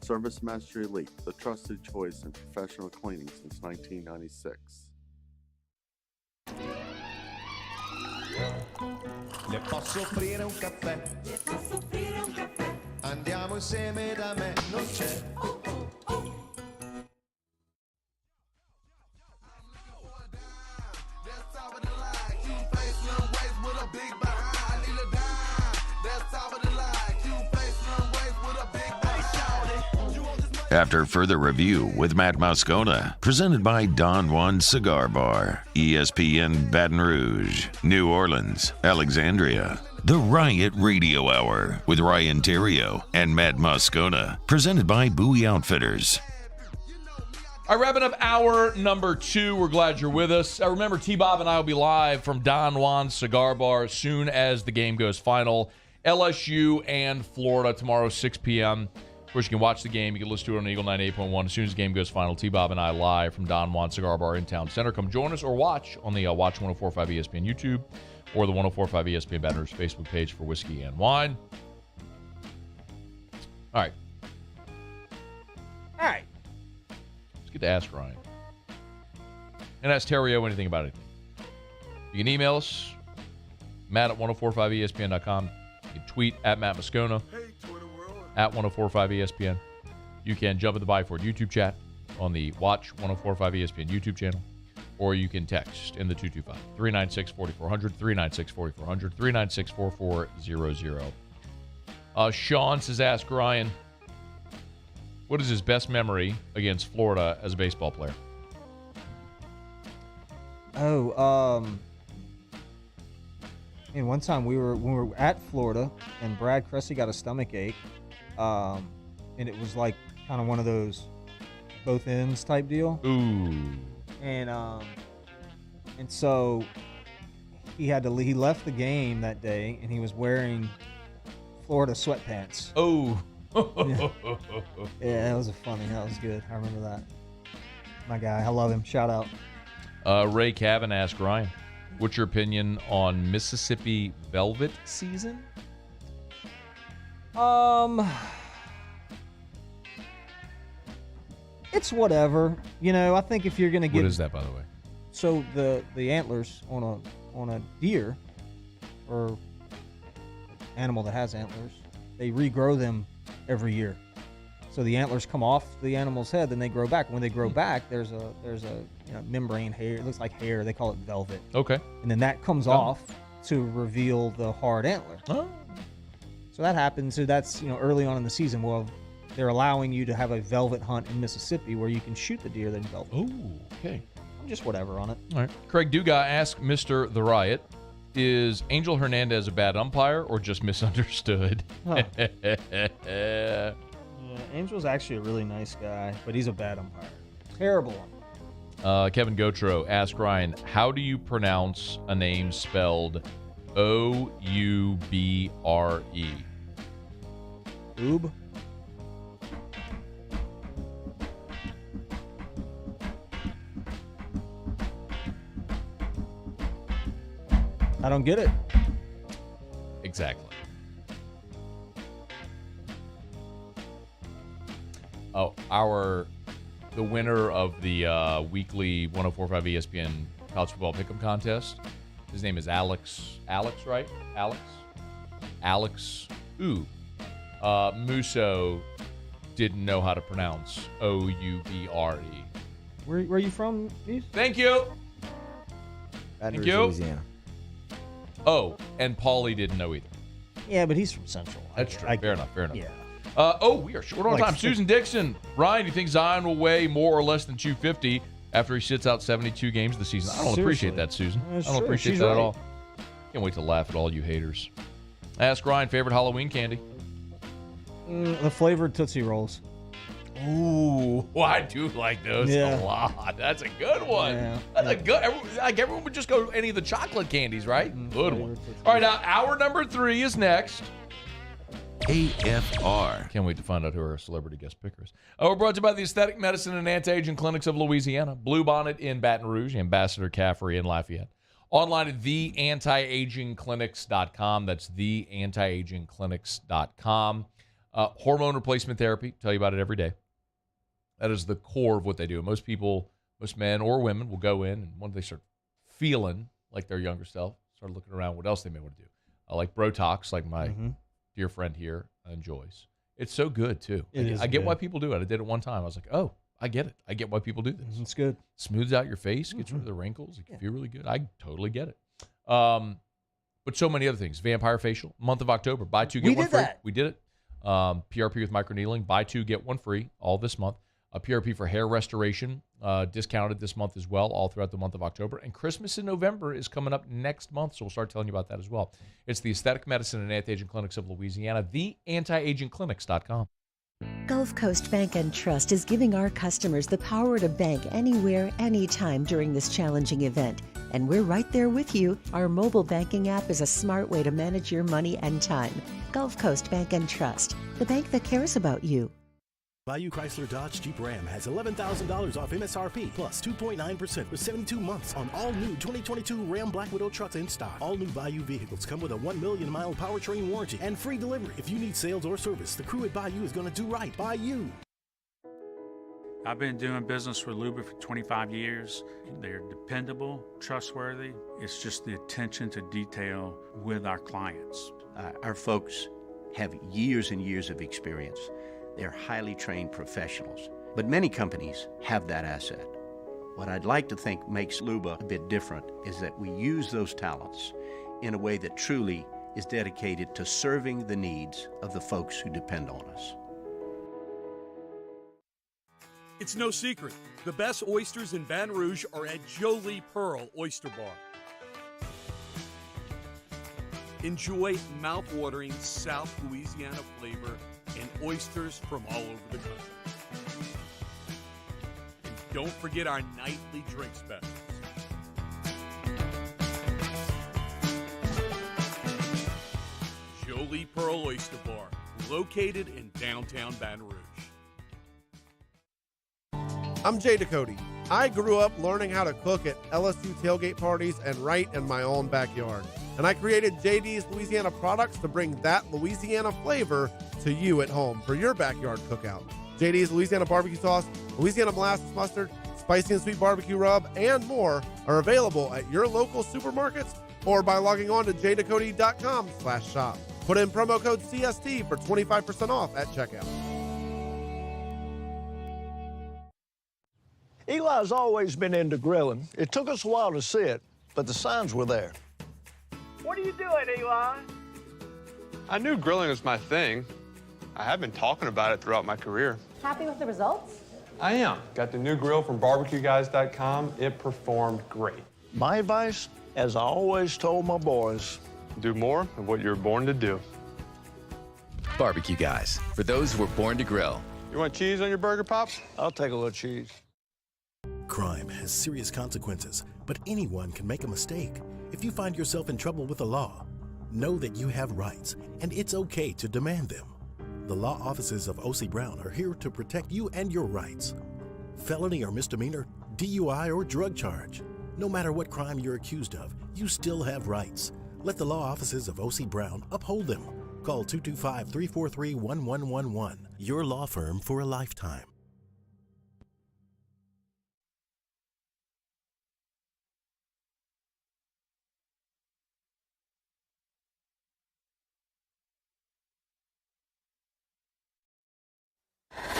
ServiceMaster Elite, the trusted choice in professional cleaning since 1996. Le posso offrire un caffè? Le posso offrire un caffè? Andiamo insieme da me, non c'è. After further review with Matt Moscona, presented by Don Juan Cigar Bar, ESPN Baton Rouge, New Orleans, Alexandria. The Riot Radio Hour with Ryan Terrio and Matt Moscona, presented by Bowie Outfitters. All right, wrapping up hour number 2. We're glad you're with us. Remember, T-Bob and I will be live from Don Juan Cigar Bar as soon as the game goes final. LSU and Florida tomorrow, 6 p.m. Of course, you can watch the game. You can listen to it on Eagle 98.1. As soon as the game goes final, T-Bob and I live from Don Juan Cigar Bar in Town Center. Come join us or watch on the Watch 104.5 ESPN YouTube or the 104.5 ESPN Baton Rouge Facebook page for Whiskey and Wine. All right. Let's get to Ask Ryan. And ask Terrio anything about anything. You can email us, Matt at 1045ESPN.com. You can tweet at Matt Moscona. At 1045 ESPN. You can jump in the Byford YouTube chat on the Watch 1045 ESPN YouTube channel, or you can text in the 225-396-4400, 396-4400, 396-4400. Sean says, ask Ryan, what is his best memory against Florida as a baseball player? One time when we were at Florida and Brad Cressy got a stomach ache. And it was like kind of one of those both ends type deal. Ooh. And so he left the game that day and he was wearing Florida sweatpants. Oh. Yeah, that was good. I remember that. My guy, I love him. Shout out. Ray Cavan asked Ryan, what's your opinion on Mississippi Velvet season? It's whatever. I think if you're gonna get. What is that, by the way? So the antlers on a deer or animal that has antlers, they regrow them every year. So the antlers come off the animal's head, then they grow back. When they grow back, there's a membrane hair. It looks like hair. They call it velvet. Okay. And then that comes off to reveal the hard antler. Oh. So that happens. So that's early on in the season. Well, they're allowing you to have a velvet hunt in Mississippi where you can shoot the deer then velvet. Oh, okay. I'm just whatever on it. All right. Craig Dugas asked Mr. The Riot, is Angel Hernandez a bad umpire or just misunderstood? Huh. Yeah, Angel's actually a really nice guy, but he's a bad umpire. Terrible umpire. Kevin Gautreaux asked Ryan, how do you pronounce a name spelled O-U-B-R-E? Oob? I don't get it. Exactly. Oh, the winner of the weekly 104.5 ESPN college football pick'em contest. His name is Alex. Alex, right? Alex. Musso didn't know how to pronounce Oubre. Where are you from, Nice? Thank you. Thank you. Louisiana. Oh, and Paulie didn't know either. Yeah, but he's from Central. That's true. Fair enough. Yeah. We are short on time. Susan Dixon. Ryan, do you think Zion will weigh more or less than 250 after he sits out 72 games of the season? I don't appreciate that, Susan. I don't appreciate that at all. Can't wait to laugh at all you haters. Ask Ryan, favorite Halloween candy? The flavored Tootsie Rolls. Ooh, I do like those a lot. That's a good one. Yeah. That's a good. Everyone would just go any of the chocolate candies, right? Good one. All right, now hour number 3 is next. AFR. Can't wait to find out who our celebrity guest picker is. We're brought to you by the Aesthetic Medicine and Anti-Aging Clinics of Louisiana, Bluebonnet in Baton Rouge, Ambassador Caffrey in Lafayette. Online at theantiagingclinics.com. That's theantiagingclinics.com. Hormone replacement therapy. Tell you about it every day. That is the core of what they do. Most people, most men or women will go in, and when they start feeling like their younger self, start looking around what else they may want to do. Like Brotox, like my dear friend here enjoys. It's so good, too. I get why people do it. I did it one time. I was like, oh, I get it. I get why people do this. It's good. Smooths out your face, gets rid of the wrinkles. You can feel really good. I totally get it. But so many other things. Vampire facial, month of October. Buy 2, get 1 free. We did it. PRP with microneedling. Buy 2, get 1 free all this month. PRP for hair restoration, discounted this month as well, all throughout the month of October. And Christmas in November is coming up next month, so we'll start telling you about that as well. It's the Aesthetic Medicine and Anti-Aging Clinics of Louisiana, theantiagingclinics.com. Gulf Coast Bank and Trust is giving our customers the power to bank anywhere, anytime during this challenging event. And we're right there with you. Our mobile banking app is a smart way to manage your money and time. Gulf Coast Bank and Trust, the bank that cares about you. Bayou Chrysler Dodge Jeep Ram has $11,000 off MSRP plus 2.9% for 72 months on all new 2022 Ram Black Widow trucks in stock. All new Bayou vehicles come with a 1 million mile powertrain warranty and free delivery. If you need sales or service, the crew at Bayou is going to do right by you. I've been doing business with Luba for 25 years. They're dependable, trustworthy. It's just the attention to detail with our clients. Our folks have years and years of experience. They're highly trained professionals, but many companies have that asset. What I'd like to think makes Luba a bit different is that we use those talents in a way that truly is dedicated to serving the needs of the folks who depend on us. It's no secret, the best oysters in Baton Rouge are at Jolie Pearl Oyster Bar. Enjoy mouth-watering South Louisiana flavor and oysters from all over the country. And don't forget our nightly drink specials. Jolie Pearl Oyster Bar, located in downtown Baton Rouge. I'm Jay Ducote. I grew up learning how to cook at LSU tailgate parties and right in my own backyard. And I created JD's Louisiana products to bring that Louisiana flavor to you at home for your backyard cookout. JD's Louisiana barbecue sauce, Louisiana molasses mustard, spicy and sweet barbecue rub, and more are available at your local supermarkets or by logging on to jducote.com/shop. Put in promo code CST for 25% off at checkout. Eli's always been into grilling. It took us a while to see it, but the signs were there. What are you doing, Eli? I knew grilling was my thing. I have been talking about it throughout my career. Happy with the results? I am. Got the new grill from barbecueguys.com. It performed great. My advice, as I always told my boys, do more of what you're born to do. Barbecue Guys, for those who were born to grill. You want cheese on your burger, Pops? I'll take a little cheese. Crime has serious consequences, but anyone can make a mistake. If you find yourself in trouble with the law, know that you have rights, and it's okay to demand them. The law offices of O.C. Brown are here to protect you and your rights. Felony or misdemeanor, DUI or drug charge. No matter what crime you're accused of, you still have rights. Let the law offices of O.C. Brown uphold them. Call 225-343-1111. Your law firm for a lifetime.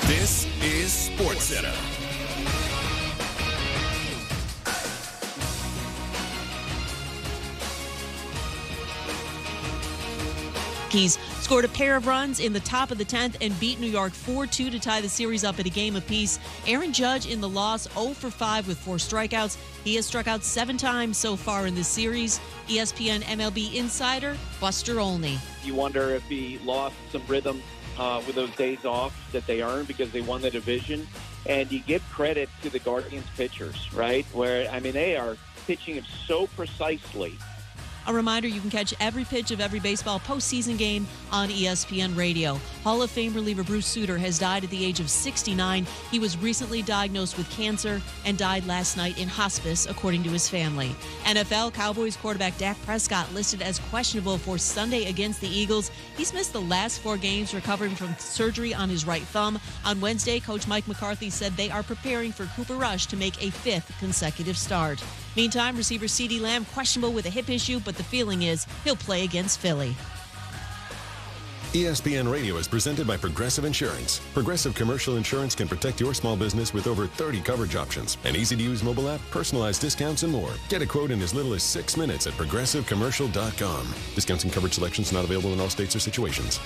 This is SportsCenter. Yankees scored a pair of runs in the top of the 10th and beat New York 4-2 to tie the series up at a game apiece. Aaron Judge in the loss 0 for 5 with 4 strikeouts. He has struck out 7 times so far in this series. ESPN MLB insider Buster Olney. You wonder if he lost some rhythm with those days off that they earned because they won the division. And you give credit to the Guardians pitchers, right? Where, I mean, they are pitching it so precisely. A reminder, you can catch every pitch of every baseball postseason game on ESPN Radio. Hall of Fame reliever Bruce Sutter has died at the age of 69. He was recently diagnosed with cancer and died last night in hospice, according to his family. NFL Cowboys quarterback Dak Prescott listed as questionable for Sunday against the Eagles. He's missed the last 4 games recovering from surgery on his right thumb. On Wednesday, Coach Mike McCarthy said they are preparing for Cooper Rush to make a 5th consecutive start. Meantime, receiver CeeDee Lamb questionable with a hip issue, but the feeling is he'll play against Philly. ESPN Radio is presented by Progressive Insurance. Progressive Commercial Insurance can protect your small business with over 30 coverage options, an easy-to-use mobile app, personalized discounts, and more. Get a quote in as little as 6 minutes at progressivecommercial.com. Discounts and coverage selections not available in all states or situations.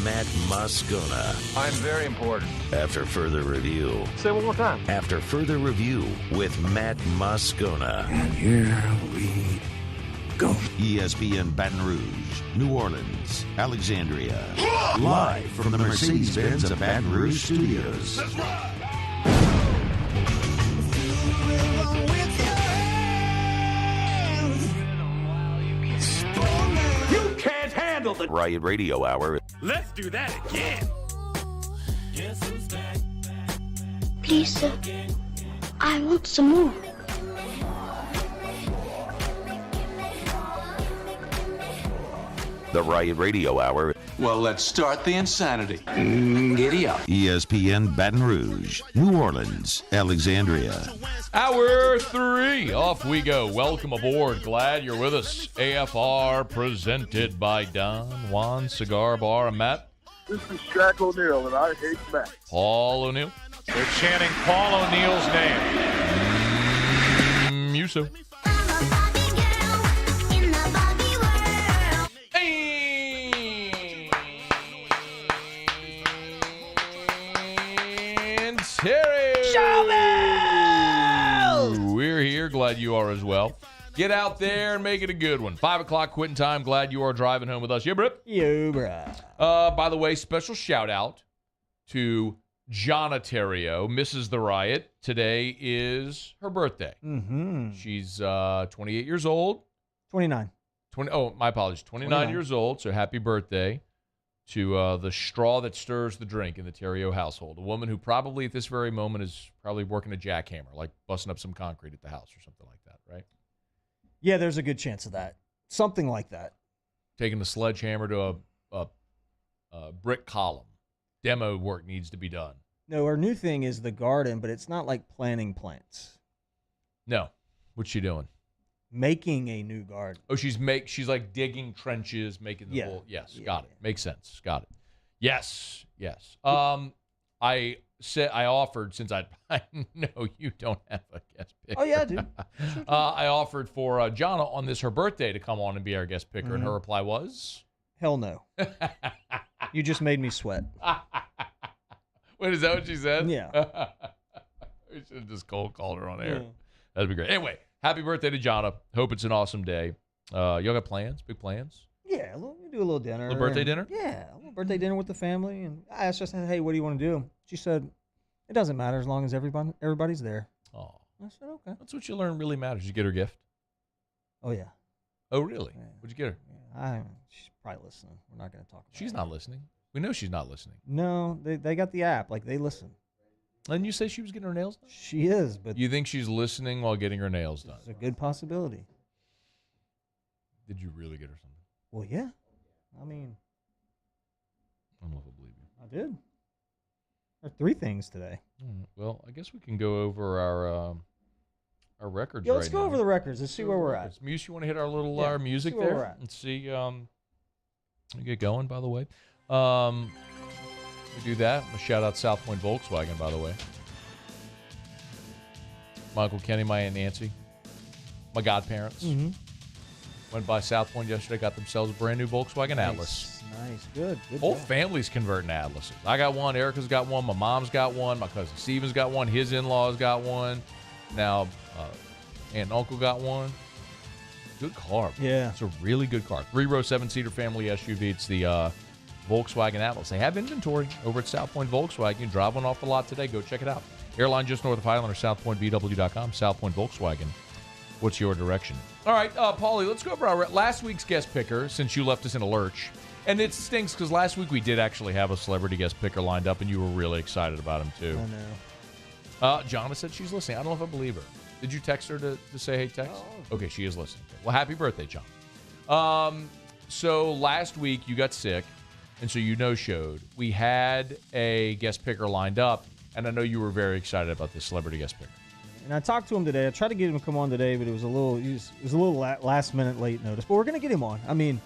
Matt Moscona. I'm very important. After further review. Say it one more time. After further review with Matt Moscona. And here we go. ESPN Baton Rouge, New Orleans, Alexandria. Live from the Mercedes-Benz of Baton Rouge studios. That's right. You can't handle the Riot Radio Hour. Let's do that again. Please, sir. I want some more. The Riot Radio Hour. Well, let's start the insanity. Giddy up. ESPN Baton Rouge, New Orleans, Alexandria. Hour 3, off we go. Welcome aboard. Glad you're with us. AFR presented by Don Juan Cigar Bar. And Matt. This is Shaq O'Neal, and I hate Matt. Paul O'Neal. They're chanting Paul O'Neal's name. Muso. And Terry. We're here. Glad you are as well. Get out there and make it a good one. 5 o'clock quitting time. Glad you are driving home with us. Yeah, bro. Yo, bro. By the way, special shout out to Jonna Terrio, Mrs. The Riot. Today is her birthday. Mm-hmm. She's 28 years old. 29. My apologies. 29 years old. So happy birthday to the straw that stirs the drink in the Terrio household. A woman who probably at this very moment is probably working a jackhammer, like busting up some concrete at the house or something like that, right? Yeah, there's a good chance of that. Something like that. Taking the sledgehammer to a brick column. Demo work needs to be done. No, her new thing is the garden, but it's not like planting plants. No. What's she doing? Making a new garden. Oh, she's like digging trenches, making the whole. Yes, got it. Makes sense. Got it. Yes. I offered, since I know you don't have a guest picker. Oh, yeah, I do. Sure do. I offered for Jonna on her birthday to come on and be our guest picker, and her reply was? Hell no. You just made me sweat. Wait, is that what she said? Yeah. We should have just cold called her on air. Yeah. That'd be great. Anyway, happy birthday to Jonna. Hope it's an awesome day. Y'all got plans? Big plans? Yeah, we do a little dinner. A little birthday dinner? Yeah, a little birthday dinner with the family. And I asked her, hey, what do you want to do? She said, it doesn't matter as long as everybody's there. Oh. I said, okay. That's what you learn really matters. You get her gift? Oh, yeah. Oh, really? Yeah. What'd you get her? Yeah, she's probably listening. We're not going to talk about She's not listening. We know she's not listening. No, they got the app. Like, they listen. And you say she was getting her nails done? She is, but You think she's listening while getting her nails done? it's a good possibility. Did you really get her something? Well, yeah. I mean, I don't know if I believe you. I did. There are 3 things today. Well, I guess we can go over our records. Yeah, let's right go now. over the records. Let's see where we're at. Muse, you want to hit our little Yeah, music see where there? we're at. And see, we get going, by the way. We do that. I'm going to shout out South Point Volkswagen, by the way. My Uncle Kenny, my Aunt Nancy, my godparents. Went by South Point yesterday, got themselves a brand new Volkswagen Atlas. Nice. Good. Whole job. family's converting to Atlases. I got one. Erica's got one. My mom's got one. My cousin Steven's got one. His in-laws got one. Now, Aunt and Uncle got one. Good car. Yeah. It's a really good car. 3-row, 7-seater family SUV. It's the Volkswagen Atlas. They have inventory over at South Point Volkswagen. You can drive one off the lot today. Go check it out. Airline just north of Highland or southpointvw.com. South Point Volkswagen. What's your direction? All right, Paulie, let's go over our last week's guest picker since you left us in a lurch. And it stinks because last week we did actually have a celebrity guest picker lined up, and you were really excited about him, too. I know. Jonna said she's listening. I don't know if I believe her. Did you text her to say, hey, text? Oh. Okay, she is listening. Well, happy birthday, John. So last week you got sick, and so you no-showed. We had a guest picker lined up, and I know you were very excited about this celebrity guest picker. And I talked to him today. I tried to get him to come on today, but it was a little last minute late notice. But we're gonna get him on. I mean,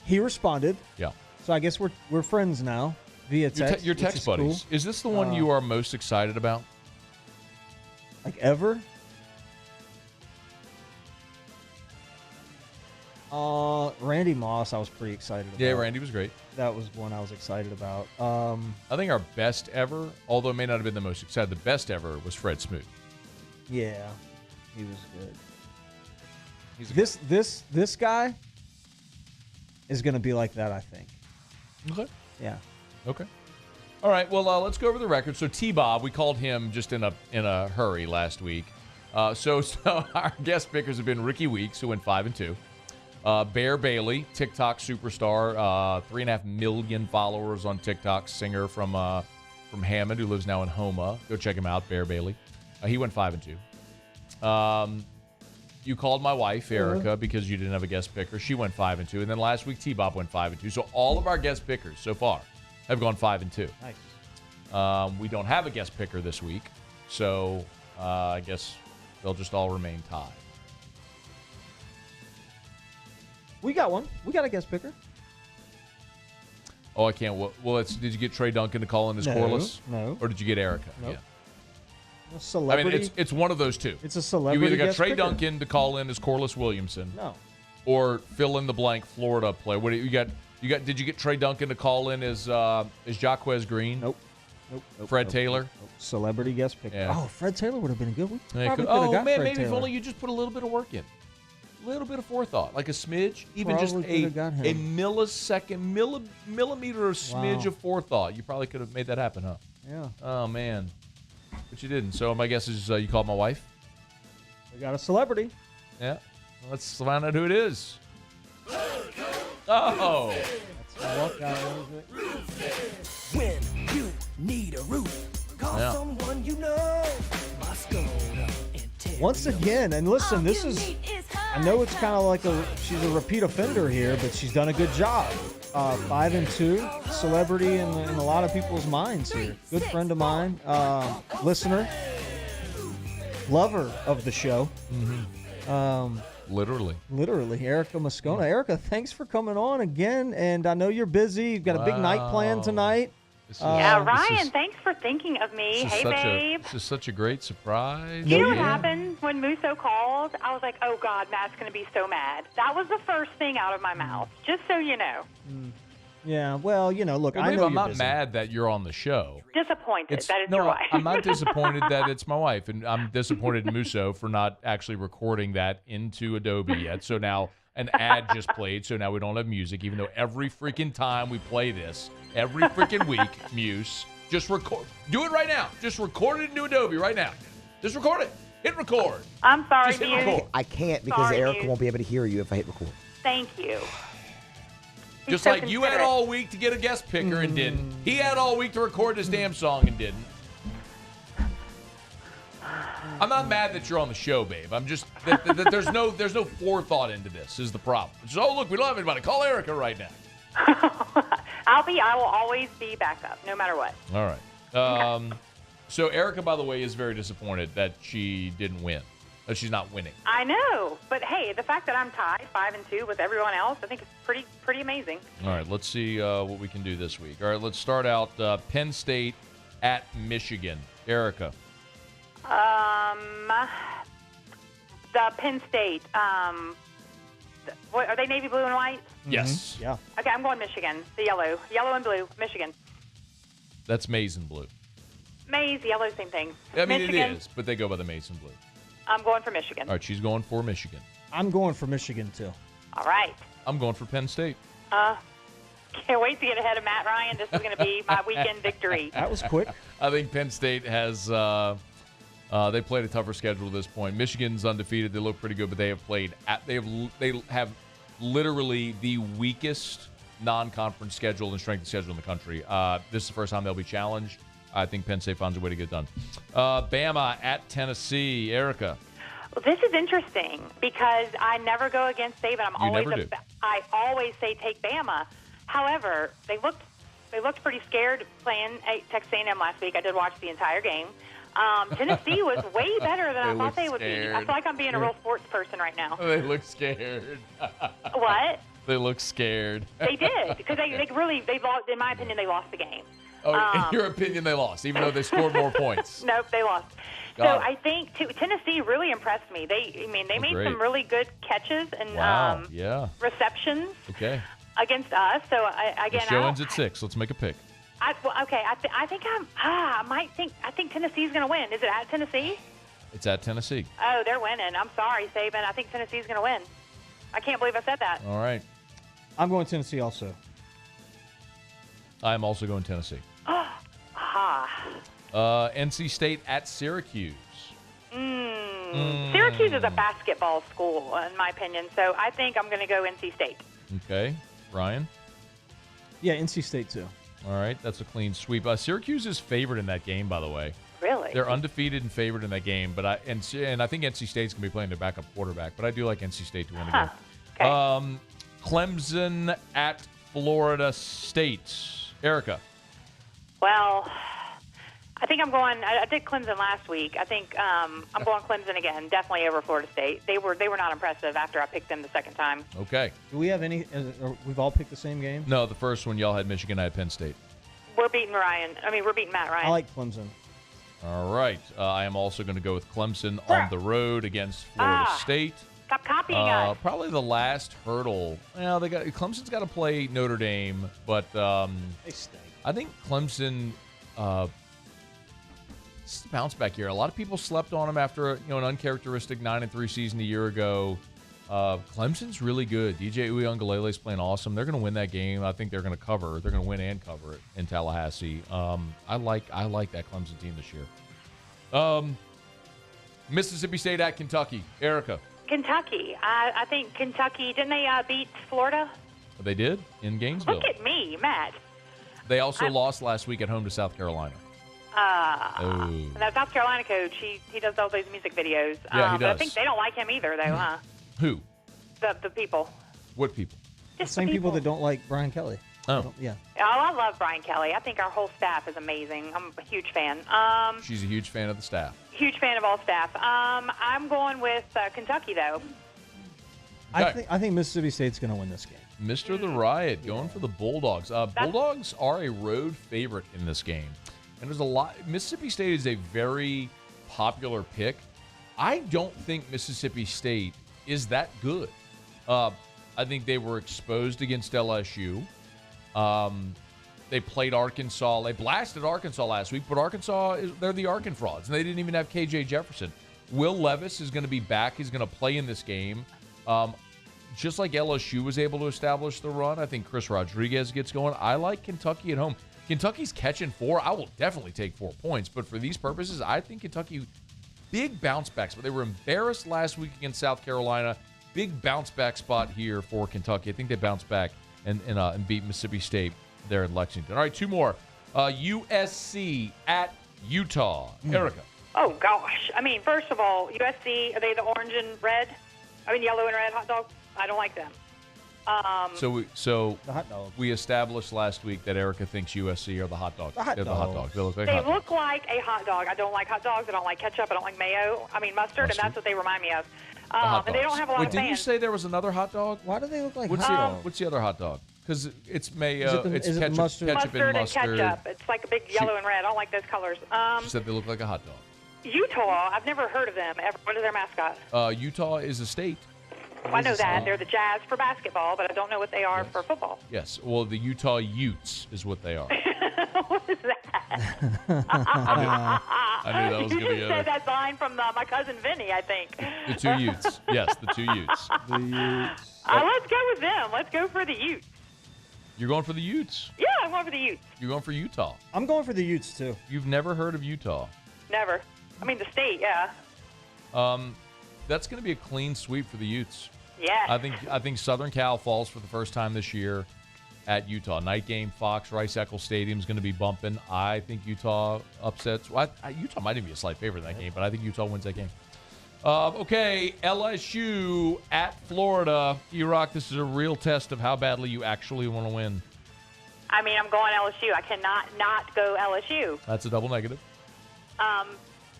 he responded. Yeah. So I guess we're friends now via text. Your text buddies. Cool. Is this the one you are most excited about? Like ever? Randy Moss, I was pretty excited about. Yeah, Randy was great. That was one I was excited about. I think our best ever, although it may not have been the most excited, the best ever was Fred Smoot. Yeah, he was good. This guy is going to be like that, I think. Okay. Yeah. Okay. All right. Well, let's go over the record. So T-Bob, we called him just in a hurry last week. So our guest pickers have been Ricky Weeks, who went 5-2. Bear Bailey, TikTok superstar, 3.5 million followers on TikTok, singer from Hammond, who lives now in Homa. Go check him out, Bear Bailey. He went 5-2. You called my wife, Erica, because you didn't have a guest picker. She went 5-2. And then last week, T-Bob went 5-2. So all of our guest pickers so far have gone 5-2. Nice. We don't have a guest picker this week, so I guess they'll just all remain tied. We got one. We got a guest picker. Oh, I can't. Well, did you get Trey Duncan to call in as scoreless? No. Or did you get Erica? Nope. Yeah. A celebrity. I mean, it's one of those two. It's a celebrity. You either got guest Trey picker. Duncan to call in as Corliss Williamson. No. Or fill in the blank Florida player. What do you got? Did you get Trey Duncan to call in as Jaquez Green? Nope. Fred Taylor. Nope. Celebrity guest picker. Yeah. Oh, Fred Taylor would have been a good one. Man, maybe if only you just put a little bit of work in. A little bit of forethought, like a smidge, even just a millisecond, millimeter of smidge of forethought. You probably could have made that happen, huh? Yeah. Oh, man. But you didn't. So my guess is you called my wife? We got a celebrity. Yeah. Let's find out who it is. Oh. When you need a roof, call someone you know. Once again, and listen, this is, I know it's kind of like she's a repeat offender here, but she's done a good job. 5-2, celebrity in a lot of people's minds here. Good friend of mine, listener, lover of the show. Mm-hmm. Literally, Erica Moscona. Erica, thanks for coming on again, and I know you're busy. You've got a big night planned tonight. Ryan, thanks for thinking of me. Hey, babe. This is such a great surprise. You know what happened when Musso called? I was like, oh, God, Matt's going to be so mad. That was the first thing out of my mouth, just so you know. Yeah, well, look, I know I'm not busy. mad that you're on the show. Disappointed that it's your wife. I'm not disappointed that it's my wife, and I'm disappointed in Musso for not actually recording that into Adobe yet. So now an ad just played, so now we don't have music, even though every freaking time we play this, every freaking week, Muse, just record. Do it right now. Just record it into Adobe right now. Just record it. Hit record. I'm sorry, Just hit Muse. record. I can't because Sorry, Erica Muse. won't be able to hear you if I hit record. Thank you. He's Just so like you had considerate. all week to get a guest picker and didn't. He had all week to record this damn song and didn't. I'm not mad that you're on the show, babe. I'm just there's no forethought into this is the problem. So look, we don't have anybody. Call Erica right now. I will always be backup, no matter what. All right. So Erica, by the way, is very disappointed that she didn't win. That she's not winning. I know, but hey, the fact that I'm tied 5-2 with everyone else, I think it's pretty amazing. All right, let's see what we can do this week. All right, let's start out Penn State at Michigan. Erica. The Penn State. What, are they navy blue and white? Yes. Yeah. Okay, I'm going Michigan. The yellow and blue. Michigan. That's maize and blue. Maize, yellow, same thing. I mean, Michigan. it is, but they go by the maize and blue. I'm going for Michigan. All right, she's going for Michigan. I'm going for Michigan, too. All right. I'm going for Penn State. Can't wait to get ahead of Matt Ryan. This is going to be my weekend victory. That was quick. I think Penn State has they played a tougher schedule at this point. Michigan's undefeated. They look pretty good, but they have literally the weakest non-conference schedule and strength of schedule in the country. This is the first time they'll be challenged. I think Penn State finds a way to get it done. Bama at Tennessee. Erica. Well, this is interesting because I never go against Saban. I always say take Bama. However, they looked pretty scared playing at Texas A&M last week. I did watch the entire game. Tennessee was way better than I thought they would be. I feel like I'm being a real sports person right now. They look scared. What? They look scared. They did because they lost. In my opinion, they lost the game. Oh, in your opinion, they lost, even though they scored more points. Nope, they lost. So I think Tennessee really impressed me. They made some really good catches and receptions. Okay. Against us. So again, the show ends at 6. Let's make a pick. I think Tennessee's going to win. Is it at Tennessee? It's at Tennessee. Oh, they're winning. I'm sorry, Saban. I think Tennessee's going to win. I can't believe I said that. All right. I'm going Tennessee also. I'm also going Tennessee. NC State at Syracuse. Syracuse is a basketball school, in my opinion, so I think I'm going to go NC State. Okay. Ryan? Yeah, NC State too. All right, that's a clean sweep. Syracuse is favored in that game, by the way. Really? They're undefeated and favored in that game, but I think NC State's going to be playing their backup quarterback, but I do like NC State to win the game. Okay. Clemson at Florida State. Erica. Well, I think I'm going. I did Clemson last week. I think I'm going Clemson again. Definitely over Florida State. They were not impressive after I picked them the second time. Okay. Do we have any? We've all picked the same game. No, the first one y'all had Michigan. I had Penn State. We're beating Matt Ryan. I like Clemson. All right. I am also going to go with Clemson on the road against Florida State. Stop copying us. Probably the last hurdle. Well, Clemson's got to play Notre Dame, but they stink. I think Clemson. It's a bounce back year. A lot of people slept on them after an uncharacteristic 9-3 season a year ago. Clemson's really good. DJ Uiagalele's playing awesome. They're going to win that game. I think they're going to cover. They're going to win and cover it in Tallahassee. I like that Clemson team this year. Mississippi State at Kentucky. Erica. Kentucky. I think Kentucky. Didn't they beat Florida? They did in Gainesville. Look at me, Matt. They also lost last week at home to South Carolina. That South Carolina coach, he does all those music videos. Yeah, he does. I think they don't like him either, though, huh? Who? The people. What people? The same people that don't like Brian Kelly. Oh. Yeah. Oh, I love Brian Kelly. I think our whole staff is amazing. I'm a huge fan. She's a huge fan of the staff. Huge fan of all staff. I'm going with Kentucky, though. Okay. I think Mississippi State's going to win this game. Mr. The Riot going for the Bulldogs. Bulldogs are a road favorite in this game. And there's a lot. Mississippi State is a very popular pick. I don't think Mississippi State is that good. I think they were exposed against LSU. They played Arkansas. They blasted Arkansas last week, but Arkansas, they're the Arkan frauds, and they didn't even have KJ Jefferson. Will Levis is going to be back. He's going to play in this game. Just like LSU was able to establish the run, I think Chris Rodriguez gets going. I like Kentucky at home. Kentucky's catching 4. I will definitely take 4 points, but for these purposes, I think Kentucky, big bounce backs, but they were embarrassed last week against South Carolina. Big bounce back spot here for Kentucky. I think they bounce back and beat Mississippi State there in Lexington. All right, 2 more. USC at Utah. Erica. Oh, gosh. I mean, first of all, USC, are they the orange and red? I mean, yellow and red hot dog? I don't like them. So the hot dog. We established last week that Erica thinks USC are the hot dogs. They're the hot dogs. They look like They hot look dogs. like a hot dog. I don't like hot dogs. I don't like ketchup. I don't like mayo. I mean, mustard, and that's what they remind me of. And they don't have a lot Wait, of didn't you fans. say there was another hot dog? Why do they look like What's hot the dogs? What's the other hot dog? Because it's mayo. Is it ketchup, mustard? ketchup and mustard. and ketchup. It's like a big yellow and red. I don't like those colors. She said they look like a hot dog. Utah, I've never heard of them ever. What is their mascot? Utah is a state. I know that. They're the Jazz for basketball, but I don't know what they are for football. Yes. Well, the Utah Utes is what they are. What is that? I knew that was You going to just be said that line from my cousin Vinny, I think. The two Utes. Yes, the two Utes. The Utes. Let's go with them. Let's go for the Utes. You're going for the Utes? Yeah, I'm going for the Utes. You're going for Utah? I'm going for the Utes, too. You've never heard of Utah? Never. I mean, the state, yeah. That's going to be a clean sweep for the Utes. Yes. I think Southern Cal falls for the first time this year at Utah. Night game, Fox Rice-Eccles Stadium is going to be bumping. I think Utah upsets. Well, Utah might even be a slight favorite in that game, but I think Utah wins that game. Okay, LSU at Florida. E-Rock, this is a real test of how badly you actually want to win. I mean, I'm going LSU. I cannot not go LSU. That's a double negative.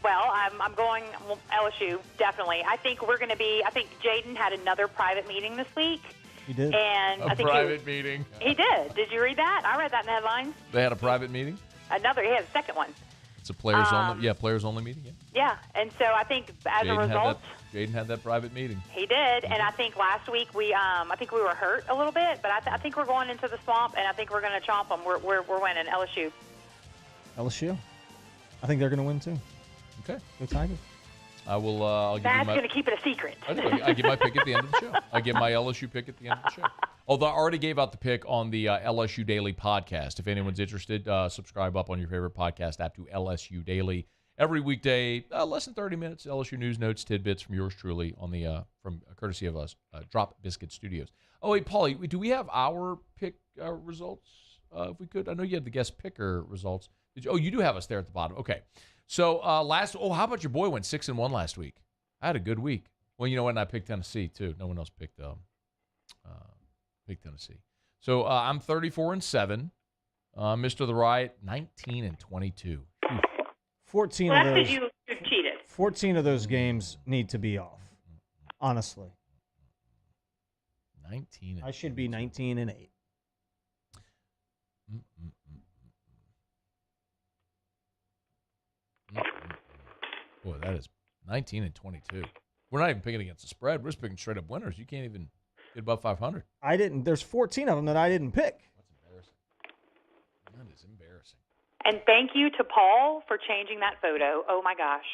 Well, I'm going LSU, definitely. I think we're going to be – I think Jaden had another private meeting this week. He did? And I think private meeting. He did. Did you read that? I read that in the headlines. They had a private meeting? He had a second one. It's a players only meeting, yeah. Yeah, and so I think as a result – Jaden had that private meeting. He did, and I think last week I think we were hurt a little bit, but I think we're going into the swamp, and I think we're going to chomp them. We're winning LSU. LSU. I think they're going to win, too. Okay. Go Tigers. I will. I'll give That's you going to keep it a secret. I give my pick at the end of the show. I give my LSU pick at the end of the show. Although I already gave out the pick on the LSU Daily podcast. If anyone's interested, subscribe up on your favorite podcast app to LSU Daily. Every weekday, less than 30 minutes, LSU news, notes, tidbits from yours truly on the from courtesy of us, Drop Biscuit Studios. Oh wait, Paulie, do we have our pick results? If we could, I know you had the guest picker results. You do have us there at the bottom. Okay, so how about your boy went 6-1 last week? I had a good week. Well, you know what? And I picked Tennessee too. No one else picked Tennessee. So I'm 34-7. Mr. The Riot 19-22. 14 Well, of that's those. because you cheated. 14 of those games need to be off. Honestly. 19. I should be 19-8. Boy, that is 19-22. We're not even picking against the spread. We're just picking straight up winners. You can't even get above 500. I didn't. There's 14 of them that I didn't pick. That's embarrassing. That is embarrassing. And thank you to Paul for changing that photo. Oh, my gosh.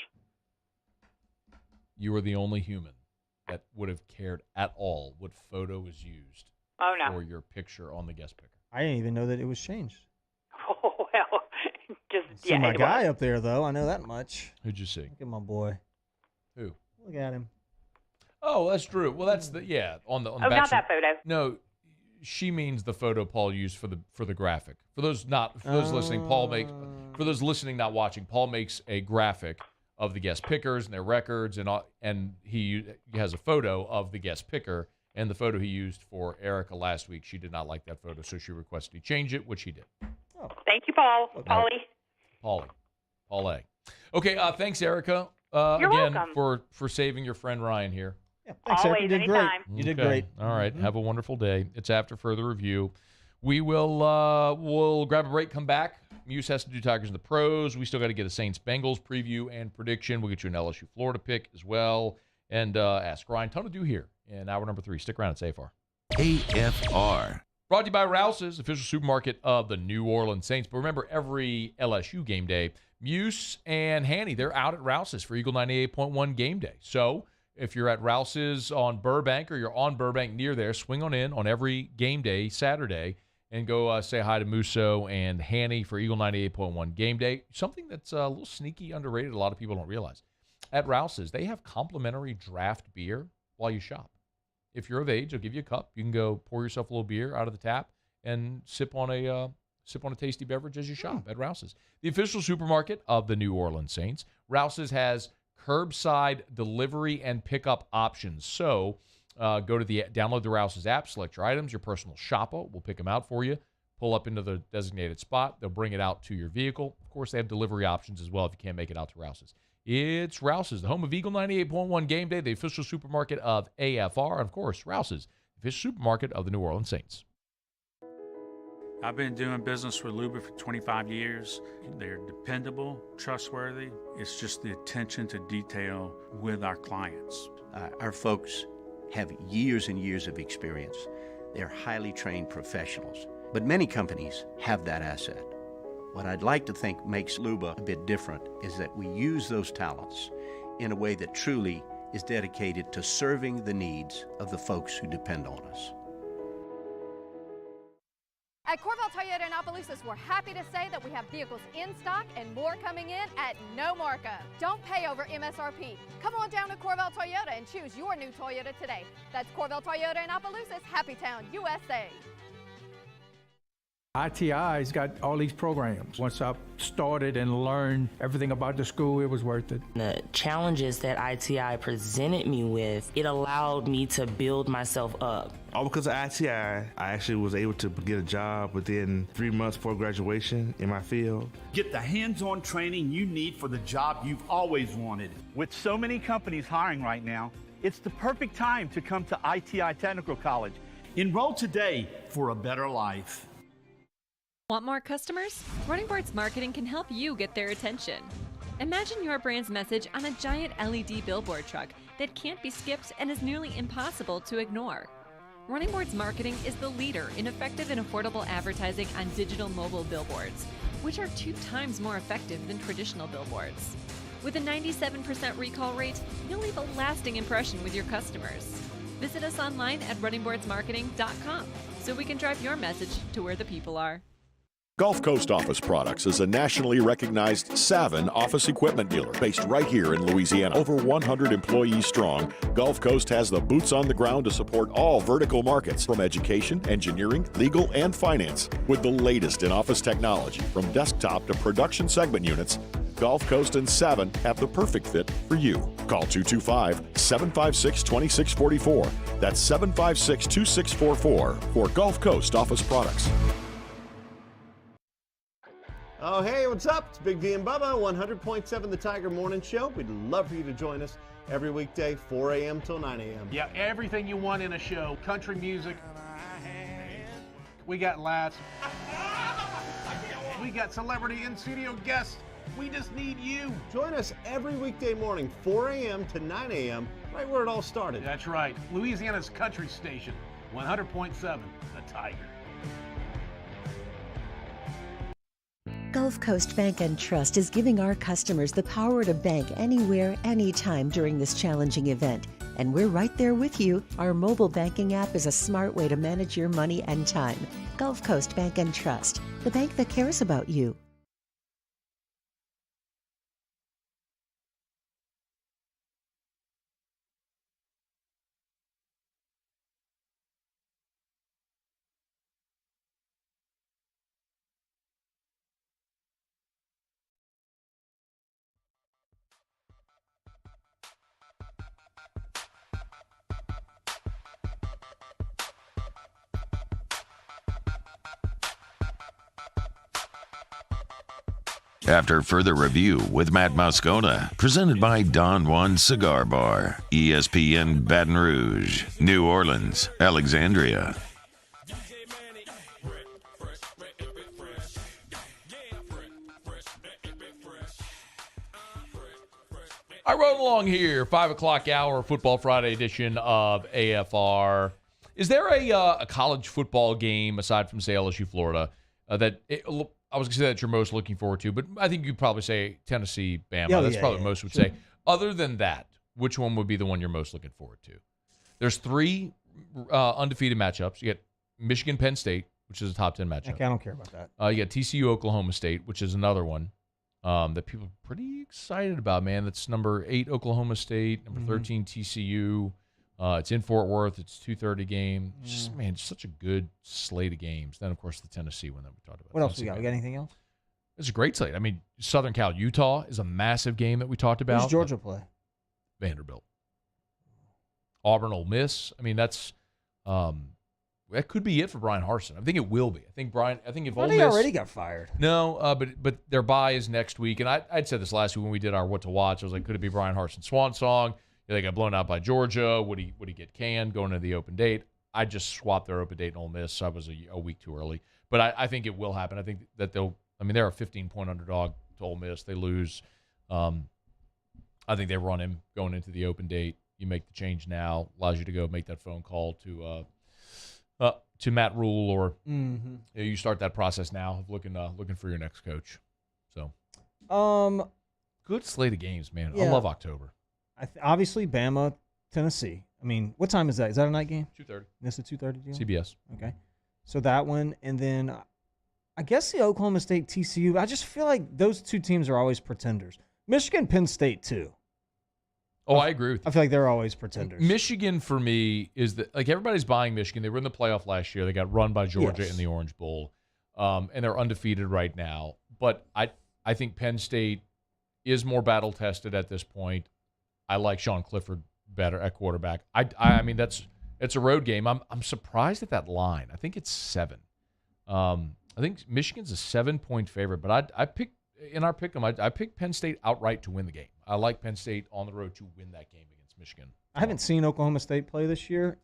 You are the only human that would have cared at all what photo was used for your picture on the guest picker. I didn't even know that it was changed. Oh, well, See my guy up there, though. I know that much. Who'd you see? Look at my boy. Who? Look at him. Oh, that's true. Well, that's on the not that photo. No, she means the photo Paul used for the graphic. For those listening, for those listening not watching, Paul makes a graphic of the guest pickers and their records and he has a photo of the guest picker and the photo he used for Erica last week. She did not like that photo, so she requested he change it, which he did. Oh. Thank you, Paul. Paulie. Paul A. Okay, thanks, Erica. You're again welcome. for saving your friend Ryan here. Yeah, thanks, Always, Erica. You did anytime. great. You did great. All right. Have a wonderful day. It's after further review. We will we'll grab a break, come back. Muse has to do Tigers in the pros. We still got to get a Saints-Bengals preview and prediction. We'll get you an LSU-Florida pick as well. And Ask Ryan. Ton to do here in hour number 3. Stick around. It's AFR. AFR. Brought to you by Rouse's, official supermarket of the New Orleans Saints. But remember, every LSU game day, Muse and Hanny, they're out at Rouse's for Eagle 98.1 game day. So if you're at Rouse's on Burbank or you're on Burbank near there, swing on in on every game day, Saturday, and go say hi to Musso and Hanny for Eagle 98.1 game day. Something that's a little sneaky underrated, a lot of people don't realize. At Rouse's, they have complimentary draft beer while you shop. If you're of age, they'll give you a cup. You can go pour yourself a little beer out of the tap and sip on a sip on a tasty beverage as you shop at Rouse's, the official supermarket of the New Orleans Saints. Rouse's has curbside delivery and pickup options. So download the Rouse's app, select your items. Your personal shopper will pick them out for you. Pull up into the designated spot. They'll bring it out to your vehicle. Of course, they have delivery options as well if you can't make it out to Rouse's. It's Rouse's, the home of Eagle 98.1 Game Day, the official supermarket of AFR. And, of course, Rouse's, the official supermarket of the New Orleans Saints. I've been doing business with Luba for 25 years. They're dependable, trustworthy. It's just the attention to detail with our clients. Our folks have years and years of experience. They're highly trained professionals. But many companies have that asset. What I'd like to think makes Luba a bit different is that we use those talents in a way that truly is dedicated to serving the needs of the folks who depend on us. At Corvell Toyota in Opelousas, we're happy to say that we have vehicles in stock and more coming in at no markup. Don't pay over MSRP. Come on down to Corvell Toyota and choose your new Toyota today. That's Corvell Toyota in Opelousas, Happy Town, USA. ITI's got all these programs. Once I started and learned everything about the school, it was worth it. The challenges that ITI presented me with, it allowed me to build myself up. All because of ITI, I actually was able to get a job within 3 months before graduation in my field. Get the hands-on training you need for the job you've always wanted. With so many companies hiring right now, it's the perfect time to come to ITI Technical College. Enroll today for a better life. Want more customers? Running Boards Marketing can help you get their attention. Imagine your brand's message on a giant LED billboard truck that can't be skipped and is nearly impossible to ignore. Running Boards Marketing is the leader in effective and affordable advertising on digital mobile billboards, which are 2 times more effective than traditional billboards. With a 97% recall rate, you'll leave a lasting impression with your customers. Visit us online at runningboardsmarketing.com so we can drive your message to where the people are. Gulf Coast Office Products is a nationally recognized Savin office equipment dealer based right here in Louisiana. Over 100 employees strong, Gulf Coast has the boots on the ground to support all vertical markets, from education, engineering, legal, and finance. With the latest in office technology, from desktop to production segment units, Gulf Coast and Savin have the perfect fit for you. Call 225-756-2644. That's 756-2644 for Gulf Coast Office Products. Oh, hey, what's up? It's Big D and Bubba, 100.7 The Tiger Morning Show. We'd love for you to join us every weekday, 4 a.m. till 9 a.m. Yeah, everything you want in a show. Country music. We got laughs. We got celebrity in-studio guests. We just need you. Join us every weekday morning, 4 a.m. to 9 a.m., right where it all started. That's right. Louisiana's country station, 100.7 The Tiger. Gulf Coast Bank and Trust is giving our customers the power to bank anywhere, anytime during this challenging event. And we're right there with you. Our mobile banking app is a smart way to manage your money and time. Gulf Coast Bank and Trust, the bank that cares about you. After further review with Matt Moscona, presented by Don Juan Cigar Bar, ESPN Baton Rouge, New Orleans, Alexandria. I rode along here, 5 o'clock hour, Football Friday edition of AFR. Is there a college football game, aside from, say, LSU-Florida, I was going to say that you're most looking forward to, but I think you'd probably say Tennessee, Bama. That's probably what most would say. Other than that, which one would be the one you're most looking forward to? There's 3 undefeated matchups. You get Michigan, Penn State, which is a top 10 matchup. I don't care about that. You got TCU, Oklahoma State, which is another one that people are pretty excited about, man. That's number 8, Oklahoma State, number 13, TCU. It's in Fort Worth. It's 2:30 game. Just such a good slate of games. Then, of course, the Tennessee one that we talked about. What else we got? We got anything else? It's a great slate. I mean, Southern Cal, Utah is a massive game that we talked about. Who's Georgia play? Vanderbilt. Auburn, Ole Miss. I mean, that's that could be it for Brian Harsin. I think it will be. I think if Ole Miss he already got fired. No, but their bye is next week, and I'd said this last week when we did our what to watch. I was like, could it be Brian Harsin's swan song? They got blown out by Georgia. Would he get canned going into the open date? I just swapped their open date in Ole Miss. So I was a week too early, but I think it will happen. I think that they're a 15-point underdog to Ole Miss. They lose. I think they run him going into the open date. You make the change now, allows you to go make that phone call to Matt Rule, or you start that process now of looking for your next coach. So, good slate of games, man. Yeah. I love October. Obviously, Bama, Tennessee. I mean, what time is that? Is that a night game? 2:30. That's a 2:30 deal? CBS. Okay. So that one, and then I guess the Oklahoma State TCU. I just feel like those two teams are always pretenders. Michigan, Penn State, too. Oh, I agree with you. I feel like they're always pretenders. Michigan, for me, is that like everybody's buying Michigan. They were in the playoff last year. They got run by Georgia in the Orange Bowl, and they're undefeated right now. But I think Penn State is more battle-tested at this point. I like Sean Clifford better at quarterback. I mean, it's a road game. I'm surprised at that line. I think it's 7. I think Michigan's a 7-point favorite, but I picked in our pick 'em. I picked Penn State outright to win the game. I like Penn State on the road to win that game against Michigan. I haven't seen Oklahoma State play this year,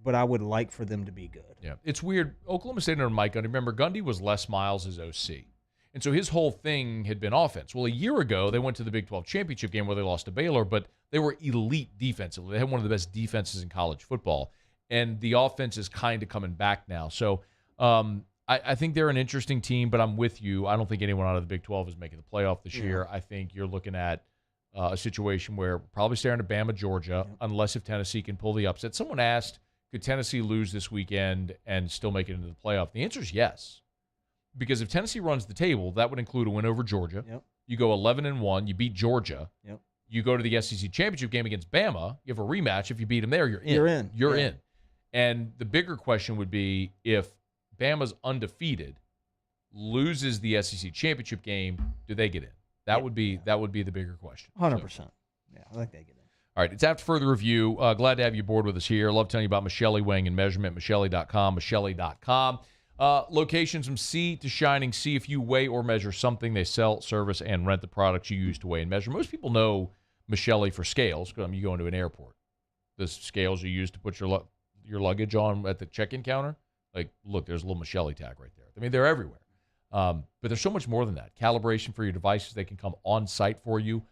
but I would like for them to be good. Yeah, it's weird. Oklahoma State under Mike Gundy. Remember, Gundy was Les Miles' as OC. And so his whole thing had been offense. Well, a year ago, they went to the Big 12 championship game where they lost to Baylor, but they were elite defensively. They had one of the best defenses in college football. And the offense is kind of coming back now. So I think they're an interesting team, but I'm with you. I don't think anyone out of the Big 12 is making the playoff this year. I think you're looking at a situation where we're probably staring at Bama, Georgia, unless if Tennessee can pull the upset. Someone asked, could Tennessee lose this weekend and still make it into the playoff? The answer is yes. Because if Tennessee runs the table, that would include a win over Georgia. You go 11-1. You beat Georgia. You go to the SEC championship game against Bama. You have a rematch. If you beat them there, you're in. You're in. And the bigger question would be if Bama's undefeated, loses the SEC championship game, do they get in? That would be the bigger question. 100%. Yeah, I think they get in. All right, it's after further review. Glad to have you aboard with us here. Love telling you about Michelli Weighing and Measurement, Michelli.com, Michelli.com. Locations from sea to shining. See if you weigh or measure something. They sell, service, and rent the products you use to weigh and measure. Most people know Michelli for scales. You go into an airport. The scales you use to put your luggage on at the check-in counter. Like, look, there's a little Michelli tag right there. I mean, they're everywhere. But there's so much more than that. Calibration for your devices. They can come on site for you,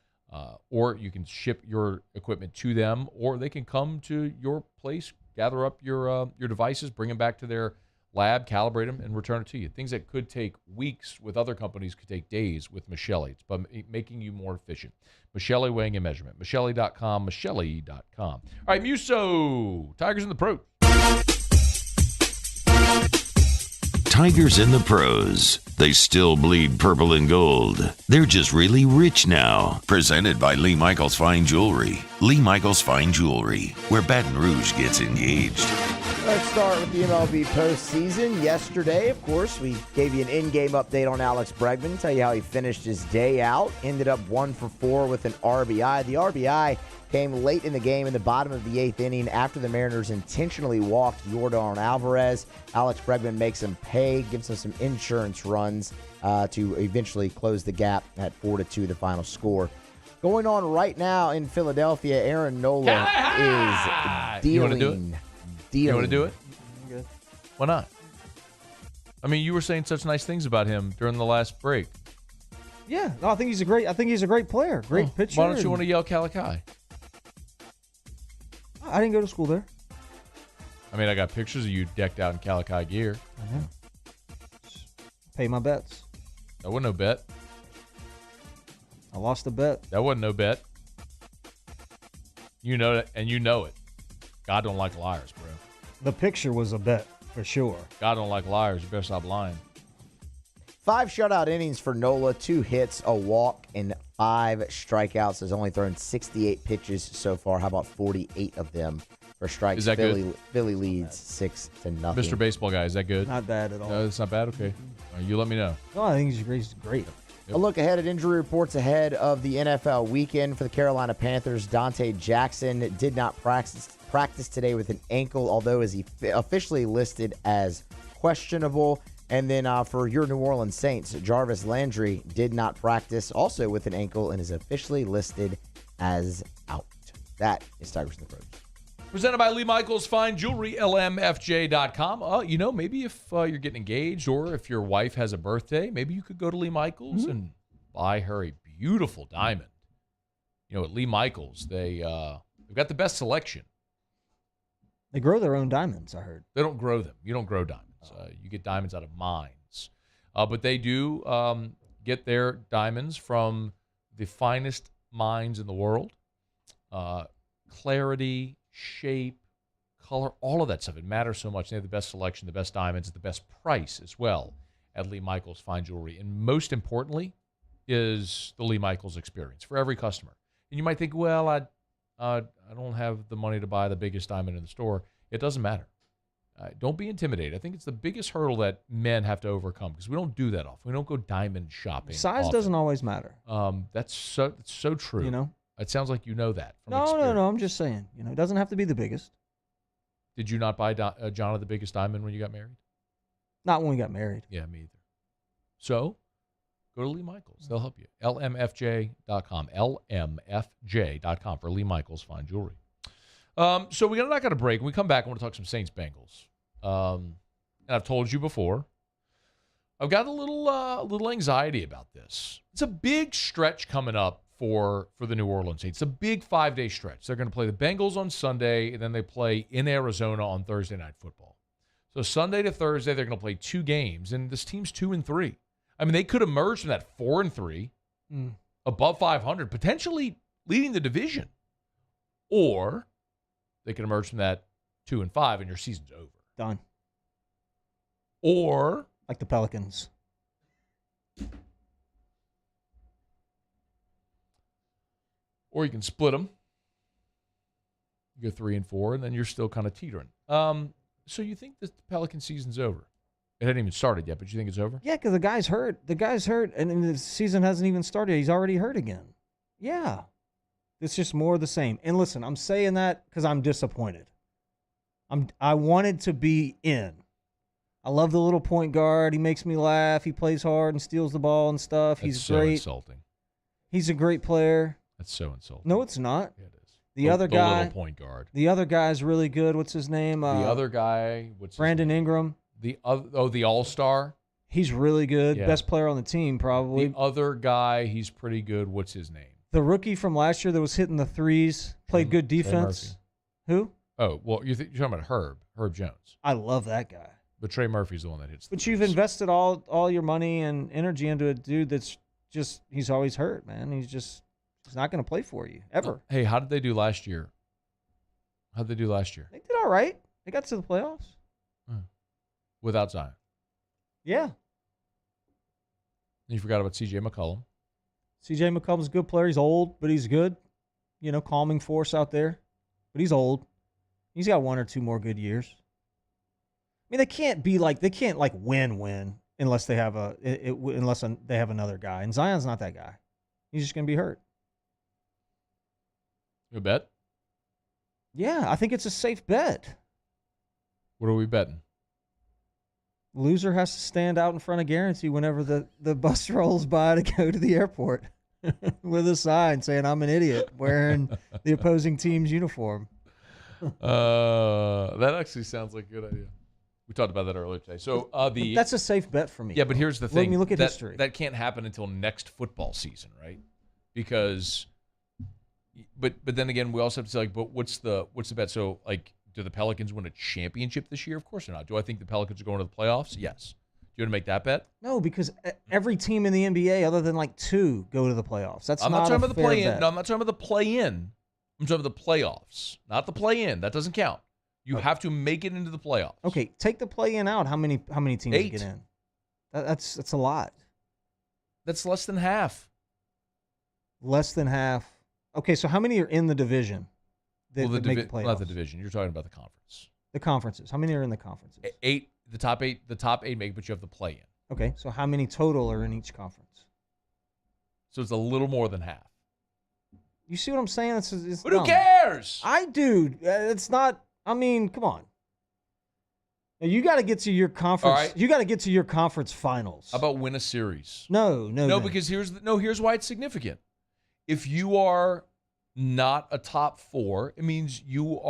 or you can ship your equipment to them, or they can come to your place, gather up your devices, bring them back to their lab, calibrate them, and return it to you. Things that could take weeks with other companies could take days with Michelli. It's by making you more efficient. Michelli Weighing and Measurement. Michelli.com, Michelli.com. All right, Muso. Tigers in the Pros. Tigers in the Pros. They still bleed purple and gold. They're just really rich now. Presented by Lee Michaels Fine Jewelry. Lee Michaels Fine Jewelry, where Baton Rouge gets engaged. Let's start with the MLB postseason. Yesterday, of course, we gave you an in-game update on Alex Bregman, tell you how he finished his day out. Ended up 1 for 4 with an RBI. The RBI came late in the game in the bottom of the 8th inning after the Mariners intentionally walked Yordan Alvarez. Alex Bregman makes him pay, gives him some insurance runs to eventually close the gap at 4-2, the final score. Going on right now in Philadelphia, Aaron Nola is dealing. You want to do it? You want to do it? Good. Why not? I mean, you were saying such nice things about him during the last break. Yeah, no, I think he's a great player, great pitcher. Why don't you want to yell Calici? I didn't go to school there. I mean, I got pictures of you decked out in Calici gear. Pay my bets. That wasn't no bet. I lost a bet. That wasn't no bet. You know that, and you know it. God don't like liars, bro. The picture was a bet, for sure. God don't like liars. You better stop lying. 5 shutout innings for Nola, 2 hits, a walk, and 5 strikeouts. Has only thrown 68 pitches so far. How about 48 of them for strikes. Is that good? Philly leads 6-0. Mr. Baseball Guy, is that good? Not bad at all. No, it's not bad? Okay. You let me know. No, I think he's great. A look ahead at injury reports ahead of the NFL weekend for the Carolina Panthers. Dante Jackson did not practice today with an ankle, although is he officially listed as questionable. And then for your New Orleans Saints, Jarvis Landry did not practice, also with an ankle, and is officially listed as out. That is Tigers in the Pros. Presented by Lee Michaels Fine Jewelry, lmfj.com. Maybe if you're getting engaged or if your wife has a birthday, maybe you could go to Lee Michaels and buy her a beautiful diamond. At Lee Michaels, they've got the best selection. They grow their own diamonds, I heard. They don't grow them. You don't grow diamonds. You get diamonds out of mines. But they do get their diamonds from the finest mines in the world. Clarity, shape, color, all of that stuff. It matters so much. They have the best selection, the best diamonds, at the best price as well at Lee Michaels Fine Jewelry. And most importantly is the Lee Michaels experience for every customer. And you might think, well, I don't have the money to buy the biggest diamond in the store. It doesn't matter. Don't be intimidated. I think it's the biggest hurdle that men have to overcome because we don't do that often. We don't go diamond shopping. Size often. Doesn't always matter. That's so true. It sounds like you know that from experience. No. I'm just saying. It doesn't have to be the biggest. Did you not buy John the biggest diamond when you got married? Not when we got married. Yeah, me either. So go to Lee Michaels. They'll help you. lmfj.com. lmfj.com for Lee Michaels Fine Jewelry. So we're going to knock out a break. When we come back, I want to talk some Saints Bengals. And I've told you before, I've got a little anxiety about this. It's a big stretch coming up for the New Orleans Saints. It's a big 5-day stretch. They're going to play the Bengals on Sunday, and then they play in Arizona on Thursday Night Football. So Sunday to Thursday, they're going to play 2 games, and this team's 2-3. I mean, they could emerge from that 4-3, above 500, potentially leading the division. Or they can emerge from that 2-5, and your season's over. Done. Or like the Pelicans. Or you can split them. You go 3-4, and then you're still kind of teetering. So you think the Pelican season's over? It hadn't even started yet, but you think it's over? Yeah, because the guy's hurt. And the season hasn't even started. He's already hurt again. Yeah. It's just more of the same. And listen, I'm saying that because I'm disappointed. I wanted to be in. I love the little point guard. He makes me laugh. He plays hard and steals the ball and stuff. He's great. That's so insulting. He's a great player. That's so insulting. No, it's not. Yeah, it is. The other guy, little point guard. The other guy's really good. What's his name? The other guy, Brandon Ingram. The All-Star. He's really good. Yeah. Best player on the team, probably. The other guy, he's pretty good. What's his name? The rookie from last year that was hitting the threes, played good defense. Who? Oh, well, you're talking about Herb Jones. I love that guy. But Trey Murphy's the one that hits the But you've invested all your money and energy into a dude that's just, he's always hurt, man. He's not going to play for you, ever. Hey, how did they do last year? They did all right. They got to the playoffs. Without Zion. Yeah. And you forgot about C.J. McCollum. C.J. McCollum's a good player. He's old, but he's good. Calming force out there. But he's old. He's got 1 or 2 more good years. I mean, they can't win unless they have they have another guy. And Zion's not that guy. He's just going to be hurt. You bet? Yeah, I think it's a safe bet. What are we betting? Loser has to stand out in front of Guarantee whenever the bus rolls by to go to the airport with a sign saying I'm an idiot wearing the opposing team's uniform. That actually sounds like a good idea. We talked about that earlier today. So that's a safe bet for me. Yeah, but here's the thing. Let me look at history. That can't happen until next football season, right? Because, but then again, we also have to say, but what's the bet? So do the Pelicans win a championship this year? Of course they're not. Do I think the Pelicans are going to the playoffs? Yes. Do you want to make that bet? No, because every team in the NBA, other than 2, go to the playoffs. I'm not talking about the play-in. No, I'm not talking about the play-in. I'm talking about the playoffs, not the play-in. That doesn't count. You have to make it into the playoffs. Okay, take the play-in out. How many teams 8. get in? That's a lot. That's less than half. Less than half. Okay, so how many are in the division? that make the playoffs. Not the division. You're talking about the conference. The conferences. How many are in the conferences? 8. The top 8 make, but you have the play-in. Okay, so how many total are in each conference? So it's a little more than half. You see what I'm saying? It's but dumb. Who cares? I do. It's not. I mean, come on. Now, you got to get to your conference. All right. You got to get to your conference finals. How about win a series? No. Because here's why it's significant. If you are not a top 4, it means you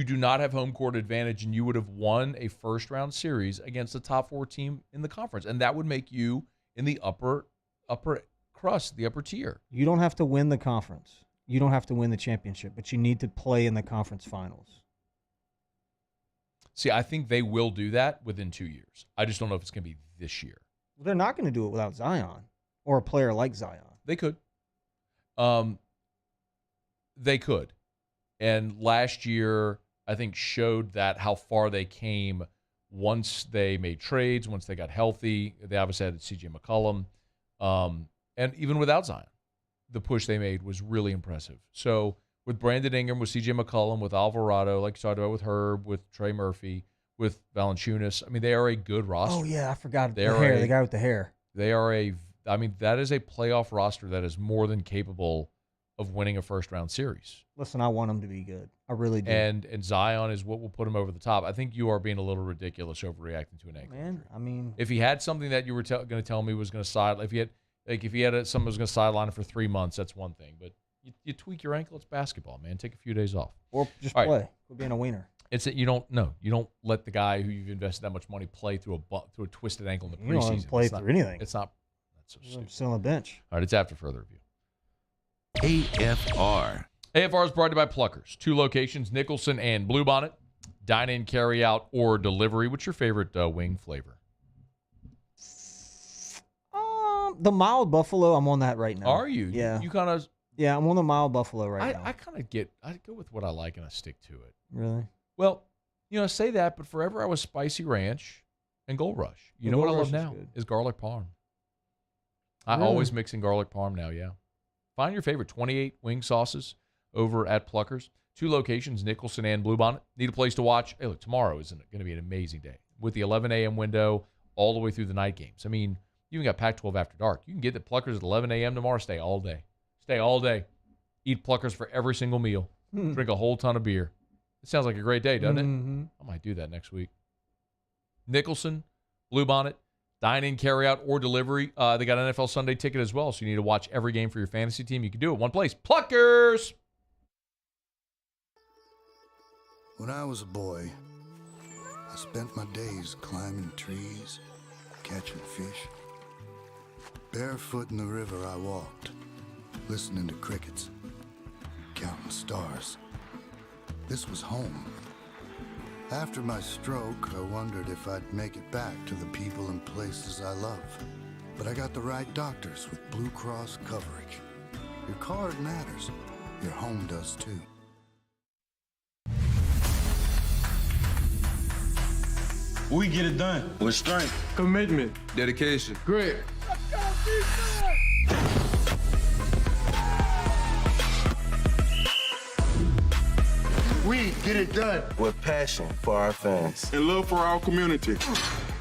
do not have home court advantage, and you would have won a first round series against a top 4 team in the conference, and that would make you in the upper crust, the upper tier. You don't have to win the conference. You don't have to win the championship, but you need to play in the conference finals. See, I think they will do that within 2 years. I just don't know if it's going to be this year. Well, they're not going to do it without Zion or a player like Zion. They could. They could. And last year, I think, showed that how far they came once they made trades, once they got healthy. They obviously had C.J. McCollum. And even without Zion, the push they made was really impressive. So with Brandon Ingram, with C.J. McCollum, with Alvarado, like you talked about with Herb, with Trey Murphy, with Valanciunas, I mean, they are a good roster. Oh, yeah, I forgot the hair, the guy with the hair. They are that is a playoff roster that is more than capable of winning a first-round series. Listen, I want them to be good. I really do. And Zion is what will put him over the top. I think you are being a little ridiculous overreacting to an ankle injury. I mean, if he had something that you were going to tell me was going to sideline, if he had something was going to sideline it for 3 months, that's one thing. But you tweak your ankle, it's basketball, man. Take a few days off or just play. Right. Quit being a wiener. You don't let the guy who you've invested that much money play through a twisted ankle in the preseason. You don't play through anything. It's not. That's so stupid. Sit on the bench. All right, it's after further review. AFR. AFR is brought to you by Pluckers. 2 locations, Nicholson and Bluebonnet. Dine in, carry out, or delivery. What's your favorite wing flavor? The mild buffalo. I'm on that right now. Are you? Yeah. You kind of. Yeah, I'm on the mild buffalo right now. I go with what I like and I stick to it. Really? Well, I say that, but forever I was Spicy Ranch and Gold Rush. You know what I love now is garlic parm. I always mix in garlic parm now. Yeah. Find your favorite 28 wing sauces over at Pluckers. 2 locations, Nicholson and Bluebonnet. Need a place to watch? Hey, look, tomorrow is going to be an amazing day with the 11 a.m. window all the way through the night games. I mean, you even got Pac-12 after dark. You can get the Pluckers at 11 a.m. tomorrow. Stay all day. Stay all day. Eat Pluckers for every single meal. Drink a whole ton of beer. It sounds like a great day, doesn't it? I might do that next week. Nicholson, Bluebonnet, dine-in, carry-out, or delivery. They got an NFL Sunday ticket as well, so you need to watch every game for your fantasy team. You can do it one place. Pluckers! When I was a boy, I spent my days climbing trees, catching fish. Barefoot in the river I walked, listening to crickets, counting stars. This was home. After my stroke, I wondered if I'd make it back to the people and places I love. But I got the right doctors with Blue Cross coverage. Your card matters. Your home does too. We get it done with strength, commitment, dedication, grit. Let's go, defense! We get it done with passion for our fans and love for our community.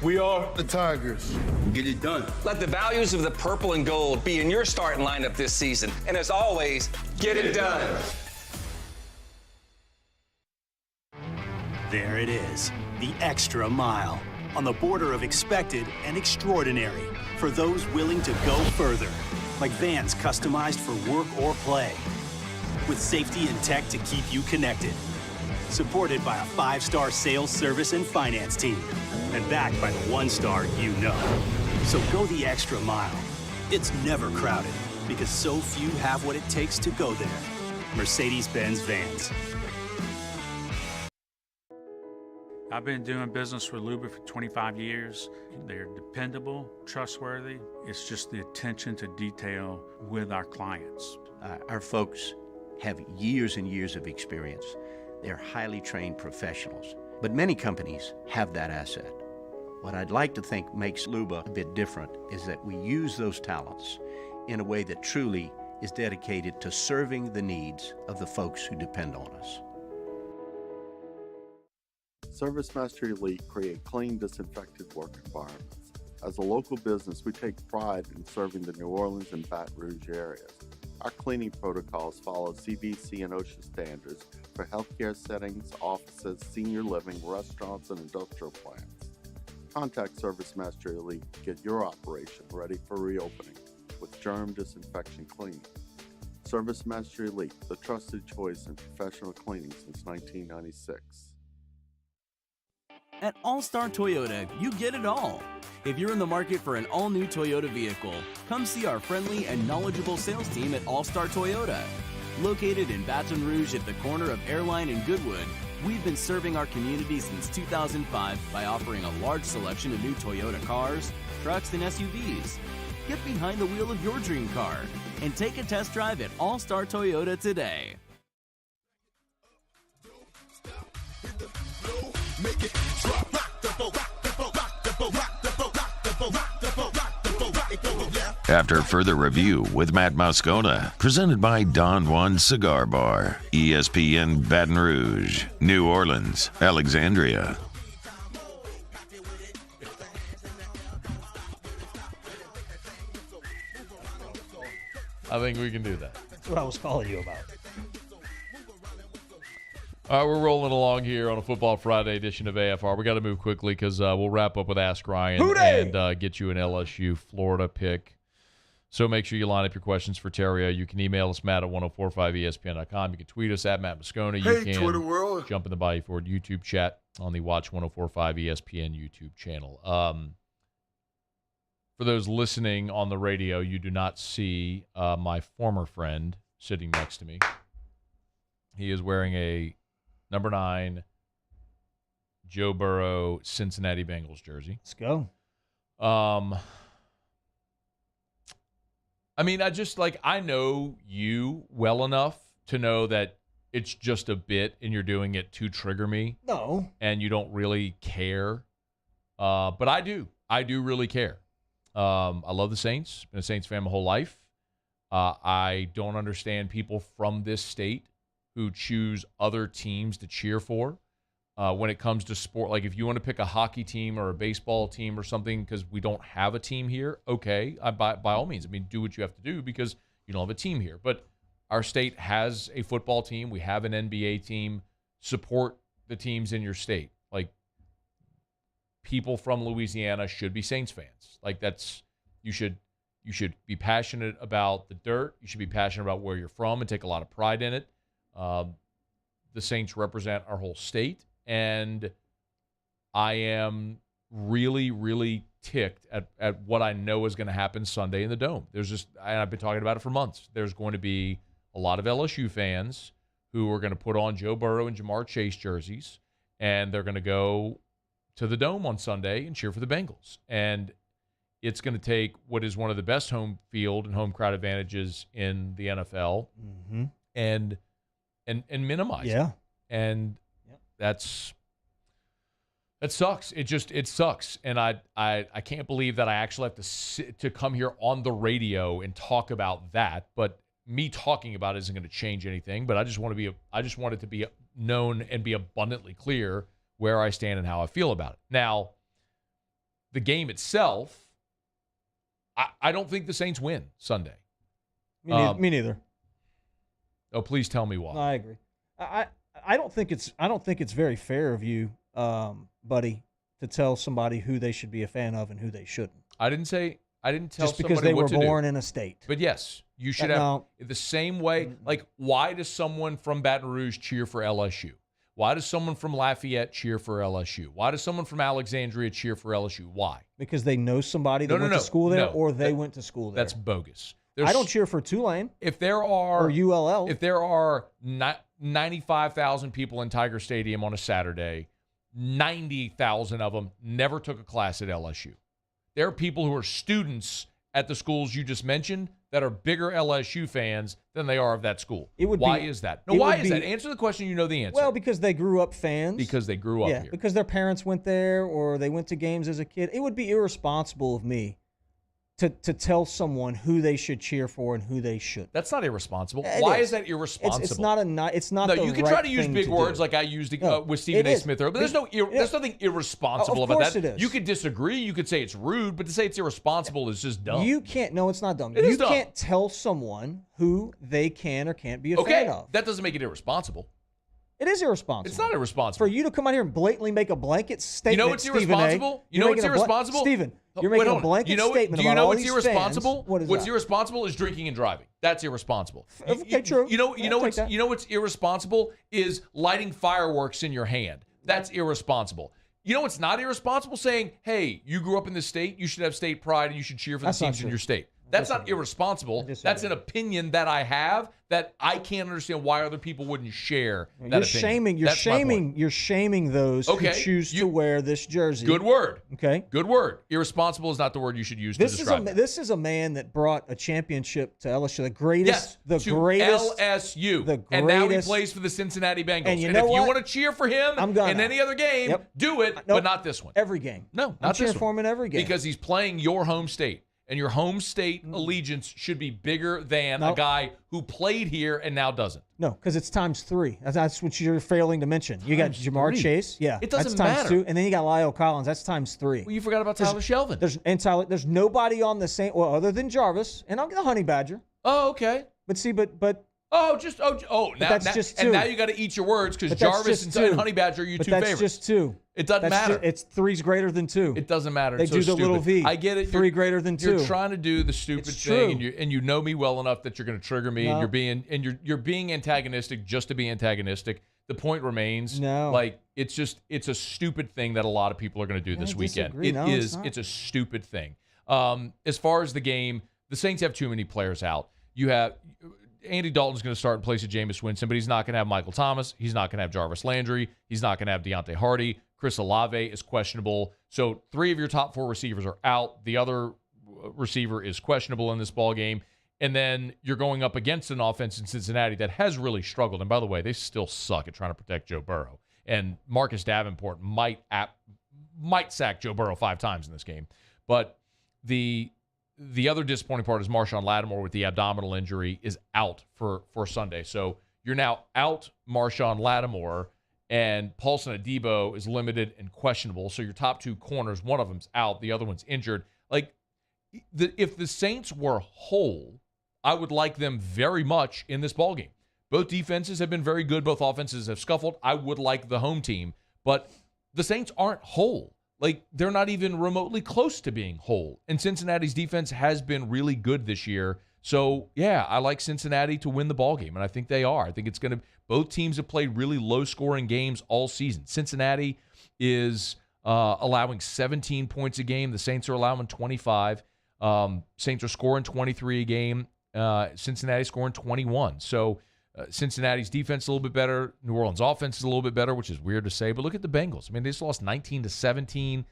We are the Tigers. Get it done. Let the values of the purple and gold be in your starting lineup this season. And as always, get it done. There it is, the extra mile. On the border of expected and extraordinary for those willing to go further. Like vans customized for work or play. With safety and tech to keep you connected. Supported by a 5-star sales, service, and finance team. And backed by the 1-star you know. So go the extra mile. It's never crowded because so few have what it takes to go there. Mercedes-Benz Vans. I've been doing business with Luba for 25 years. They're dependable, trustworthy. It's just the attention to detail with our clients. Our folks have years and years of experience. They're highly trained professionals, but many companies have that asset. What I'd like to think makes Luba a bit different is that we use those talents in a way that truly is dedicated to serving the needs of the folks who depend on us. ServiceMaster Elite create clean, disinfected work environments. As a local business, we take pride in serving the New Orleans and Baton Rouge areas. Our cleaning protocols follow CDC and OSHA standards for healthcare settings, offices, senior living, restaurants, and industrial plants. Contact ServiceMaster Elite to get your operation ready for reopening with germ disinfection cleaning. ServiceMaster Elite, the trusted choice in professional cleaning since 1996. At All-Star Toyota, you get it all. If you're in the market for an all-new Toyota vehicle, come see our friendly and knowledgeable sales team at All-Star Toyota. Located in Baton Rouge at the corner of Airline and Goodwood, we've been serving our community since 2005 by offering a large selection of new Toyota cars, trucks, and SUVs. Get behind the wheel of your dream car and take a test drive at All-Star Toyota today. After further review with Matt Moscona, presented by Don Juan Cigar Bar, ESPN Baton Rouge, New Orleans, Alexandria. I think we can do that. That's what I was calling you about. All right, we're rolling along here on a Football Friday edition of AFR. We got to move quickly because we'll wrap up with Ask Ryan and get you an LSU-Florida pick. So make sure you line up your questions for Terrio. You can email us, Matt, at 1045ESPN.com. You can tweet us at Matt Moscona. You can Twitter world. Jump in the Bayou Ford YouTube chat on the Watch 1045 ESPN YouTube channel. For those listening on the radio, you do not see my former friend sitting next to me. He is wearing a number 9 Joe Burrow Cincinnati Bengals jersey. Let's go. I mean, I know you well enough to know that it's just a bit and you're doing it to trigger me. No. And you don't really care. But I do. I do really care. I love the Saints. Been a Saints fan my whole life. I don't understand people from this state who choose other teams to cheer for when it comes to sport. Like if you want to pick a hockey team or a baseball team or something because we don't have a team here, okay, by all means. I mean, do what you have to do because you don't have a team here. But our state has a football team. We have an NBA team. Support the teams in your state. Like people from Louisiana should be Saints fans. Like you should be passionate about the dirt. You should be passionate about where you're from and take a lot of pride in it. The Saints represent our whole state, and I am really, really ticked at what I know is going to happen Sunday in the Dome. And I've been talking about it for months. There's going to be a lot of LSU fans who are going to put on Joe Burrow and Jamar Chase jerseys, and they're going to go to the Dome on Sunday and cheer for the Bengals. And it's going to take what is one of the best home field and home crowd advantages in the NFL and minimize it. And that sucks. It sucks. And I can't believe that I actually have to come here on the radio and talk about that. But me talking about it isn't going to change anything. But I just want it to be known and be abundantly clear where I stand and how I feel about it. Now, the game itself, I don't think the Saints win Sunday. Me neither. Oh, please tell me why. No, I agree. I don't think it's very fair of you, buddy, to tell somebody who they should be a fan of and who they shouldn't. I didn't tell just because they were born in a state. But yes, you should have the same way. Like, why does someone from Baton Rouge cheer for LSU? Why does someone from Lafayette cheer for LSU? Why does someone from Alexandria cheer for LSU? Why? Because they know somebody that went to school there, or they went to school there. That's bogus. I don't cheer for Tulane. If there are or ULL, if there are 95,000 people in Tiger Stadium on a Saturday, 90,000 of them never took a class at LSU. There are people who are students at the schools you just mentioned that are bigger LSU fans than they are of that school. Why is that? No, why is that? Answer the question. You know the answer. Well, because they grew up fans. Because they grew up here. Because their parents went there or they went to games as a kid. It would be irresponsible of me to tell someone who they should cheer for and who they shouldn't. That's not irresponsible. Why is that irresponsible? It's not No, the you can right try to use thing big to words do. like I used No, with Stephen it A. is. Smith earlier, but there's nothing irresponsible Of about course that. it is. You could disagree. You could say it's rude, but to say it's irresponsible is just dumb. You can't. No, it's not dumb. It you is dumb. can't tell someone who they can or can't be a Okay, fan of. that doesn't make it irresponsible. It is irresponsible. It's not irresponsible. For you to come out here and blatantly make a blanket statement. You know what's Stephen A. irresponsible? You know what's irresponsible? Stephen, you're Wait, making hold a on. blanket statement Do you about know all what's these irresponsible? fans. What is What's that? irresponsible is drinking and driving. That's irresponsible. Okay, true. You know I'll take that. what's irresponsible is lighting fireworks in your hand. That's irresponsible. You know what's not irresponsible? Saying, "Hey, you grew up in this state. You should have state pride, and you should cheer for the That's not teams in true. your state." That's not irresponsible. That's an opinion that I have that I can't understand why other people wouldn't share that opinion. You're shaming those who choose to wear this jersey. Good word. Okay. Good word. Irresponsible is not the word you should use to describe that. This is a man that brought a championship to LSU, the greatest, Yes, to greatest LSU. And now he plays for the Cincinnati Bengals. And you if know you what? want to cheer for him I'm gonna. in any other game, Yep. do it, Nope. but not this one. Every game. No, I'm not cheering this for one. him in every game. Because he's playing your home state. And your home state allegiance should be bigger than a Nope. guy who played here and now doesn't. No, because it's times 3. That's what you're failing to mention. You got Times Jamar 3? Chase. Yeah. It doesn't that's times matter. 2. And then you got Lyle Collins. That's times 3. Well, you forgot about Tyler Shelvin. There's nobody on the same, well, other than Jarvis, and I'll get the Honey Badger. Oh, okay. But see, but now that's just 2. And now you got to eat your words because But that's Jarvis just and 2. Honey Badger are your But two that's favorites. just 2. It doesn't matter. It's 3's greater than 2. It doesn't matter. They It's do so the little stupid. V. I get it. 3 greater than 2. You're trying to do the stupid It's thing, true. and you know me well enough that you're going to trigger me, No. and you're being antagonistic just to be antagonistic. The point remains, No. like it's a stupid thing that a lot of people are going to do this weekend. disagree. No, it's not. It's a stupid thing. As far as the game, the Saints have too many players out. You have Andy Dalton's going to start in place of Jameis Winston, but he's not going to have Michael Thomas. He's not going to have Jarvis Landry. He's not going to have Deontay Hardy. Chris Olave is questionable. So 3 of your top 4 receivers are out. The other receiver is questionable in this ball game. And then you're going up against an offense in Cincinnati that has really struggled. And by the way, they still suck at trying to protect Joe Burrow. And Marcus Davenport might sack Joe Burrow 5 times in this game. But the other disappointing part is Marshawn Lattimore with the abdominal injury is out for Sunday. So you're now out Marshawn Lattimore, and Paulson Adebo is limited and questionable. So your top 2 corners, one of them's out, the other one's injured. Like, if the Saints were whole, I would like them very much in this ballgame. Both defenses have been very good. Both offenses have scuffled. I would like the home team, but the Saints aren't whole. Like, they're not even remotely close to being whole. And Cincinnati's defense has been really good this year. So, yeah, I like Cincinnati to win the ballgame, and I think they are. I think it's going to – both teams have played really low-scoring games all season. Cincinnati is allowing 17 points a game. The Saints are allowing 25. Saints are scoring 23 a game. Cincinnati scoring 21. So, Cincinnati's defense is a little bit better. New Orleans' offense is a little bit better, which is weird to say. But look at the Bengals. I mean, they just lost 19-17.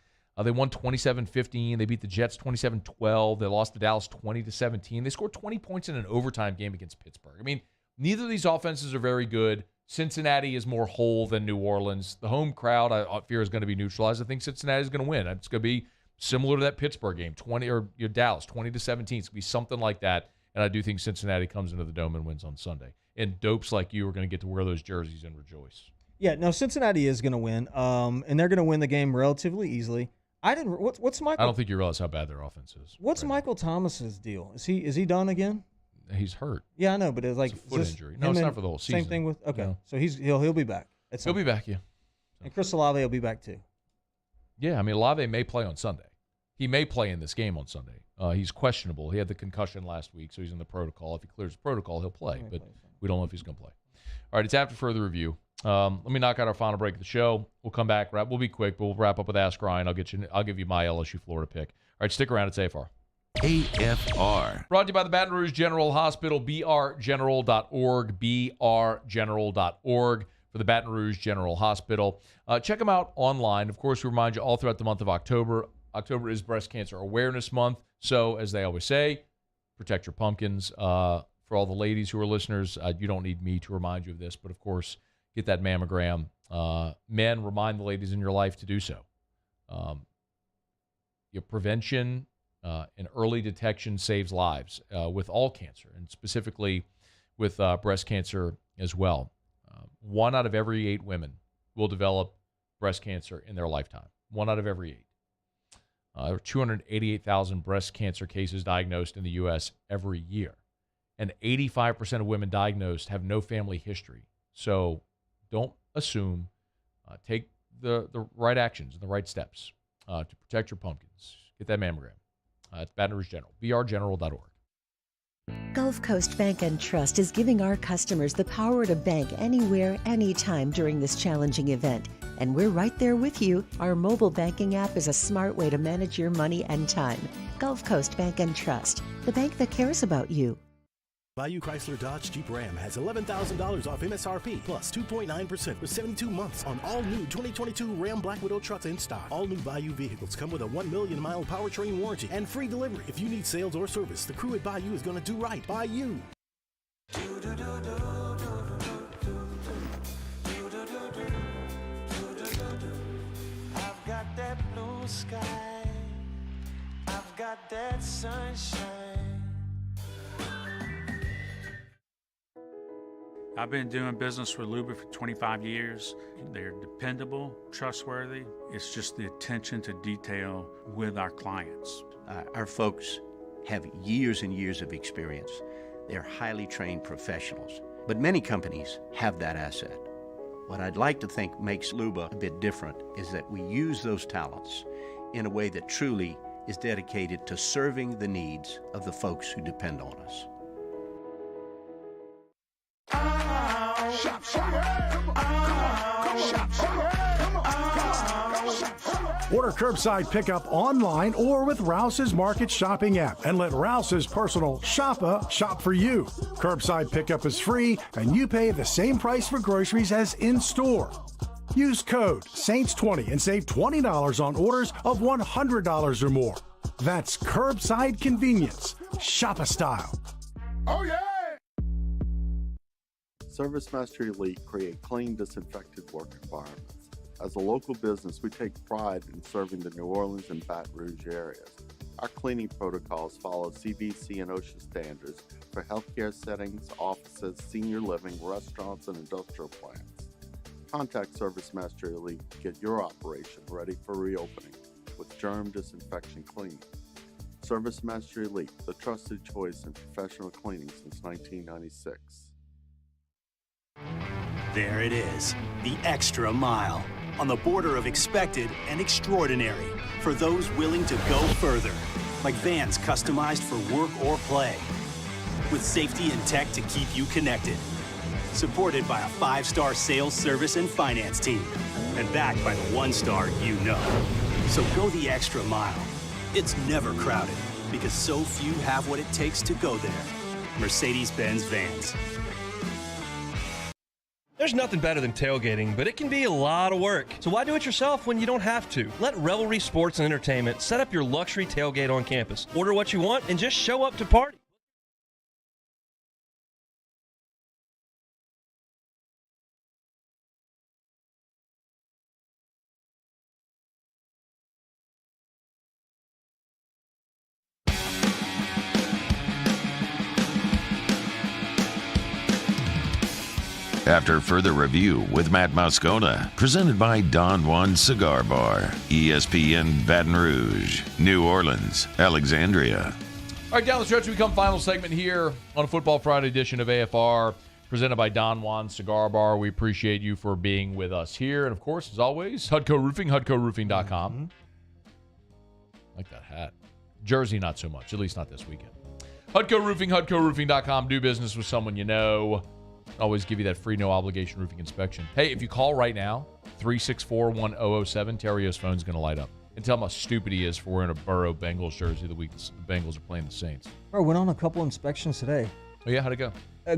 They won 27-15. They beat the Jets 27-12. They lost to Dallas 20-17. They scored 20 points in an overtime game against Pittsburgh. I mean, neither of these offenses are very good. Cincinnati is more whole than New Orleans. The home crowd, I fear, is going to be neutralized. I think Cincinnati is going to win. It's going to be similar to that Pittsburgh game, Dallas 20-17. It's going to be something like that. And I do think Cincinnati comes into the Dome and wins on Sunday. And dopes like you are going to get to wear those jerseys and rejoice. Yeah, no, Cincinnati is going to win, and they're going to win the game relatively easily. What's Michael? I don't think you realize how bad their offense is. What's Michael Thomas's deal? Is he done again? He's hurt. Yeah, I know, but it's like it's a foot injury. No, it's not for the whole season. Same thing with No. So he'll be back. He'll be back, yeah. And Chris Olave will be back too. Yeah, I mean Olave may play on Sunday. He may play in this game on Sunday. He's questionable. He had the concussion last week, so he's in the protocol. If he clears the protocol, he'll play. But we don't know if he's going to play. All right, it's after further review. Let me knock out our final break of the show. We'll come back. We'll be quick, but we'll wrap up with Ask Ryan. I'll give you my LSU-Florida pick. All right, stick around. It's AFR. AFR. Brought to you by the Baton Rouge General Hospital, brgeneral.org, brgeneral.org for the Baton Rouge General Hospital. Check them out online. Of course, we remind you all throughout the month of October. October is Breast Cancer Awareness Month. So, as they always say, protect your pumpkins. For all the ladies who are listeners, you don't need me to remind you of this, but of course, get that mammogram. Men, remind the ladies in your life to do so. Your prevention And early detection saves lives with all cancer, and specifically with breast cancer as well. 1 out of every 8 women will develop breast cancer in their lifetime. 1 out of every 8. There are 288,000 breast cancer cases diagnosed in the U.S. every year. And 85% of women diagnosed have no family history. So don't assume. Take the right actions and the right steps to protect your pumpkins. Get that mammogram. It's Baton Rouge General, brgeneral.org. Gulf Coast Bank and Trust is giving our customers the power to bank anywhere, anytime during this challenging event. And we're right there with you. Our mobile banking app is a smart way to manage your money and time. Gulf Coast Bank and Trust, the bank that cares about you. Bayou Chrysler Dodge Jeep Ram has $11,000 off MSRP plus 2.9% with 72 months on all new 2022 Ram Black Widow trucks in stock. All new Bayou vehicles come with a 1 million mile powertrain warranty and free delivery. If you need sales or service, the crew at Bayou is going to do right by you. I've got that blue sky. I've got that sunshine. I've been doing business with Luba for 25 years. They're dependable, trustworthy. It's just the attention to detail with our clients. Our folks have years and years of experience. They're highly trained professionals. But many companies have that asset. What I'd like to think makes Luba a bit different is that we use those talents in a way that truly is dedicated to serving the needs of the folks who depend on us. Order curbside pickup online or with Rouse's Market Shopping app and let Rouse's personal shopper shop for you. Curbside pickup is free and you pay the same price for groceries as in-store. Use code SAINTS20 and save $20 on orders of $100 or more. That's curbside convenience. Shopper style. Oh, yeah! ServiceMaster Elite create clean, disinfected work environments. As a local business, we take pride in serving the New Orleans and Baton Rouge areas. Our cleaning protocols follow CDC and OSHA standards for healthcare settings, offices, senior living, restaurants, and industrial plants. Contact ServiceMaster Elite to get your operation ready for reopening with germ disinfection cleaning. ServiceMaster Elite, the trusted choice in professional cleaning since 1996. There it is, the extra mile, on the border of expected and extraordinary, for those willing to go further, like vans customized for work or play, with safety and tech to keep you connected, supported by a 5-star sales, service, and finance team, and backed by the 1-star you know. So go the extra mile. It's never crowded, because so few have what it takes to go there. Mercedes-Benz Vans. There's nothing better than tailgating, but it can be a lot of work. So why do it yourself when you don't have to? Let Revelry Sports and Entertainment set up your luxury tailgate on campus. Order what you want and just show up to party. After further review with Matt Moscona, presented by Don Juan Cigar Bar, ESPN Baton Rouge, New Orleans, Alexandria. All right, down the stretch, we come final segment here on a Football Friday edition of AFR, presented by Don Juan Cigar Bar. We appreciate you for being with us here. And, of course, as always, HUDCO Roofing, HUDCOroofing.com. Mm-hmm. I like that hat. Jersey, not so much, at least not this weekend. HUDCO Roofing, HUDCOroofing.com. Do business with someone you know. Always give you that free, no-obligation roofing inspection. Hey, if you call right now, 364-1007, Terrio's phone's going to light up. And tell him how stupid he is for wearing a Burrow Bengals jersey the week the Bengals are playing the Saints. I went on a couple inspections today. Oh, yeah? How'd it go?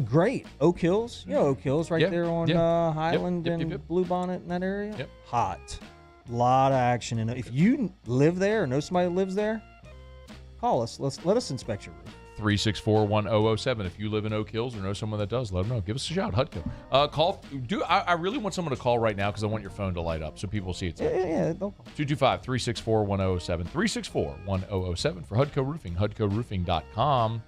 Great. Oak Hills. You know Oak Hills right there on Highland Yep. and Bluebonnet in that area? Yep. Hot. A lot of action in it. If you live there or know somebody that lives there, Call us. Let us inspect your roof. 364-1007. If you live in Oak Hills or know someone that does, let them know. Give us a shout. Hutco. I really want someone to call right now because I want your phone to light up so people see it. Yeah, don't call. 225-364-1007. 364-1007 for Hutco Roofing. HutcoRoofing.com.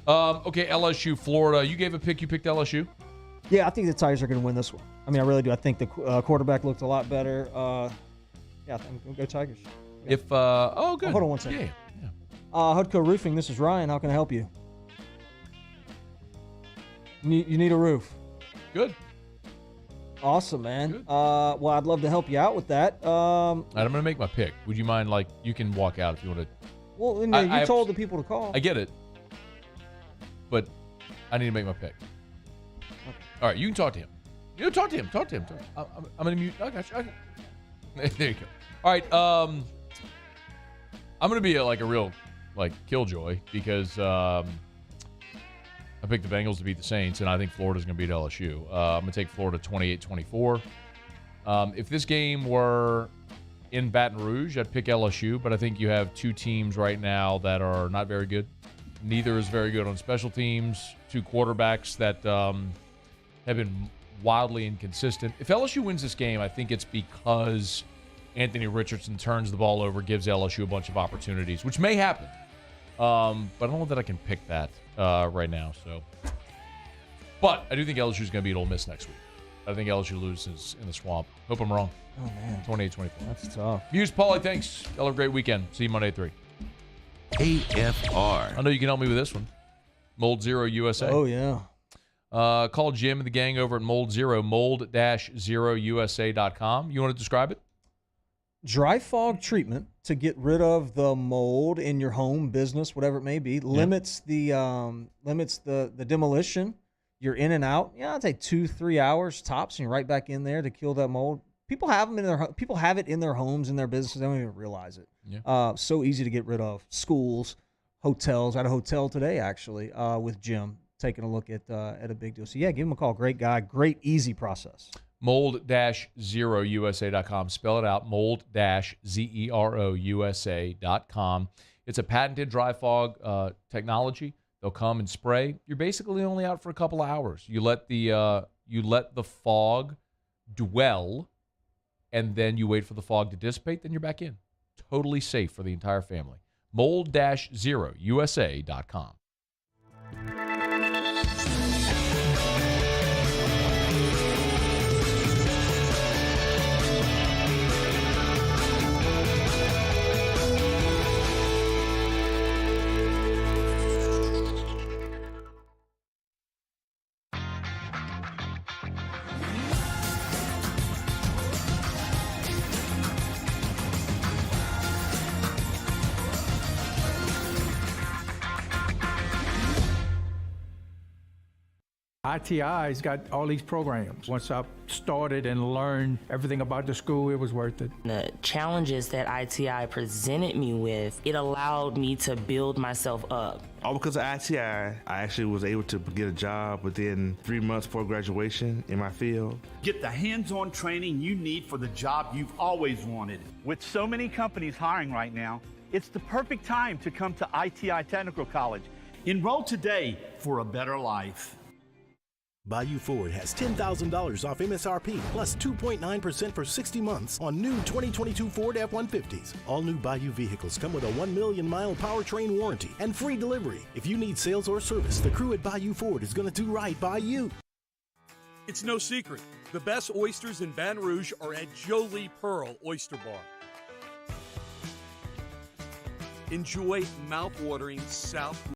Okay, LSU-Florida. You gave a pick. You picked LSU? Yeah, I think the Tigers are going to win this one. I mean, I really do. I think the quarterback looked a lot better. I think we'll go Tigers. Yeah. If good. Hold on one second. Yeah. Hutco Roofing, this is Ryan. How can I help you? You need a roof. Good. Awesome, man. Good. Well, I'd love to help you out with that. I'm going to make my pick. Would you mind, you can walk out if you want to. Well, you told the people to call. I get it. But I need to make my pick. Okay. All right, you can talk to him. Talk to him. I'm going to mute. I got you. There you go. All right. I'm going to be a real killjoy because I picked the Bengals to beat the Saints, and I think Florida's going to beat LSU. I'm going to take Florida 28-24. If this game were in Baton Rouge, I'd pick LSU, but I think you have two teams right now that are not very good. Neither is very good on special teams. Two quarterbacks that have been wildly inconsistent. If LSU wins this game, I think it's because Anthony Richardson turns the ball over, gives LSU a bunch of opportunities, which may happen. But I don't know that I can pick that right now. But I do think LSU is going to beat Ole Miss next week. I think LSU loses in the swamp. Hope I'm wrong. Oh, man. 28-24. That's tough. Muse, Paulie, thanks. Y'all have a great weekend. See you Monday at 3. AFR. I know you can help me with this one. Mold Zero USA. Oh, yeah. Call Jim and the gang over at Mold Zero, mold-0usa.com. You want to describe it? Dry fog treatment to get rid of the mold in your home, business, whatever it may be. Limits the demolition. You're in and out. I'd say 2-3 hours tops, and you're right back in there to kill that mold. People have them people have it in their homes, in their businesses. They don't even realize it. Yeah. So easy to get rid of. Schools, hotels. I had a hotel today actually with Jim taking a look at a big deal. So give him a call. Great guy. Great easy process. Mold-0usa.com. Spell it out. Mold-0usa.com. It's a patented dry fog technology. They'll come and spray. You're basically only out for a couple of hours. You let the fog dwell, and then you wait for the fog to dissipate. Then you're back in. Totally safe for the entire family. Mold-0usa.com. ITI's got all these programs. Once I started and learned everything about the school, it was worth it. The challenges that ITI presented me with, it allowed me to build myself up. All because of ITI, I actually was able to get a job within 3 months before graduation in my field. Get the hands-on training you need for the job you've always wanted. With so many companies hiring right now, it's the perfect time to come to ITI Technical College. Enroll today for a better life. Bayou Ford has $10,000 off MSRP plus 2.9% for 60 months on new 2022 Ford F-150s. All new Bayou vehicles come with a 1 million mile powertrain warranty and free delivery. If you need sales or service, the crew at Bayou Ford is going to do right by you. It's no secret. The best oysters in Baton Rouge are at Jolie Pearl Oyster Bar. Enjoy mouth-watering South